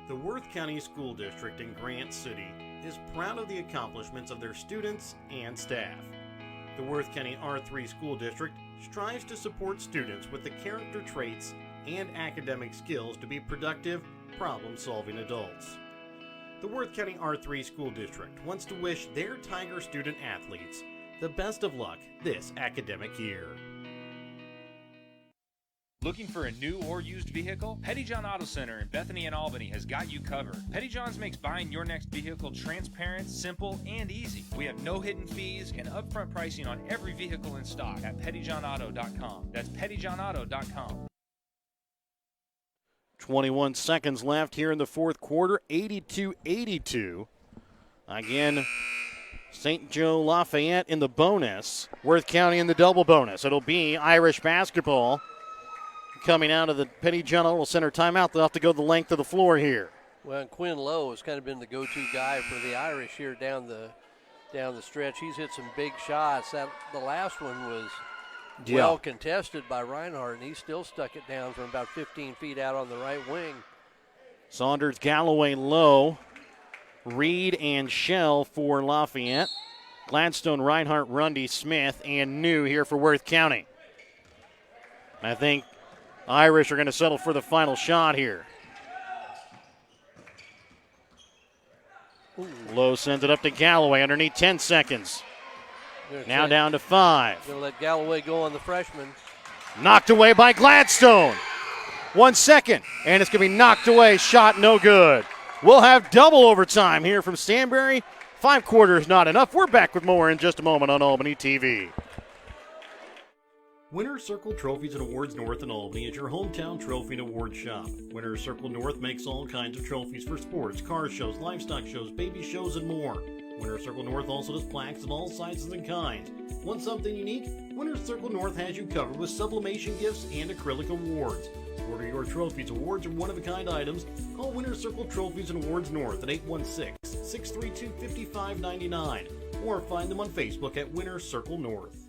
The Worth County School District in Grant City is proud of the accomplishments of their students and staff. The Worth County R3 School District strives to support students with the character traits and academic skills to be productive, problem-solving adults. The Worth County R3 School District wants to wish their Tiger student athletes the best of luck this academic year. Looking for a new or used vehicle? Petty John Auto Center in Bethany and Albany has got you covered. Petty John's makes buying your next vehicle transparent, simple, and easy. We have no hidden fees and upfront pricing on every vehicle in stock at pettyjohnauto.com. That's pettyjohnauto.com. 21 seconds left here in the fourth quarter, 82-82. Again, St. Joe Lafayette in the bonus, Worth County in the double bonus. It'll be Irish basketball coming out of the Petty John Auto Center timeout. They'll have to go the length of the floor here. Well, and Quinn Lowe has kind of been the go-to guy for the Irish here down the stretch. He's hit some big shots. The last one was well contested by Reinhardt, and he still stuck it down from about 15 feet out on the right wing. Saunders, Galloway, Lowe, Reed, and Shell for Lafayette. Gladstone, Reinhardt, Rundy, Smith, and New here for Worth County. I think Irish are going to settle for the final shot here. Lowe sends it up to Galloway underneath 10 seconds. Now down to 5. Going to let Galloway go on the freshman. Knocked away by Gladstone. 1 second, and it's going to be knocked away. Shot no good. We'll have double overtime here from Stanberry. 5 quarters not enough. We're back with more in just a moment on Albany TV. Winner's Circle Trophies and Awards North in Albany is your hometown trophy and award shop. Winner's Circle North makes all kinds of trophies for sports, car shows, livestock shows, baby shows, and more. Winner's Circle North also does plaques of all sizes and kinds. Want something unique? Winner's Circle North has you covered with sublimation gifts and acrylic awards. To order your trophies, awards, or one-of-a-kind items, call Winner's Circle Trophies and Awards North at 816-632-5599 or find them on Facebook at Winner's Circle North.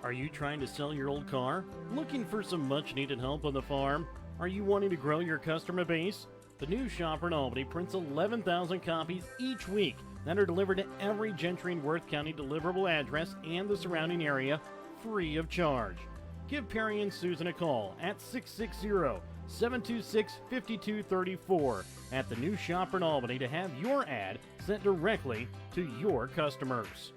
Are you trying to sell your old car? Looking for some much-needed help on the farm? Are you wanting to grow your customer base? The new Shopper in Albany prints 11,000 copies each week that are delivered to every Gentry and Worth County deliverable address and the surrounding area free of charge. Give Perry and Susan a call at 660-726-5234 at the new Shopper in Albany to have your ad sent directly to your customers.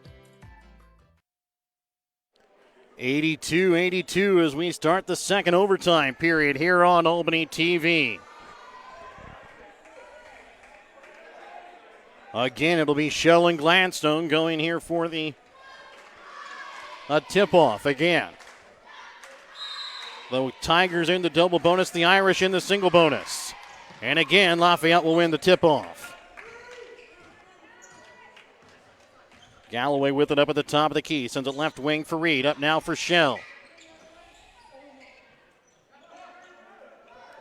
82-82 as we start the second overtime period here on Albany TV. Again, it'll be Shell and Gladstone going here for a tip-off again. The Tigers in the double bonus, the Irish in the single bonus. And again, Lafayette will win the tip-off. Galloway with it up at the top of the key. Sends it left wing for Reed. Up now for Shell.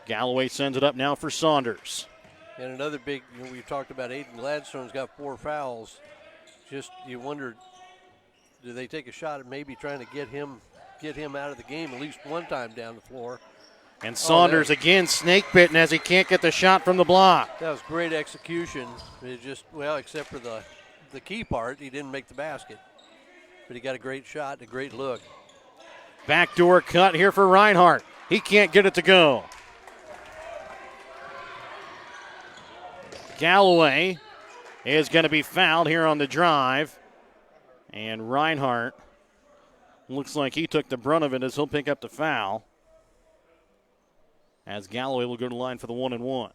Galloway sends it up now for Saunders. And another big, we talked about Aiden Gladstone's got 4 fouls. Just, you wondered, do they take a shot at maybe trying to get him out of the game at least one time down the floor? And Saunders again snake bitten as he can't get the shot from the block. That was great execution. It just, well, except for the key part, he didn't make the basket. But he got a great shot and a great look. Backdoor cut here for Reinhardt. He can't get it to go. Galloway is going to be fouled here on the drive. And Reinhardt looks like he took the brunt of it as he'll pick up the foul. As Galloway will go to the line for the 1-and-1.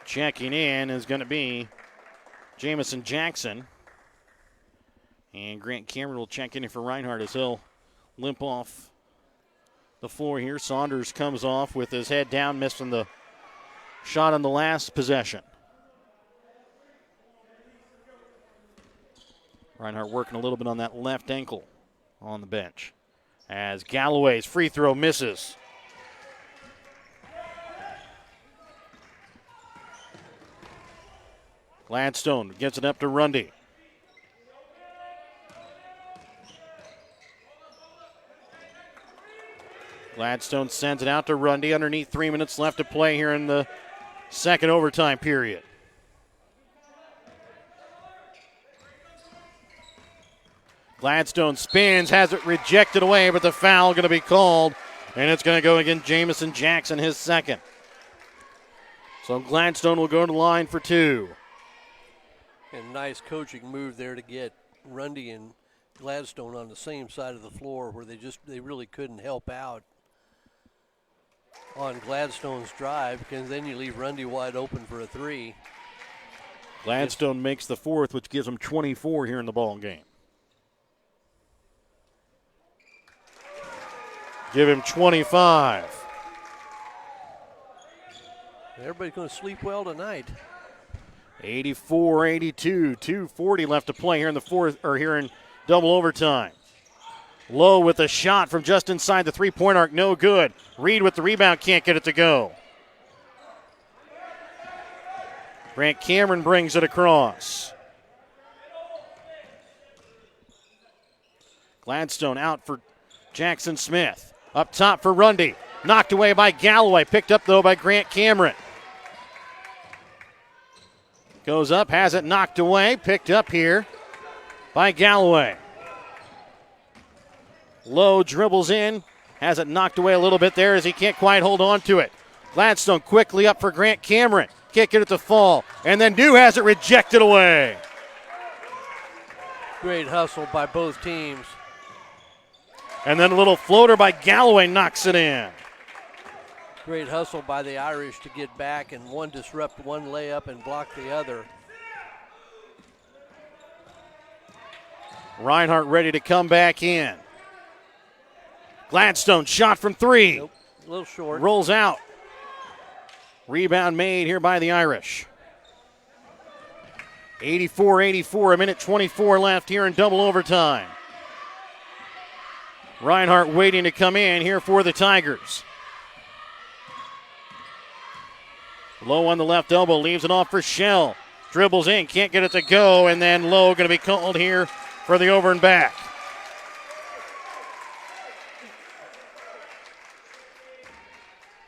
Checking in is going to be Jamison Jackson. And Grant Cameron will check in for Reinhardt as he'll limp off the floor here. Saunders comes off with his head down, missing the shot on the last possession. Reinhardt working a little bit on that left ankle on the bench. As Galloway's free throw misses. Gladstone gets it up to Rundy. Gladstone sends it out to Rundy underneath 3 minutes left to play here in the second overtime period. Gladstone spins, has it rejected away, but the foul going to be called, and it's going to go against Jamison Jackson, his second. So Gladstone will go to the line for 2. And nice coaching move there to get Rundy and Gladstone on the same side of the floor where they really couldn't help out on Gladstone's drive, because then you leave Rundy wide open for a 3. Gladstone makes the 4th, which gives him 24 here in the ball game. Give him 25. Everybody's going to sleep well tonight. 84-82, 2:40 left to play here in the fourth, or here in double overtime. Lowe with a shot from just inside the three-point arc, no good. Reed with the rebound, can't get it to go. Grant Cameron brings it across. Gladstone out for Jackson Smith. Up top for Rundy. Knocked away by Galloway. Picked up, though, by Grant Cameron. Goes up, has it knocked away. Picked up here by Galloway. Lowe dribbles in. Has it knocked away a little bit there as he can't quite hold on to it. Gladstone quickly up for Grant Cameron. Can't get it to fall. And then Dew has it rejected away. Great hustle by both teams. And then a little floater by Galloway knocks it in. Great hustle by the Irish to get back and one disrupt one layup and block the other. Reinhardt ready to come back in. Gladstone shot from three. Nope, a little short. Rolls out. Rebound made here by the Irish. 84-84, a minute 24 left here in double overtime. Reinhardt waiting to come in here for the Tigers. Low on the left elbow, leaves it off for Shell. Dribbles in, can't get it to go, and then Lowe going to be called here for the over and back.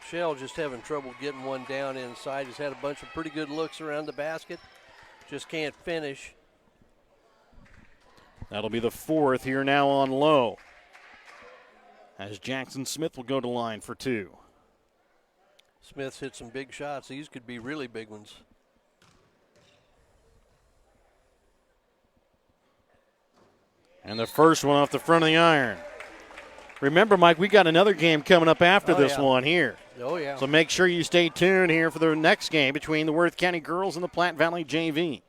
Shell just having trouble getting one down inside. He's had a bunch of pretty good looks around the basket. Just can't finish. That'll be the fourth here now on Lowe. As Jackson Smith will go to line for two. Smith's hit some big shots. These could be really big ones. And the first one off the front of the iron. Remember, Mike, we got another game coming up after this one here. Oh, yeah. So make sure you stay tuned here for the next game between the Worth County girls and the Platte Valley JV.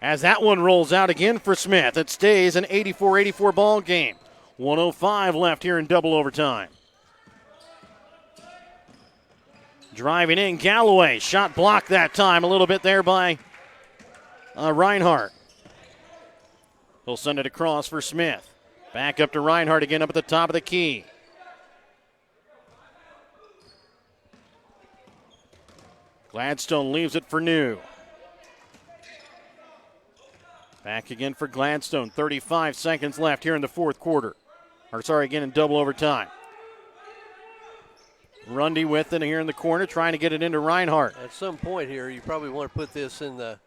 As that one rolls out again for Smith, it stays an 84-84 ball game. 1:05 left here in double overtime. Driving in, Galloway. Shot blocked that time a little bit there by Reinhardt. He'll send it across for Smith. Back up to Reinhardt again up at the top of the key. Gladstone leaves it for New. Back again for Gladstone. 35 seconds left here in the fourth quarter. Again in double overtime. Rundy with it here in the corner, trying to get it into Reinhardt. At some point here, you probably want to put this in the,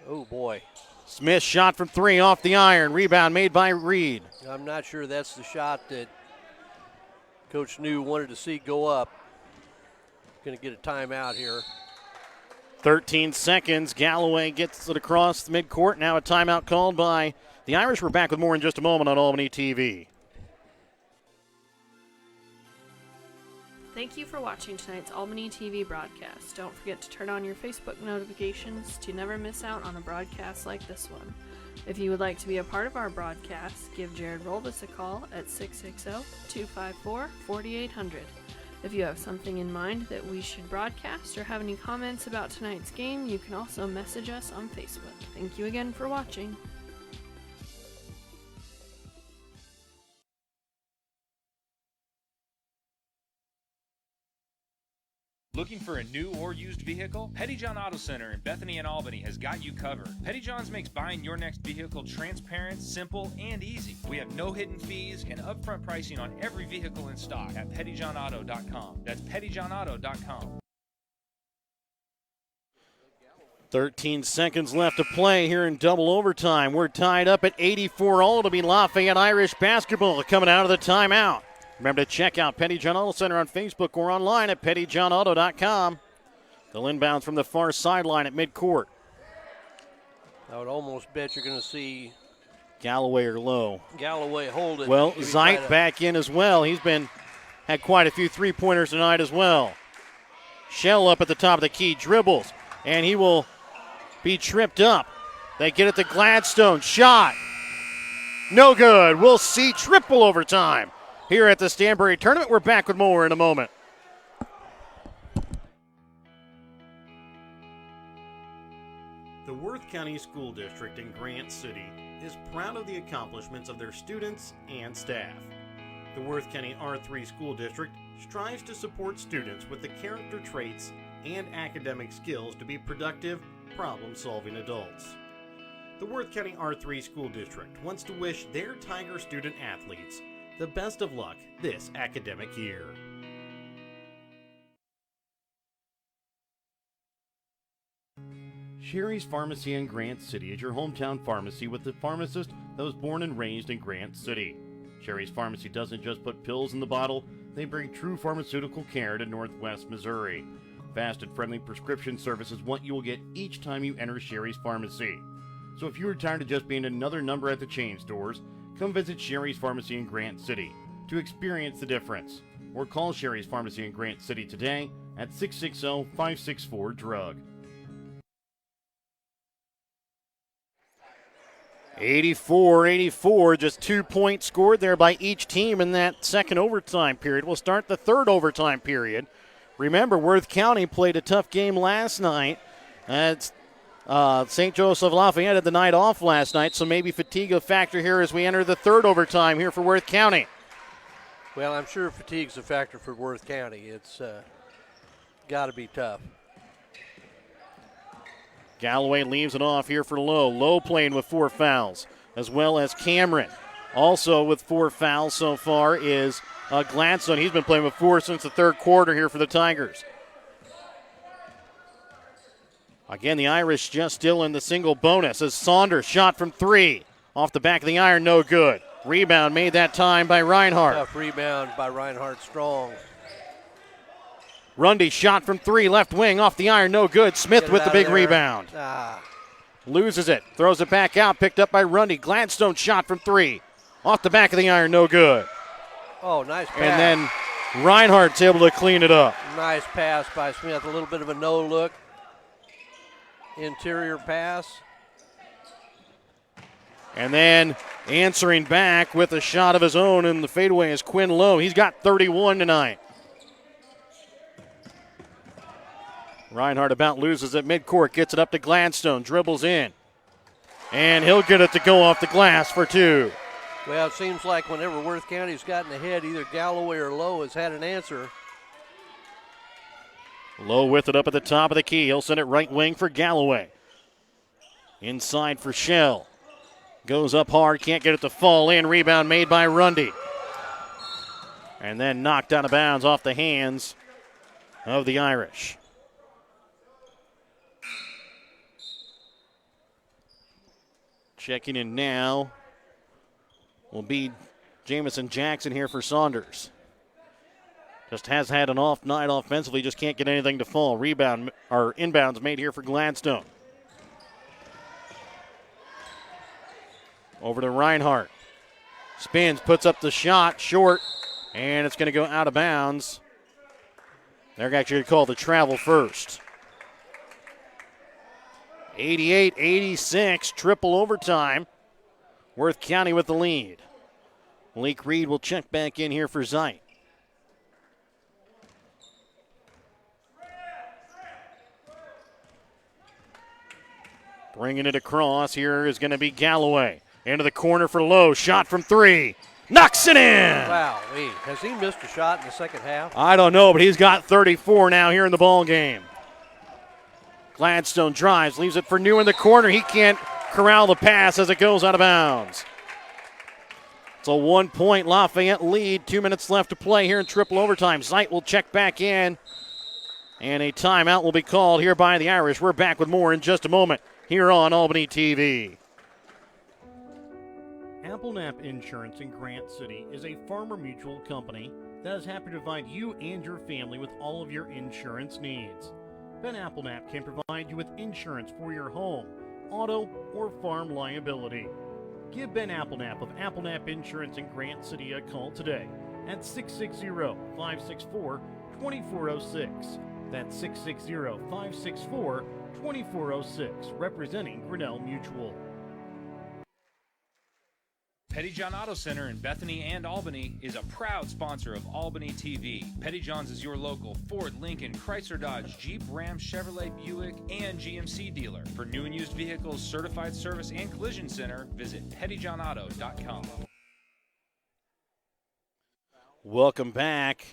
oh boy. Smith shot from three off the iron. Rebound made by Reed. I'm not sure that's the shot that Coach New wanted to see go up. Going to get a timeout here. 13 seconds. Galloway gets it across the midcourt. Now a timeout called by the Irish. We're back with more in just a moment on Albany TV. Thank you for watching tonight's Albany TV broadcast. Don't forget to turn on your Facebook notifications to never miss out on a broadcast like this one. If you would like to be a part of our broadcast, give Jared Rolbus a call at 660-254-4800. If you have something in mind that we should broadcast or have any comments about tonight's game, you can also message us on Facebook. Thank you again for watching. Looking for a new or used vehicle? Pettyjohn Auto Center in Bethany and Albany has got you covered. Pettyjohn's makes buying your next vehicle transparent, simple, and easy. We have no hidden fees and upfront pricing on every vehicle in stock at pettyjohnauto.com. That's pettyjohnauto.com. 13 seconds left to play here in double overtime. We're tied up at 84 all. It'll be Lafayette Irish basketball coming out of the timeout. Remember to check out Pettyjohn Auto Center on Facebook or online at pettyjohnauto.com. They'll inbounds from the far sideline at midcourt. I would almost bet you're going to see Galloway or Lowe. Galloway hold it. Well, Zeit back in as well. He's had quite a few three-pointers tonight as well. Shell up at the top of the key, dribbles, and he will be tripped up. They get it to Gladstone. Shot. No good. We'll see triple overtime here at the Stanberry Tournament. We're back with more in a moment. The Worth County School District in Grant City is proud of the accomplishments of their students and staff. The Worth County R3 School District strives to support students with the character traits and academic skills to be productive, problem-solving adults. The Worth County R3 School District wants to wish their Tiger student athletes the best of luck this academic year. Sherry's Pharmacy in Grant City is your hometown pharmacy with the pharmacist that was born and raised in Grant City. Sherry's Pharmacy doesn't just put pills in the bottle, they bring true pharmaceutical care to Northwest Missouri. Fast and friendly prescription service is what you will get each time you enter Sherry's Pharmacy. So if you are tired of just being another number at the chain stores, come visit Sherry's Pharmacy in Grant City to experience the difference. Or call Sherry's Pharmacy in Grant City today at 660-564-DRUG. 84-84, just 2 points scored there by each team in that second overtime period. We'll start the third overtime period. Remember, Worth County played a tough game last night. St. Joseph Lafayette had the night off last night, so maybe fatigue a factor here as we enter the third overtime here for Worth County. Well, I'm sure fatigue's a factor for Worth County. It's got to be tough. Galloway leaves it off here for Lowe. Lowe playing with 4 fouls, as well as Cameron. Also with 4 fouls so far is Gladstone. He's been playing with 4 since the third quarter here for the Tigers. Again, the Irish just still in the single bonus as Saunders shot from 3. Off the back of the iron, no good. Rebound made that time by Reinhardt. Tough rebound by Reinhardt Strong. Rundy shot from 3, left wing, off the iron, no good. Smith with the big rebound. Loses it, throws it back out, picked up by Rundy. Gladstone shot from 3. Off the back of the iron, no good. Oh, nice pass. And then Reinhardt's able to clean it up. Nice pass by Smith, a little bit of a no-look. Interior pass. And then answering back with a shot of his own in the fadeaway is Quinn Lowe. He's got 31 tonight. Reinhardt about loses at midcourt, gets it up to Gladstone, dribbles in. And he'll get it to go off the glass for 2. Well, it seems like whenever Worth County's gotten ahead, either Galloway or Lowe has had an answer. Lowe with it up at the top of the key. He'll send it right wing for Galloway. Inside for Shell. Goes up hard, can't get it to fall in. Rebound made by Rundy. And then knocked out of bounds off the hands of the Irish. Checking in now will be Jamison Jackson here for Saunders. Just has had an off night offensively, just can't get anything to fall. Rebound or inbounds made here for Gladstone. Over to Reinhardt. Spins, puts up the shot, short, and it's going to go out of bounds. They're actually going to call the travel first. 88-86, triple overtime. Worth County with the lead. Malik Reed will check back in here for Zeit. Bringing it across here is going to be Galloway. Into the corner for Lowe. Shot from 3. Knocks it in. Wow, has he missed a shot in the second half? I don't know, but he's got 34 now here in the ball game. Gladstone drives, leaves it for New in the corner. He can't corral the pass as it goes out of bounds. It's a 1-point Lafayette lead. 2 minutes left to play here in triple overtime. Zeit will check back in. And a timeout will be called here by the Irish. We're back with more in just a moment here on Albany TV. Applenap Insurance in Grant City is a farmer mutual company that is happy to provide you and your family with all of your insurance needs. Ben Applenap can provide you with insurance for your home, auto, or farm liability. Give Ben Applenap of Applenap Insurance in Grant City a call today at 660-564-2406. That's 660-564-2406, representing Grinnell Mutual. Pettyjohn Auto Center in Bethany and Albany is a proud sponsor of Albany TV. Pettyjohn's is your local Ford, Lincoln, Chrysler, Dodge, Jeep, Ram, Chevrolet, Buick, and GMC dealer. For new and used vehicles, certified service, and collision center, visit pettyjohnauto.com. Welcome back.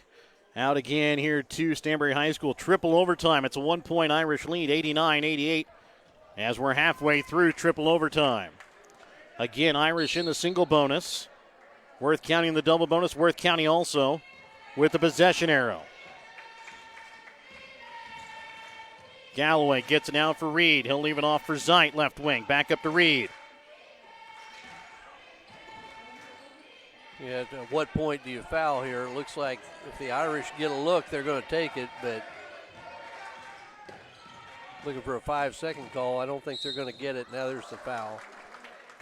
Out again here to Stanberry High School. Triple overtime. It's a 1-point Irish lead, 89-88, as we're halfway through triple overtime. Again, Irish in the single bonus. Worth County in the double bonus. Worth County also with the possession arrow. Galloway gets it out for Reed. He'll leave it off for Zeit, left wing. Back up to Reed. Yeah, at what point do you foul here? It looks like if the Irish get a look, they're going to take it, but Looking for a 5-second call. I don't think they're going to get it. Now there's the foul.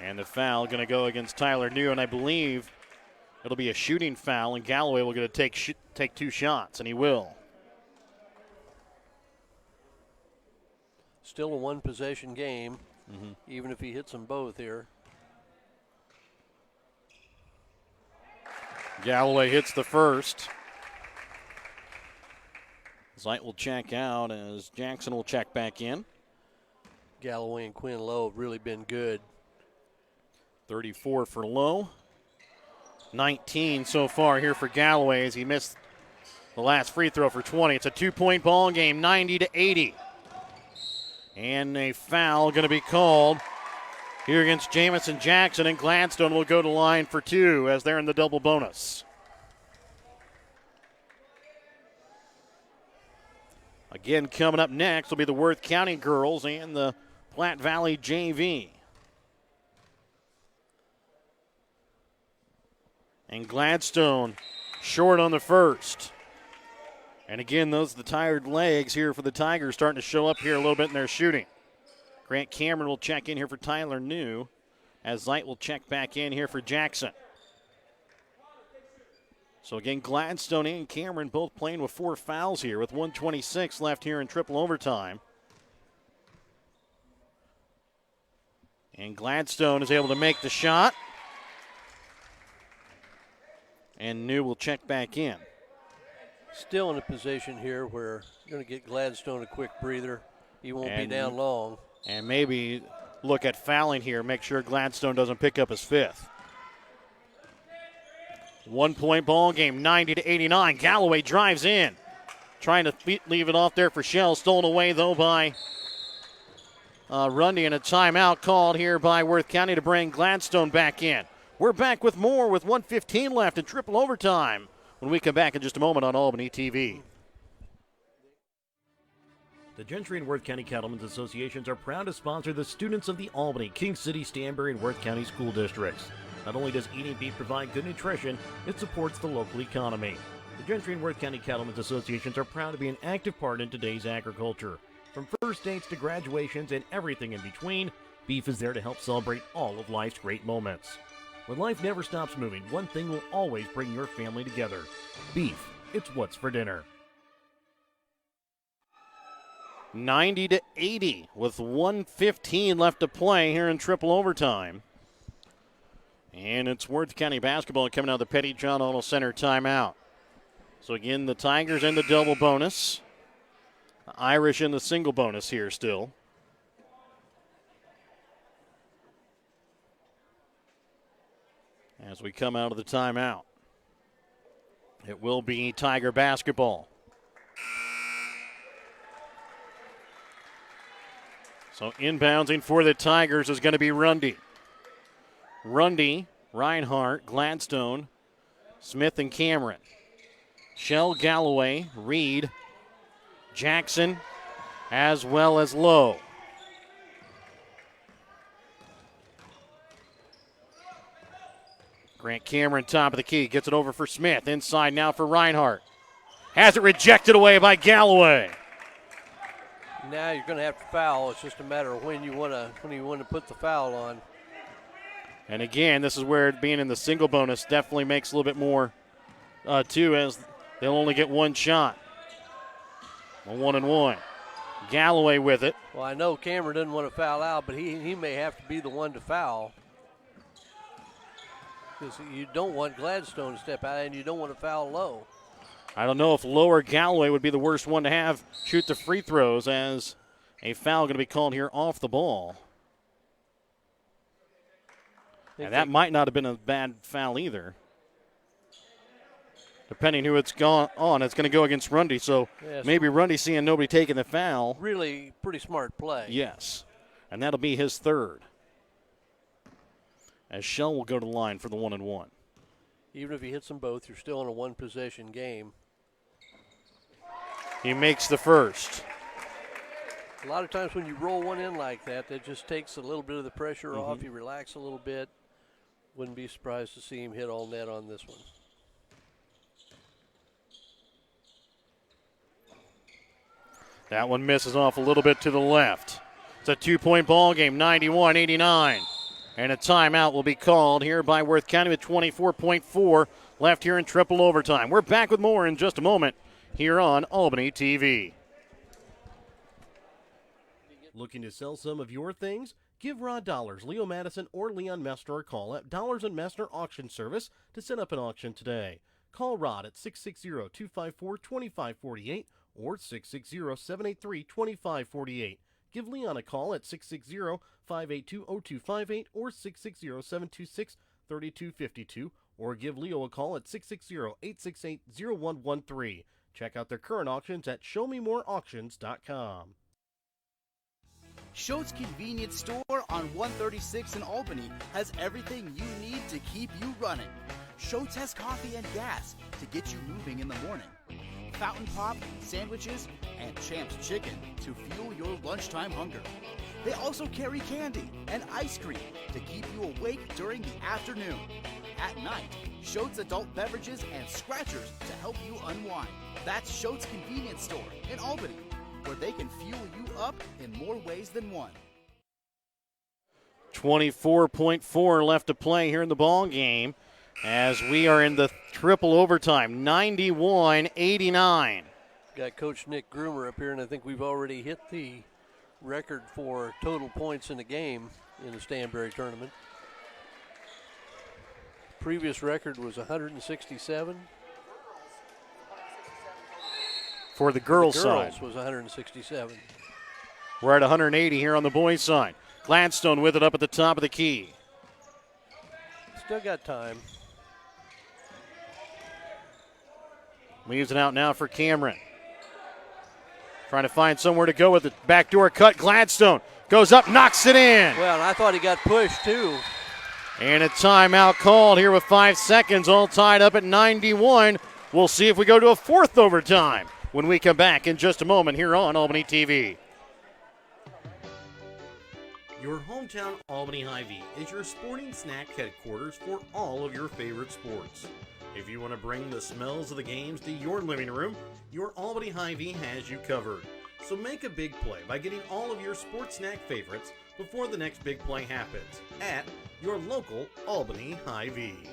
And the foul going to go against Tyler New, and I believe it'll be a shooting foul, and Galloway will get to take 2 shots, and he will. Still a one-possession game, even if he hits them both here. Galloway hits the first. Zeit will check out as Jackson will check back in. Galloway and Quinn Lowe have really been good. 34 for Lowe. 19 so far here for Galloway as he missed the last free throw for 20. It's a 2-point ball game, 90-80. And a foul going to be called here against Jamison Jackson, and Gladstone will go to line for 2 as they're in the double bonus. Again, coming up next will be the Worth County girls and the Platte Valley JV. And Gladstone short on the first. And again, those are the tired legs here for the Tigers starting to show up here a little bit in their shooting. Grant Cameron will check in here for Tyler New as Zeit will check back in here for Jackson. So again, Gladstone and Cameron both playing with 4 fouls here with 1:26 left here in triple overtime. And Gladstone is able to make the shot. And New will check back in. Still in a position here where you're going to get Gladstone a quick breather. He won't be down long. And maybe look at fouling here, make sure Gladstone doesn't pick up his 5th. 1-point ball game, 90-89. Galloway drives in, trying to leave it off there for Shell. Stolen away, though, by Rundy, and a timeout called here by Worth County to bring Gladstone back in. We're back with more with 1:15 left in triple overtime when we come back in just a moment on Albany TV. The Gentry and Worth County Cattlemen's Associations are proud to sponsor the students of the Albany, King City, Stanberry, and Worth County school districts. Not only does eating beef provide good nutrition, it supports the local economy. The Gentry and Worth County Cattlemen's Associations are proud to be an active part in today's agriculture. From first dates to graduations and everything in between, beef is there to help celebrate all of life's great moments. When life never stops moving, one thing will always bring your family together. Beef. It's what's for dinner. 90-80 with 1:15 left to play here in triple overtime. And it's Worth County basketball coming out of the Petty John Auto Center timeout. So again, the Tigers in the double bonus. The Irish in the single bonus here still. As we come out of the timeout, it will be Tiger basketball. So inbounding for the Tigers is going to be Rundy. Rundy, Reinhardt, Gladstone, Smith, and Cameron. Shell, Galloway, Reed, Jackson, as well as Lowe. Grant Cameron, top of the key, gets it over for Smith. Inside now for Reinhardt. Has it rejected away by Galloway. Now you're going to have to foul. It's just a matter of when you want to put the foul on. And again, this is where being in the single bonus definitely makes a little bit more too, as they'll only get 1 shot. A 1-and-1. Galloway with it. Well, I know Cameron doesn't want to foul out, but he may have to be the one to foul. Because you don't want Gladstone to step out, and you don't want to foul Lowe. I don't know if Lowe or Galloway would be the worst one to have shoot the free throws, as a foul going to be called here off the ball. And that might not have been a bad foul either. Depending who it's gone on, it's going to go against Rundy. So yes, maybe Rundy seeing nobody taking the foul. Really pretty smart play. Yes. And that'll be his 3rd. As Shell will go to the line for the 1-and-1. Even if he hits them both, you're still in a one-possession game. He makes the first. A lot of times when you roll one in like that, that just takes a little bit of the pressure off. You relax a little bit. Wouldn't be surprised to see him hit all net on this one. That one misses off a little bit to the left. It's a 2-point ball game, 91-89. And a timeout will be called here by Worth County with 24.4 left here in triple overtime. We're back with more in just a moment here on Albany TV. Looking to sell some of your things? Give Rod Dollars, Leo Madison, or Leon Mester a call at Dollars and Mester Auction Service to set up an auction today. Call Rod at 660-254-2548 or 660-783-2548. Give Leon a call at 660-582-0258 or 660-726-3252 or give Leo a call at 660-868-0113. Check out their current auctions at showmemoreauctions.com. Schultz Convenience Store on 136 in Albany has everything you need to keep you running. Schultz has coffee and gas to get you moving in the morning. Fountain Pop, sandwiches, and Champ's Chicken to fuel your lunchtime hunger. They also carry candy and ice cream to keep you awake during the afternoon. At night, Schultz adult beverages and scratchers to help you unwind. That's Schultz Convenience Store in Albany, where they can fuel you up in more ways than one. 24.4 left to play here in the ball game as we are in the triple overtime, 91-89. Got Coach Nick Groomer up here, and I think we've already hit the record for total points in a game in the Stanberry Tournament. Previous record was 167. For the girls' side. Was 167. We're at 180 here on the boys' side. Gladstone with it up at the top of the key. Still got time. Leaves it out now for Cameron. Trying to find somewhere to go with it. Backdoor cut. Gladstone goes up, knocks it in. Well, and I thought he got pushed too. And a timeout called here with 5 seconds, all tied up at 91. We'll see if we go to a fourth overtime when we come back in just a moment here on Albany TV. Your hometown Albany Hy-Vee is your sporting snack headquarters for all of your favorite sports. If you want to bring the smells of the games to your living room, your Albany Hy-Vee has you covered. So make a big play by getting all of your sports snack favorites before the next big play happens at your local Albany Hy-Vee.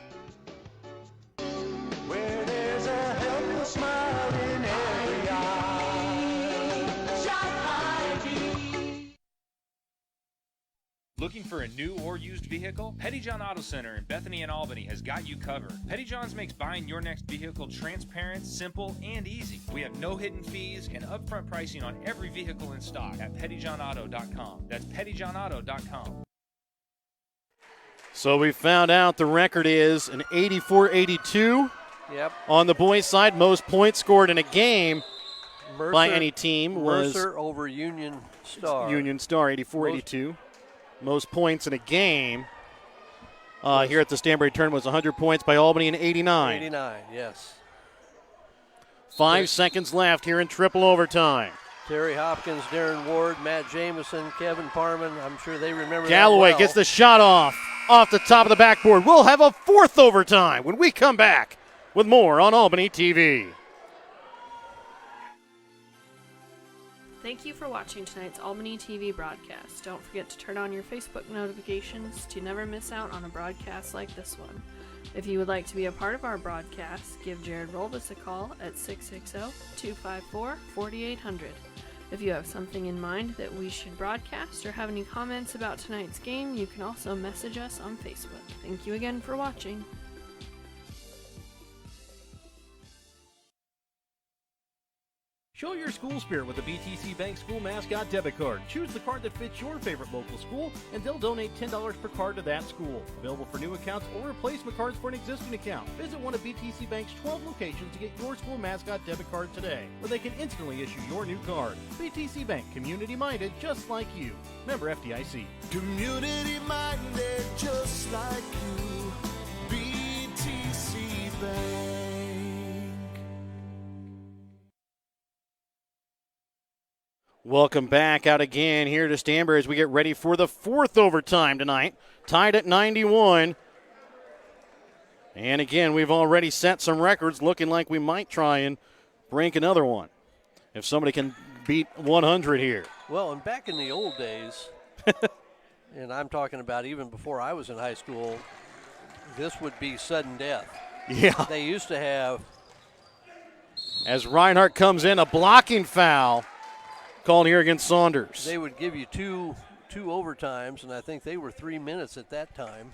Where there's a helpless smile in every eye. Shop Hy-Vee. Looking for a new or used vehicle? Pettyjohn Auto Center in Bethany and Albany has got you covered. Pettyjohn's makes buying your next vehicle transparent, simple, and easy. We have no hidden fees and upfront pricing on every vehicle in stock at pettyjohnauto.com. That's pettyjohnauto.com. So we found out the record is an 84-82. Yep. On the boys' side, most points scored in a game Mercer, by any team was Mercer over Union Star. Union Star, 84-82. Most points in a game here at the Stanberry Tournament was 100 points by Albany in 89. 89, yes. 5 seconds left here in triple overtime. Terry Hopkins, Darren Ward, Matt Jameson, Kevin Parman. I'm sure they remember Galloway that well. gets the shot off the top of the backboard. We'll have a fourth overtime when we come back with more on Albany TV. Thank you for watching tonight's Albany TV broadcast. Don't forget to turn on your Facebook notifications to never miss out on a broadcast like this one. If you would like to be a part of our broadcast, give Jared Rolvis a call at 660-254-4800. If you have something in mind that we should broadcast or have any comments about tonight's game, you can also message us on Facebook. Thank you again for watching. Show your school spirit with the BTC Bank School Mascot Debit Card. Choose the card that fits your favorite local school, and they'll donate $10 per card to that school. Available for new accounts or replacement cards for an existing account. Visit one of BTC Bank's 12 locations to get your school mascot debit card today, where they can instantly issue your new card. BTC Bank, community-minded, just like you. Member FDIC. Community-minded, just like you. BTC Bank. Welcome back out again here to Stanberry as we get ready for the fourth overtime tonight. Tied at 91. And again, we've already set some records, looking like we might try and break another one. If somebody can beat 100 here. Well, and back in the old days, and I'm talking about even before I was in high school, this would be sudden death. Yeah. They used to have. As Reinhardt comes in, a blocking foul called here against Saunders. They would give you two overtimes, and I think they were 3 minutes at that time.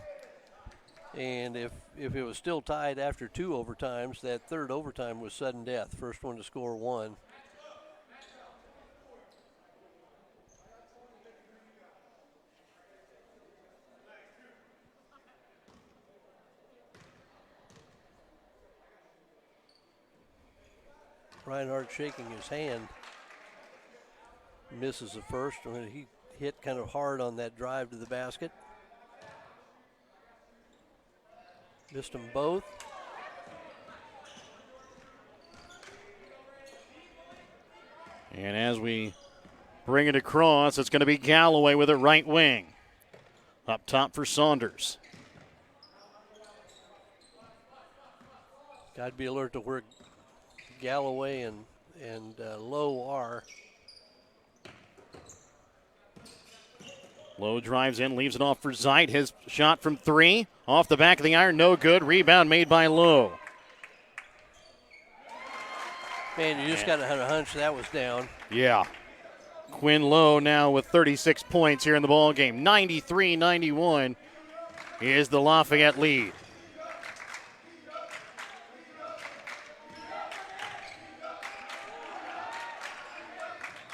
And if it was still tied after 2 overtimes, that third overtime was sudden death. First one to score won. Reinhardt shaking his hand. Misses the first. He hit kind of hard on that drive to the basket. Missed them both. And as we bring it across, it's going to be Galloway with it right wing. Up top for Saunders. Got to be alert to where Galloway and Lowe are. Lowe drives in, leaves it off for Zeit. His shot from 3, off the back of the iron, no good. Rebound made by Lowe. Man, you just got to have a hunch that was down. Yeah. Quinn Lowe now with 36 points here in the ball game. 93-91 is the Lafayette lead.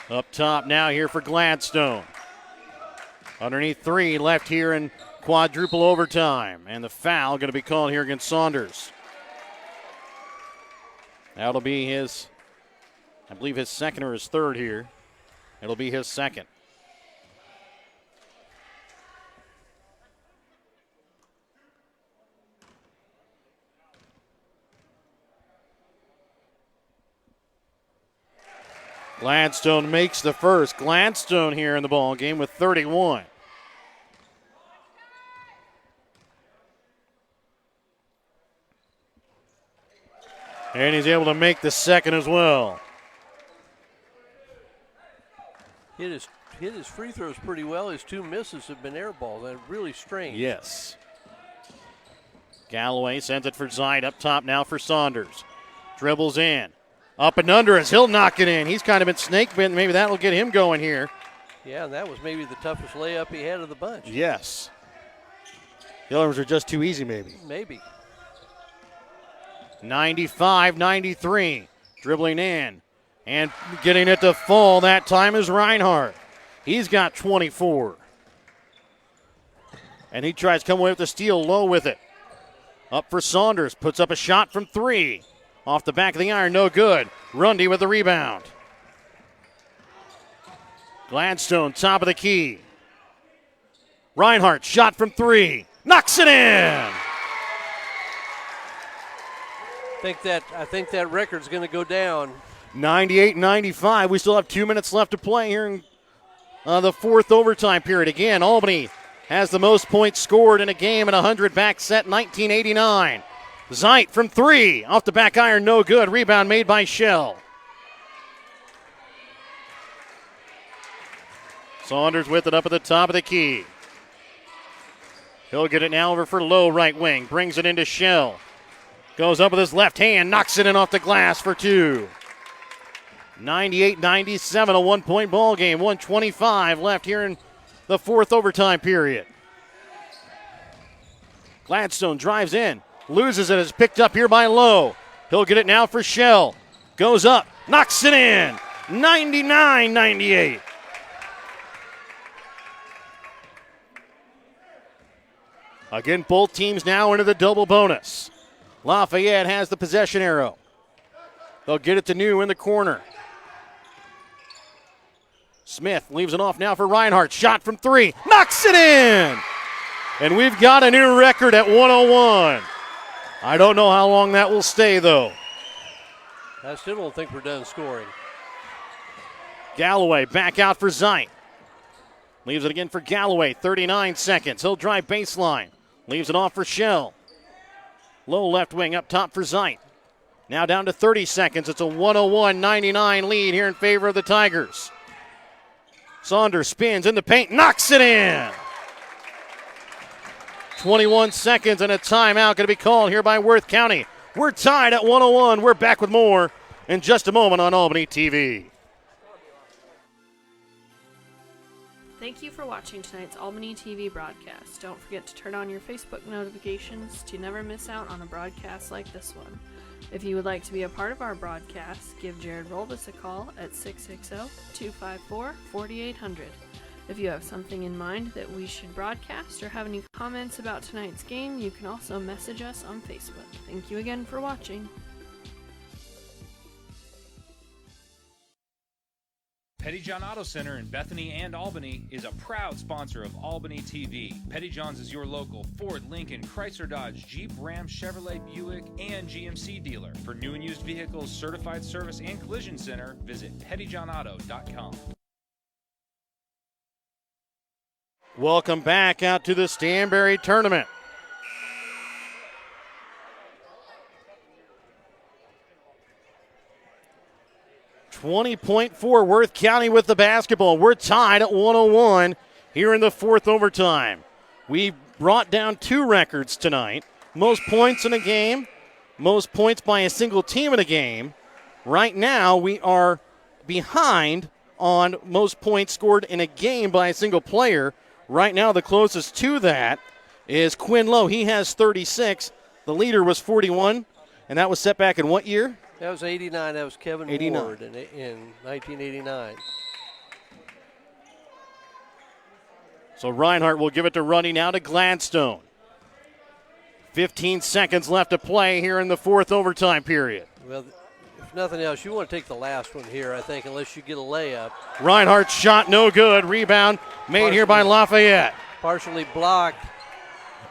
Up top now here for Gladstone. Underneath 3 left here in quadruple overtime. And the foul going to be called here against Saunders. That'll be his, I believe his second or his third here. It'll be his second. Gladstone makes the first. Gladstone here in the ball game with 31. And he's able to make the second as well. Hit his free throws pretty well. His 2 misses have been air balls. They're really strange. Yes. Galloway sends it for Zeit up top now for Saunders. Dribbles in. Up and under as he'll knock it in. He's kind of been snake bitten. Maybe that will get him going here. Yeah, and that was maybe the toughest layup he had of the bunch. Yes. The others are just too easy, maybe. Maybe. 95-93. Dribbling in. And getting it to fall that time is Reinhardt. He's got 24. And he tries to come away with the steal. Low with it. Up for Saunders. Puts up a shot from 3. Off the back of the iron, no good. Rundy with the rebound. Gladstone, top of the key. Reinhardt, shot from 3. Knocks it in! I think that record's going to go down. 98-95. We still have 2 minutes left to play here in the fourth overtime period. Again, Albany has the most points scored in a game in a 100-back set, 1989. Zeit from 3. Off the back iron, no good. Rebound made by Shell. Saunders with it up at the top of the key. He'll get it now over for Lowe, right wing. Brings it into Shell. Goes up with his left hand, knocks it in off the glass for 2. 98-97, a 1-point ball game. 1:25 left here in the fourth overtime period. Gladstone drives in. Loses it, is picked up here by Lowe. He'll get it now for Shell. Goes up, knocks it in. 99-98. Again, both teams now into the double bonus. Lafayette has the possession arrow. They'll get it to New in the corner. Smith leaves it off now for Reinhardt. Shot from 3. Knocks it in! And we've got a new record at 101. I don't know how long that will stay, though. I still don't think we're done scoring. Galloway back out for Zeit. Leaves it again for Galloway. 39 seconds. He'll drive baseline. Leaves it off for Shell. Low left wing up top for Zeit. Now down to 30 seconds. It's a 101-99 lead here in favor of the Tigers. Saunders spins in the paint, knocks it in. 21 seconds and a timeout going to be called here by Worth County. We're tied at 101. We're back with more in just a moment on Albany TV. Thank you for watching tonight's Albany TV broadcast. Don't forget to turn on your Facebook notifications to never miss out on a broadcast like this one. If you would like to be a part of our broadcast, give Jared Rolbus a call at 660-254-4800. If you have something in mind that we should broadcast or have any comments about tonight's game, you can also message us on Facebook. Thank you again for watching. Pettyjohn Auto Center in Bethany and Albany is a proud sponsor of Albany TV. Pettyjohn's is your local Ford, Lincoln, Chrysler, Dodge, Jeep, Ram, Chevrolet, Buick, and GMC dealer. For new and used vehicles, certified service, and collision center, visit pettyjohnauto.com. Welcome back out to the Stanberry Tournament. .4 Worth County with the basketball. We're tied at 101 here in the fourth overtime. We brought down 2 records tonight. Most points in a game, most points by a single team in a game. Right now we are behind on most points scored in a game by a single player. Right now the closest to that is Quinn Lowe. He has 36. The leader was 41, and that was set back in what year? That was 89. That was Kevin 89. Ward in 1989. So Reinhardt will give it to Rundy now to Gladstone. 15 seconds left to play here in the fourth overtime period. Well, if nothing else, you want to take the last one here, I think, unless you get a layup. Reinhardt's shot no good. Rebound made here by Lafayette. Partially blocked.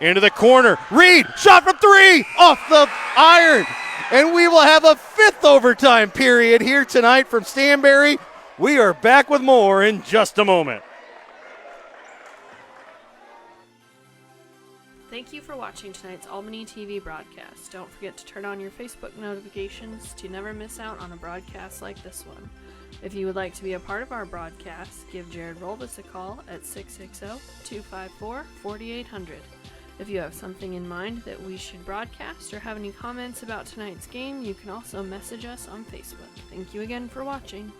Into the corner. Reed, shot from 3, off the iron. And we will have a fifth overtime period here tonight from Stanberry. We are back with more in just a moment. Thank you for watching tonight's Albany TV broadcast. Don't forget to turn on your Facebook notifications to never miss out on a broadcast like this one. If you would like to be a part of our broadcast, give Jared Rolbus a call at 660-254-4800. If you have something in mind that we should broadcast or have any comments about tonight's game, you can also message us on Facebook. Thank you again for watching.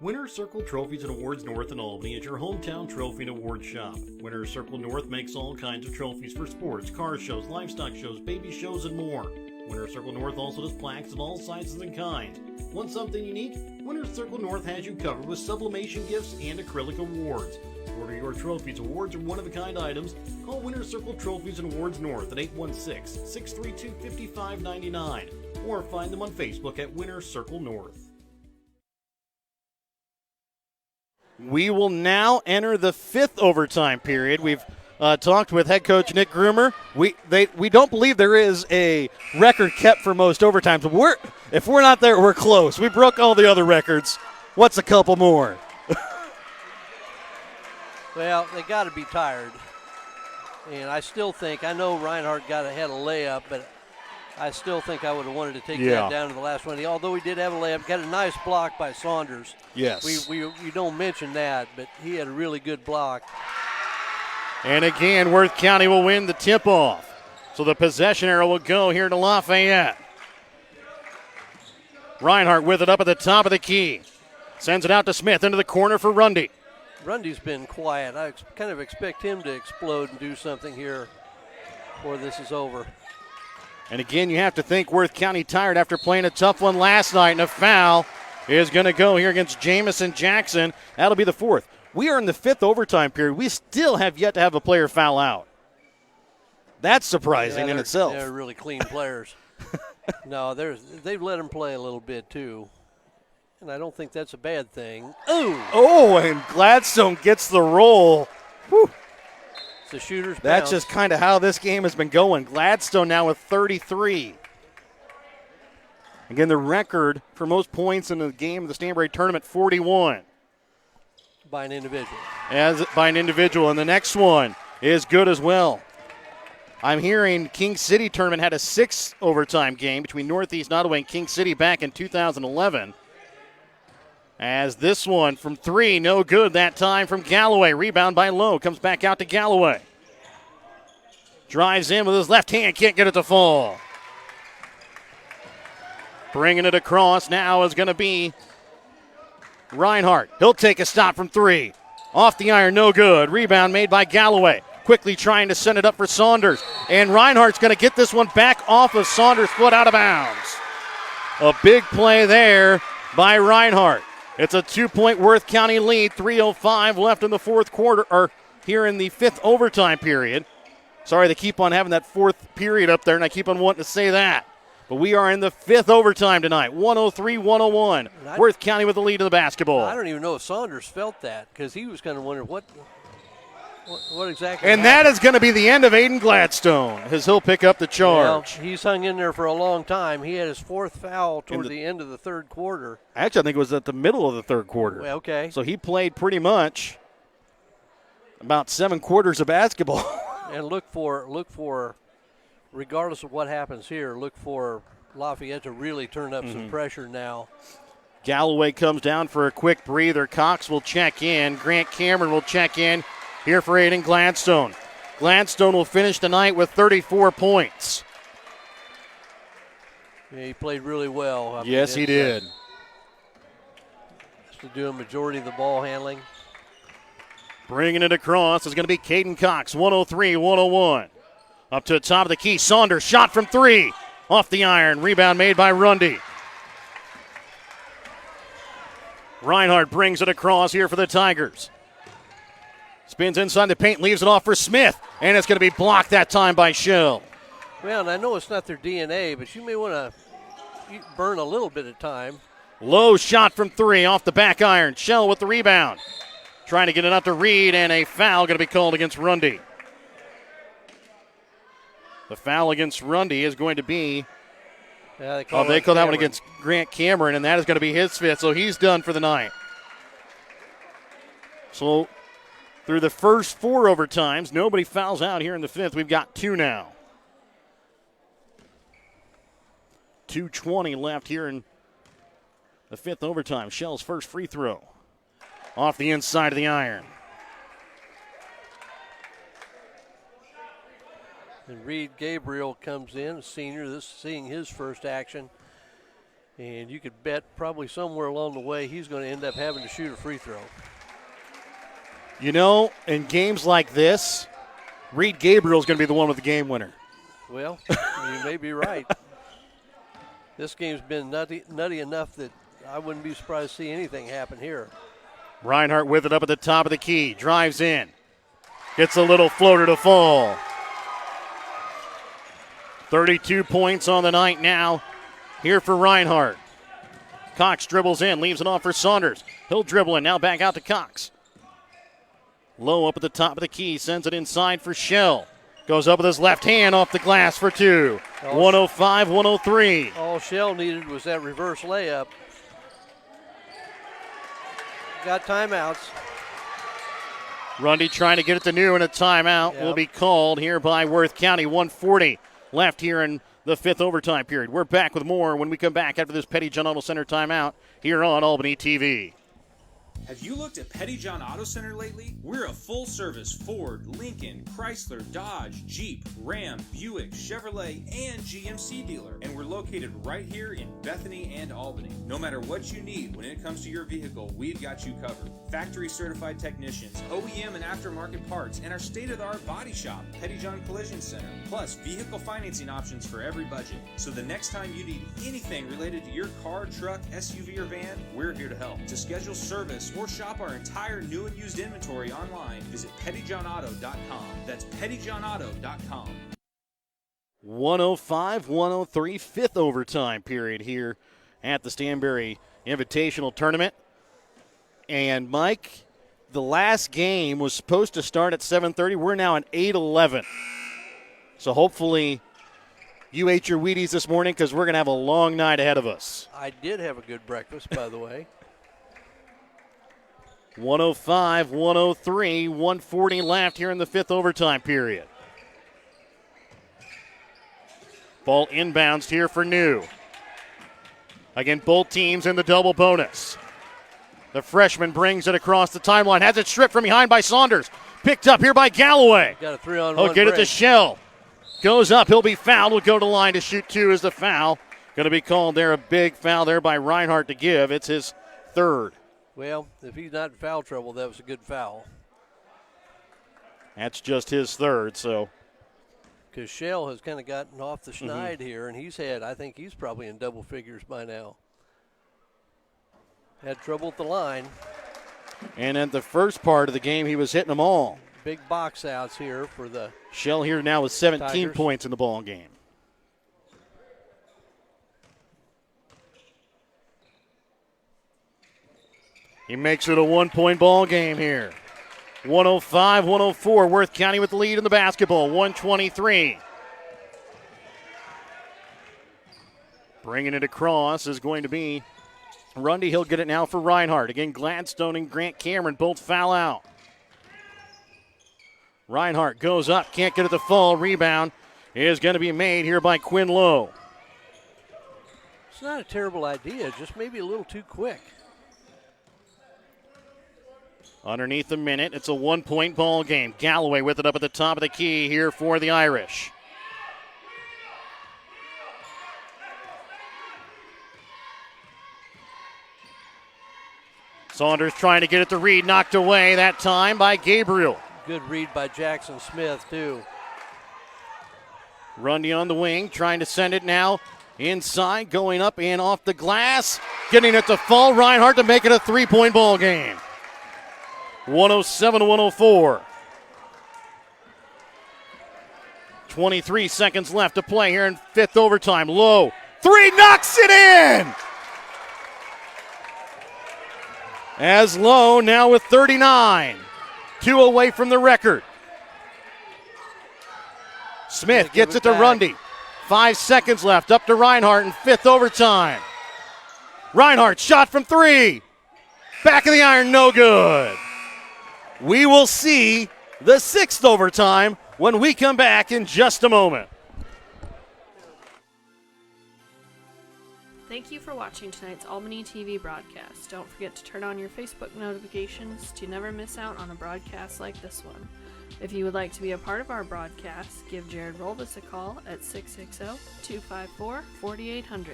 Winner's Circle Trophies and Awards North in Albany is your hometown trophy and award shop. Winner's Circle North makes all kinds of trophies for sports, car shows, livestock shows, baby shows, and more. Winner's Circle North also does plaques of all sizes and kinds. Want something unique? Winner's Circle North has you covered with sublimation gifts and acrylic awards. To order your trophies, awards, or one-of-a-kind items, call Winner's Circle Trophies and Awards North at 816-632-5599 or find them on Facebook at Winner's Circle North. We will now enter the fifth overtime period. We've talked with head coach Nick Groomer. We don't believe there is a record kept for most overtimes. But if we're not there, we're close. We broke all the other records. What's a couple more? Well, they got to be tired. And I still think, I know Reinhardt had a layup, but I still think I would have wanted to take that down to the last one. Although he did have a layup, got a nice block by Saunders. Yes. We don't mention that, but he had a really good block. And again, Worth County will win the tip-off. So the possession arrow will go here to Lafayette. Reinhardt with it up at the top of the key. Sends it out to Smith into the corner for Rundy. Rundy's been quiet. I kind of expect him to explode and do something here before this is over. And again, you have to think Worth County tired after playing a tough one last night, and a foul is going to go here against Jamison Jackson. That'll be the fourth. We are in the fifth overtime period. We still have yet to have a player foul out. That's surprising in itself. They're really clean players. No, they've let them play a little bit too, and I don't think that's a bad thing. Ooh! Oh, and Gladstone gets the roll. Whew. It's a shooter's That's bounce. just kind of how this game has been going. Gladstone now with 33. Again, the record for most points in the game of the Stanberry Tournament, 41. By an individual. By an individual. And the next one is good as well. I'm hearing King City Tournament had a 6 overtime game between Northeast Nottoway and King City back in 2011. As this one from 3, no good that time from Galloway. Rebound by Lowe, comes back out to Galloway. Drives in with his left hand, can't get it to fall. Bringing it across now is going to be Reinhardt. He'll take a stop from 3. Off the iron, no good. Rebound made by Galloway. Quickly trying to send it up for Saunders. And Reinhardt's going to get this one back off of Saunders' foot out of bounds. A big play there by Reinhardt. It's a 2-point Worth County lead. 3:05 left in the fourth quarter, or here in the 5th overtime period. Sorry, they keep on having that 4th period up there, and I keep on wanting to say that. But we are in the 5th overtime tonight. 103-101. Worth County with the lead in the basketball. I don't even know if Saunders felt that, because he was kind of wondering what exactly and happened. that is going to be the end of Aiden Gladstone, as he'll pick up the charge. Well, he's hung in there for a long time. He had his 4th foul toward the end of the 3rd quarter. Actually, I think it was at the middle of the 3rd quarter. Well, okay. So he played pretty much about 7 quarters of basketball. And look for, regardless of what happens here, look for Lafayette to really turn up some pressure now. Galloway comes down for a quick breather. Cox will check in. Grant Cameron will check in here for Aiden Gladstone. Gladstone will finish the night with 34 points. Yeah, he played really well. Yes, he did. To do a majority of the ball handling. Bringing it across is going to be Caden Cox, 103-101. Up to the top of the key, Saunders, shot from 3. Off the iron, rebound made by Rundy. Reinhardt brings it across here for the Tigers. Spins inside the paint, leaves it off for Smith, and it's going to be blocked that time by Shell. Well, and I know it's not their DNA, but you may want to burn a little bit of time. Low shot from 3 off the back iron. Shell with the rebound. Trying to get it out to Reed, and a foul going to be called against Rundy. The foul against Rundy is going to be, they call that one against Grant Cameron, and that is going to be his 5th, so he's done for the night. So through the first 4 overtimes, nobody fouls out here in the 5th. We've got 2 now. 2:20 left here in the 5th overtime. Shell's first free throw. Off the inside of the iron. And Reed Gabriel comes in, a senior, seeing his first action. And you could bet probably somewhere along the way he's going to end up having to shoot a free throw. You know, in games like this, Reed Gabriel's going to be the one with the game winner. Well, you may be right. This game's been nutty enough that I wouldn't be surprised to see anything happen here. Reinhardt with it up at the top of the key. Drives in. Gets a little floater to fall. 32 points on the night now here for Reinhardt. Cox dribbles in, leaves it off for Saunders. He'll dribble in, now back out to Cox. Low up at the top of the key, sends it inside for Shell. Goes up with his left hand off the glass for 2. 105-103. All Shell needed was that reverse layup. Got timeouts. Rundy trying to get it to New, and a timeout will be called here by Worth County. 1:40 left here in the 5th overtime period. We're back with more when we come back after this Petty John Auto Center timeout here on Albany TV. Have you looked at Petty John Auto Center lately? We're a full-service Ford, Lincoln, Chrysler, Dodge, Jeep, Ram, Buick, Chevrolet, and GMC dealer. And we're located right here in Bethany and Albany. No matter what you need when it comes to your vehicle, we've got you covered. Factory-certified technicians, OEM and aftermarket parts, and our state-of-the-art body shop, Petty John Collision Center. Plus, vehicle financing options for every budget. So the next time you need anything related to your car, truck, SUV, or van, we're here to help. To schedule service or shop our entire new and used inventory online, visit pettyjohnauto.com. That's pettyjohnauto.com. 105-103, 5th overtime period here at the Stanberry Invitational Tournament. And Mike, the last game was supposed to start at 7:30. We're now at 8:11. So hopefully you ate your Wheaties this morning, because we're going to have a long night ahead of us. I did have a good breakfast, by the way. 105-103, 140 left here in the 5th overtime period. Ball inbounds here for New. Again, both teams in the double bonus. The freshman brings it across the timeline. Has it stripped from behind by Saunders. Picked up here by Galloway. Got a 3-on-1 He'll get it to break. Shell. Goes up. He'll be fouled. Will go to the line to shoot two as the foul. Going to be called there. A big foul there by Reinhardt to give. It's his third. Well, if he's not in foul trouble, that was a good foul. That's just his third, so. Because Shell has kind of gotten off the schneid here, and I think he's probably in double figures by now. Had trouble at the line. And at the first part of the game, he was hitting them all. Big box outs here for the Shell here now with 17 Tigers. points in the ball game. He makes it a 1-point ball game here. 105-104. Worth County with the lead in the basketball. 123. Bringing it across is going to be Rundy. He'll get it now for Reinhardt. Again, Gladstone and Grant Cameron both foul out. Reinhardt goes up, can't get it to fall. Rebound is going to be made here by Quinn Lowe. It's not a terrible idea, just maybe a little too quick. Underneath a minute, it's a 1-point ball game. Galloway with it up at the top of the key here for the Irish. Saunders trying to get it to Reed, knocked away that time by Gabriel. Good read by Jackson Smith, too. Rundy on the wing, trying to send it now inside, going up and off the glass, getting it to fall. Reinhardt to make it a 3-point ball game. 107-104. 23 seconds left to play here in fifth overtime. Lowe, three, knocks it in! As Lowe now with 39. 2 away from the record. Smith gets it to Rundy. 5 seconds left. Up to Reinhardt in fifth overtime. Reinhardt shot from 3. Back of the iron, no good. We will see the sixth overtime when we come back in just a moment. Thank you for watching tonight's Albany TV broadcast. Don't forget to turn on your Facebook notifications to never miss out on a broadcast like this one. If you would like to be a part of our broadcast, give Jared Rolbus a call at 660-254-4800.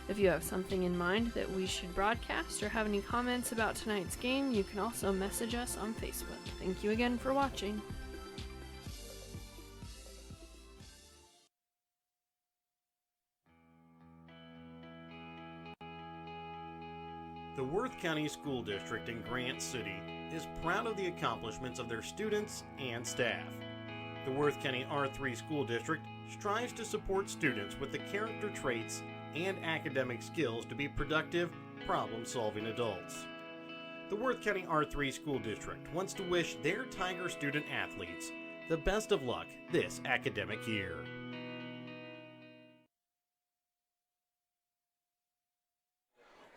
If you have something in mind that we should broadcast or have any comments about tonight's game, you can also message us on Facebook. Thank you again for watching. The Worth County School District in Grant City is proud of the accomplishments of their students and staff. The Worth County R3 School District strives to support students with the character traits and academic skills to be productive, problem-solving adults. The Worth County R3 School District wants to wish their Tiger student athletes the best of luck this academic year.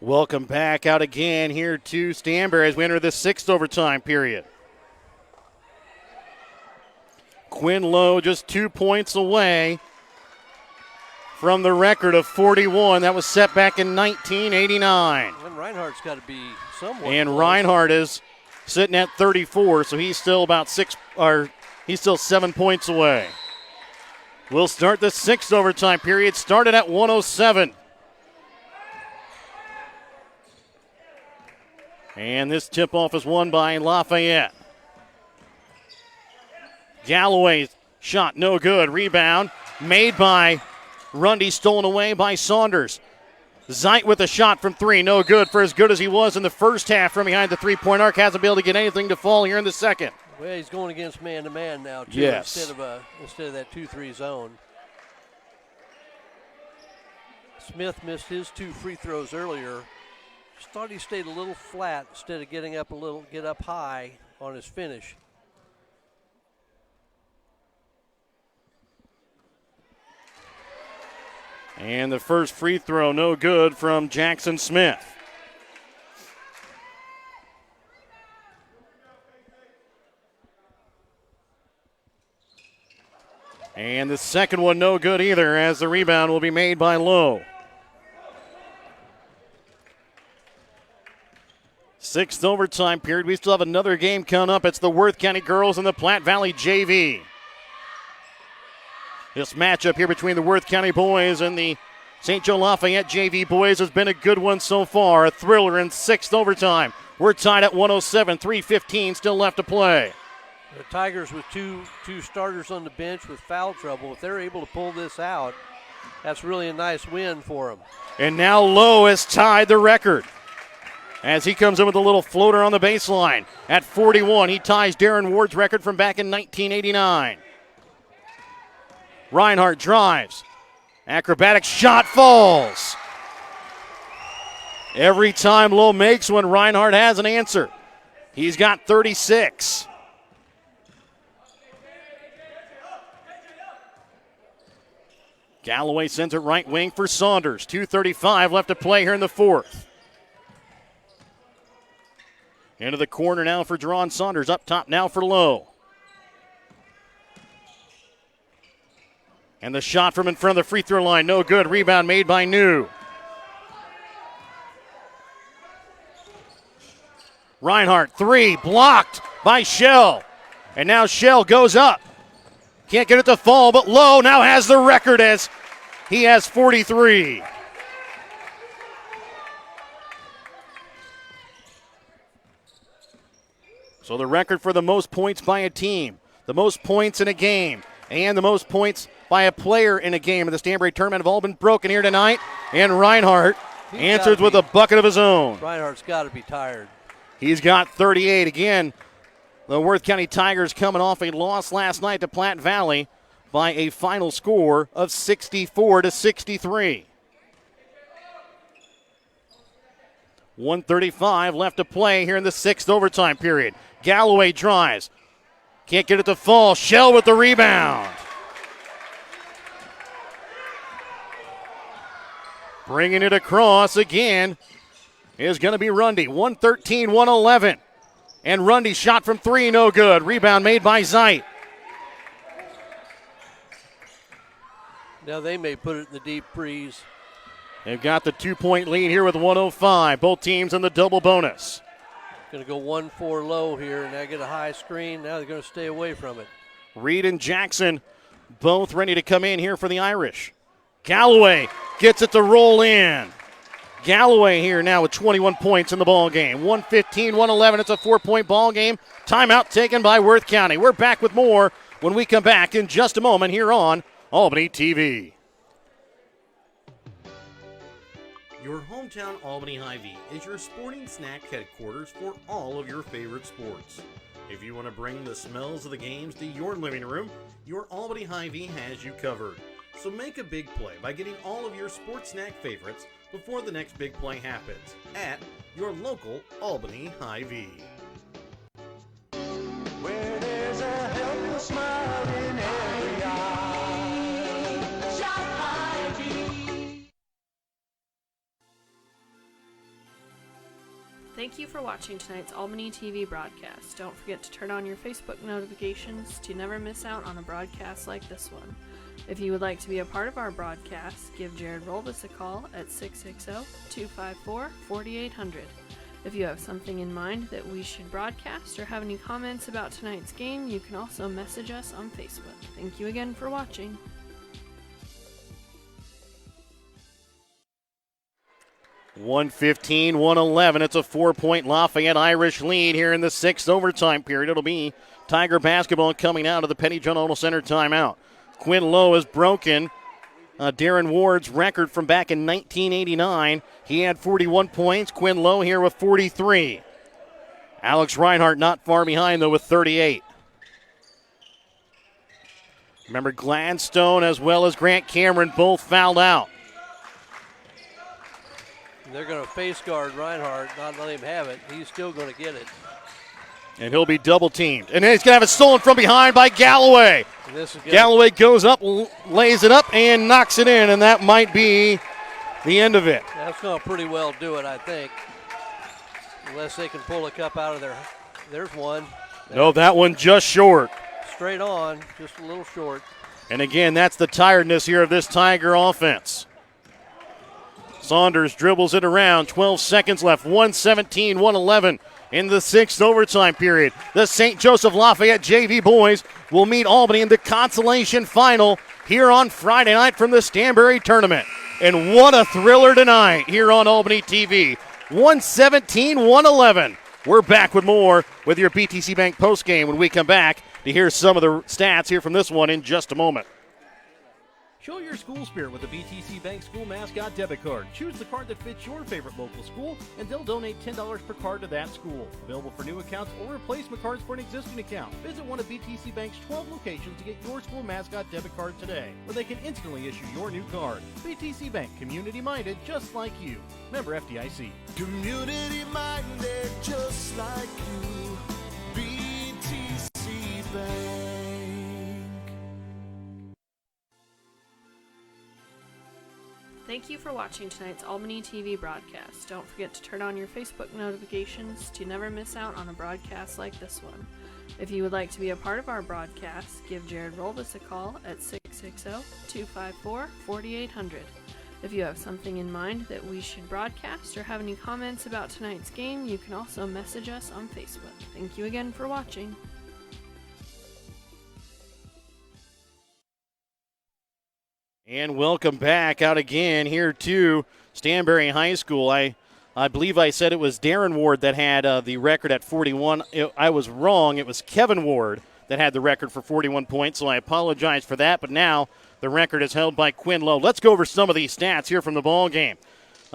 Welcome back out again here to Stanberry as we enter the sixth overtime period. Quinn Lowe just 2 points away from the record of 41 that was set back in 1989. And Reinhardt's got to be somewhat And close. Reinhardt is sitting at 34, so he's still about 7 points away. We'll start the sixth overtime period. Started at 107. And this tip-off is won by Lafayette. Galloway's shot no good. Rebound made by Rundy, stolen away by Saunders. Zeit with a shot from 3, no good for as good as he was in the first half from behind the three-point arc. Hasn't been able to get anything to fall here in the second. Well, he's going against man-to-man now, too, Yes. instead of that 2-3 zone. Smith missed his 2 free throws earlier. Just thought he stayed a little flat instead of get up high on his finish. And the first free throw, no good from Jackson Smith. And the second one no good either, as the rebound will be made by Lowe. Sixth overtime period. We still have another game coming up. It's the Worth County girls and the Platte Valley JV. This matchup here between the Worth County boys and the St. Joe Lafayette JV boys has been a good one so far. A thriller in sixth overtime. We're tied at 107, 3:15 still left to play. The Tigers with two starters on the bench with foul trouble. If they're able to pull this out, that's really a nice win for them. And now Lowe has tied the record as he comes in with a little floater on the baseline. At 41, he ties Darren Ward's record from back in 1989. Reinhardt drives. Acrobatic shot falls. Every time Lowe makes one, Reinhardt has an answer. He's got 36. Galloway sends it right wing for Saunders. 2:35 left to play here in the fourth. Into the corner now for Jerron Saunders. Up top now for Lowe. And the shot from in front of the free throw line. No good. Rebound made by New. Reinhardt, three, blocked by Shell. And now Shell goes up. Can't get it to fall, but Lowe now has the record as he has 43. So the record for the most points by a team, the most points in a game, and the most points by a player in a game of the Stanberry Tournament have all been broken here tonight. And Reinhardt answers with a bucket of his own. Reinhardt's got to be tired. He's got 38. Again, the Worth County Tigers coming off a loss last night to Platte Valley by a final score of 64-63. 1:35 left to play here in the sixth overtime period. Galloway drives. Can't get it to fall. Shell with the rebound. Bringing it across again is going to be Rundy. 113-111. And Rundy's shot from three, no good. Rebound made by Zeit. Now they may put it in the deep freeze. They've got the 2-point lead here with 1:05. Both teams in the double bonus. Going to go 1-4 low here, and now get a high screen. Now they're going to stay away from it. Reed and Jackson both ready to come in here for the Irish. Galloway gets it to roll in. Galloway here now with 21 points in the ball game. 115-111. It's a 4-point ball game. Timeout taken by Worth County. We're back with more when we come back in just a moment here on Albany TV. Your hometown Albany Hy-Vee is your sporting snack headquarters for all of your favorite sports. If you want to bring the smells of the games to your living room, your Albany Hy-Vee has you covered. So make a big play by getting all of your sports snack favorites before the next big play happens at your local Albany Hy-Vee. Where there's a helpful smile in every eye. Shop Hy-Vee. Thank you for watching tonight's Albany TV broadcast. Don't forget to turn on your Facebook notifications to never miss out on a broadcast like this one. If you would like to be a part of our broadcast, give Jared Rolvis a call at 660-254-4800. If you have something in mind that we should broadcast or have any comments about tonight's game, you can also message us on Facebook. Thank you again for watching. $115-111. It's a 4-point Lafayette Irish lead here in the sixth overtime period. It'll be Tiger basketball coming out of the Petty John Auto Center timeout. Quinn Lowe has broken Darren Ward's record from back in 1989. He had 41 points. Quinn Lowe here with 43. Alex Reinhardt not far behind, though, with 38. Remember, Gladstone as well as Grant Cameron both fouled out. They're going to face guard Reinhardt, not let him have it. He's still going to get it. And he'll be double teamed. And then he's going to have it stolen from behind by Galloway. Galloway goes up, lays it up, and knocks it in, and that might be the end of it. That's going to pretty well do it, I think. Unless they can pull a cup out of there. There's one. No, that one just short. Straight on, just a little short. And again, that's the tiredness here of this Tiger offense. Saunders dribbles it around. 12 seconds left. 117-111 in the sixth overtime period. The St. Joseph Lafayette JV boys will meet Albany in the consolation final here on Friday night from the Stanberry Tournament. And what a thriller tonight here on Albany TV. 117-111. We're back with more with your BTC Bank postgame when we come back to hear some of the stats here from this one in just a moment. Show your school spirit with the BTC Bank School Mascot Debit Card. Choose the card that fits your favorite local school, and they'll donate $10 per card to that school. Available for new accounts or replacement cards for an existing account. Visit one of BTC Bank's 12 locations to get your school mascot debit card today, where they can instantly issue your new card. BTC Bank, community-minded just like you. Member FDIC. Community-minded just like you. BTC Bank. Thank you for watching tonight's Albany TV broadcast. Don't forget to turn on your Facebook notifications to never miss out on a broadcast like this one. If you would like to be a part of our broadcast, give Jared Rolvis a call at 660-254-4800. If you have something in mind that we should broadcast or have any comments about tonight's game, you can also message us on Facebook. Thank you again for watching. And welcome back out again here to Stanberry High School. I believe I said it was Darren Ward that had the record at 41. I was wrong. It was Kevin Ward that had the record for 41 points, so I apologize for that. But now the record is held by Quinn Lowe. Let's go over some of these stats here from the ball game.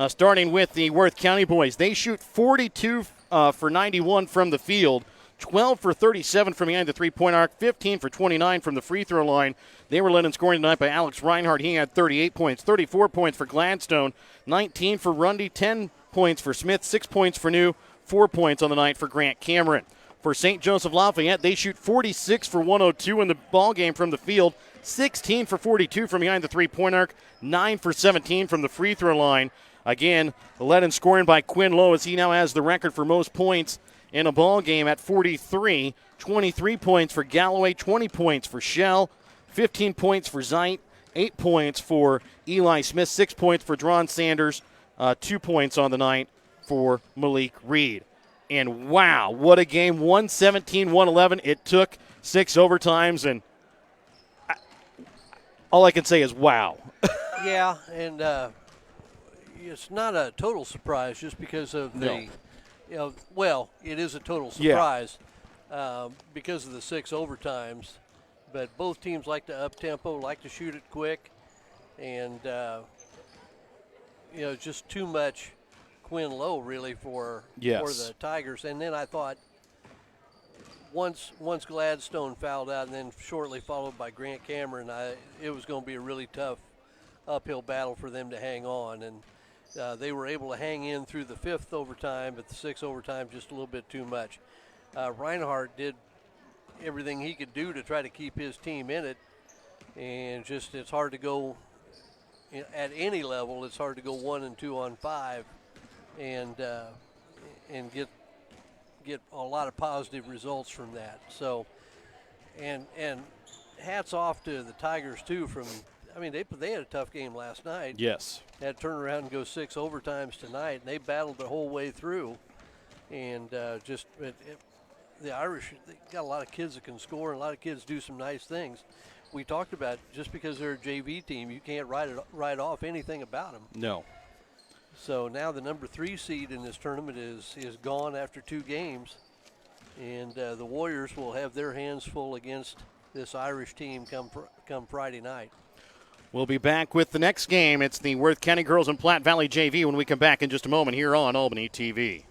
Starting with the Worth County boys. They shoot 42 for 91 from the field. 12 for 37 from behind the three-point arc, 15 for 29 from the free throw line. They were led in scoring tonight by Alex Reinhardt. He had 38 points, 34 points for Gladstone, 19 for Rundy, 10 points for Smith, 6 points for New, 4 points on the night for Grant Cameron. For St. Joseph Lafayette, they shoot 46 for 102 in the ball game from the field, 16 for 42 from behind the three-point arc, 9 for 17 from the free throw line. Again, led in scoring by Quinn Lowe as he now has the record for most points in a ball game at 43. 23 points for Galloway, 20 points for Shell, 15 points for Zeit, 8 points for Eli Smith, 6 points for Dron Sanders, 2 points on the night for Malik Reed. And wow, what a game, 117-111. It took 6 overtimes, and all I can say is wow. Yeah, and it's not a total surprise just because of the well, it is a total surprise because of the 6 overtimes. But both teams like to up-tempo, like to shoot it quick. And, just too much Quinn Lowe, really, for the Tigers. And then I thought once Gladstone fouled out and then shortly followed by Grant Cameron, it was going to be a really tough uphill battle for them to hang on. And they were able to hang in through the 5th overtime, but the 6th overtime just a little bit too much. Reinhardt did everything he could do to try to keep his team in it, and just it's hard to go at any level. It's hard to go 1 and 2 on 5 and get a lot of positive results from that. So and hats off to the Tigers too. They had a tough game last night. Yes. Had to turn around and go 6 overtimes tonight, and they battled the whole way through. And the Irish, they got a lot of kids that can score, and a lot of kids do some nice things. We talked about just because they're a JV team, you can't write off anything about them. No. So now the number 3 seed in this tournament is gone after 2 games, and the Warriors will have their hands full against this Irish team come Friday night. We'll be back with the next game. It's the Worth County Girls and Platte Valley JV when we come back in just a moment here on Albany TV.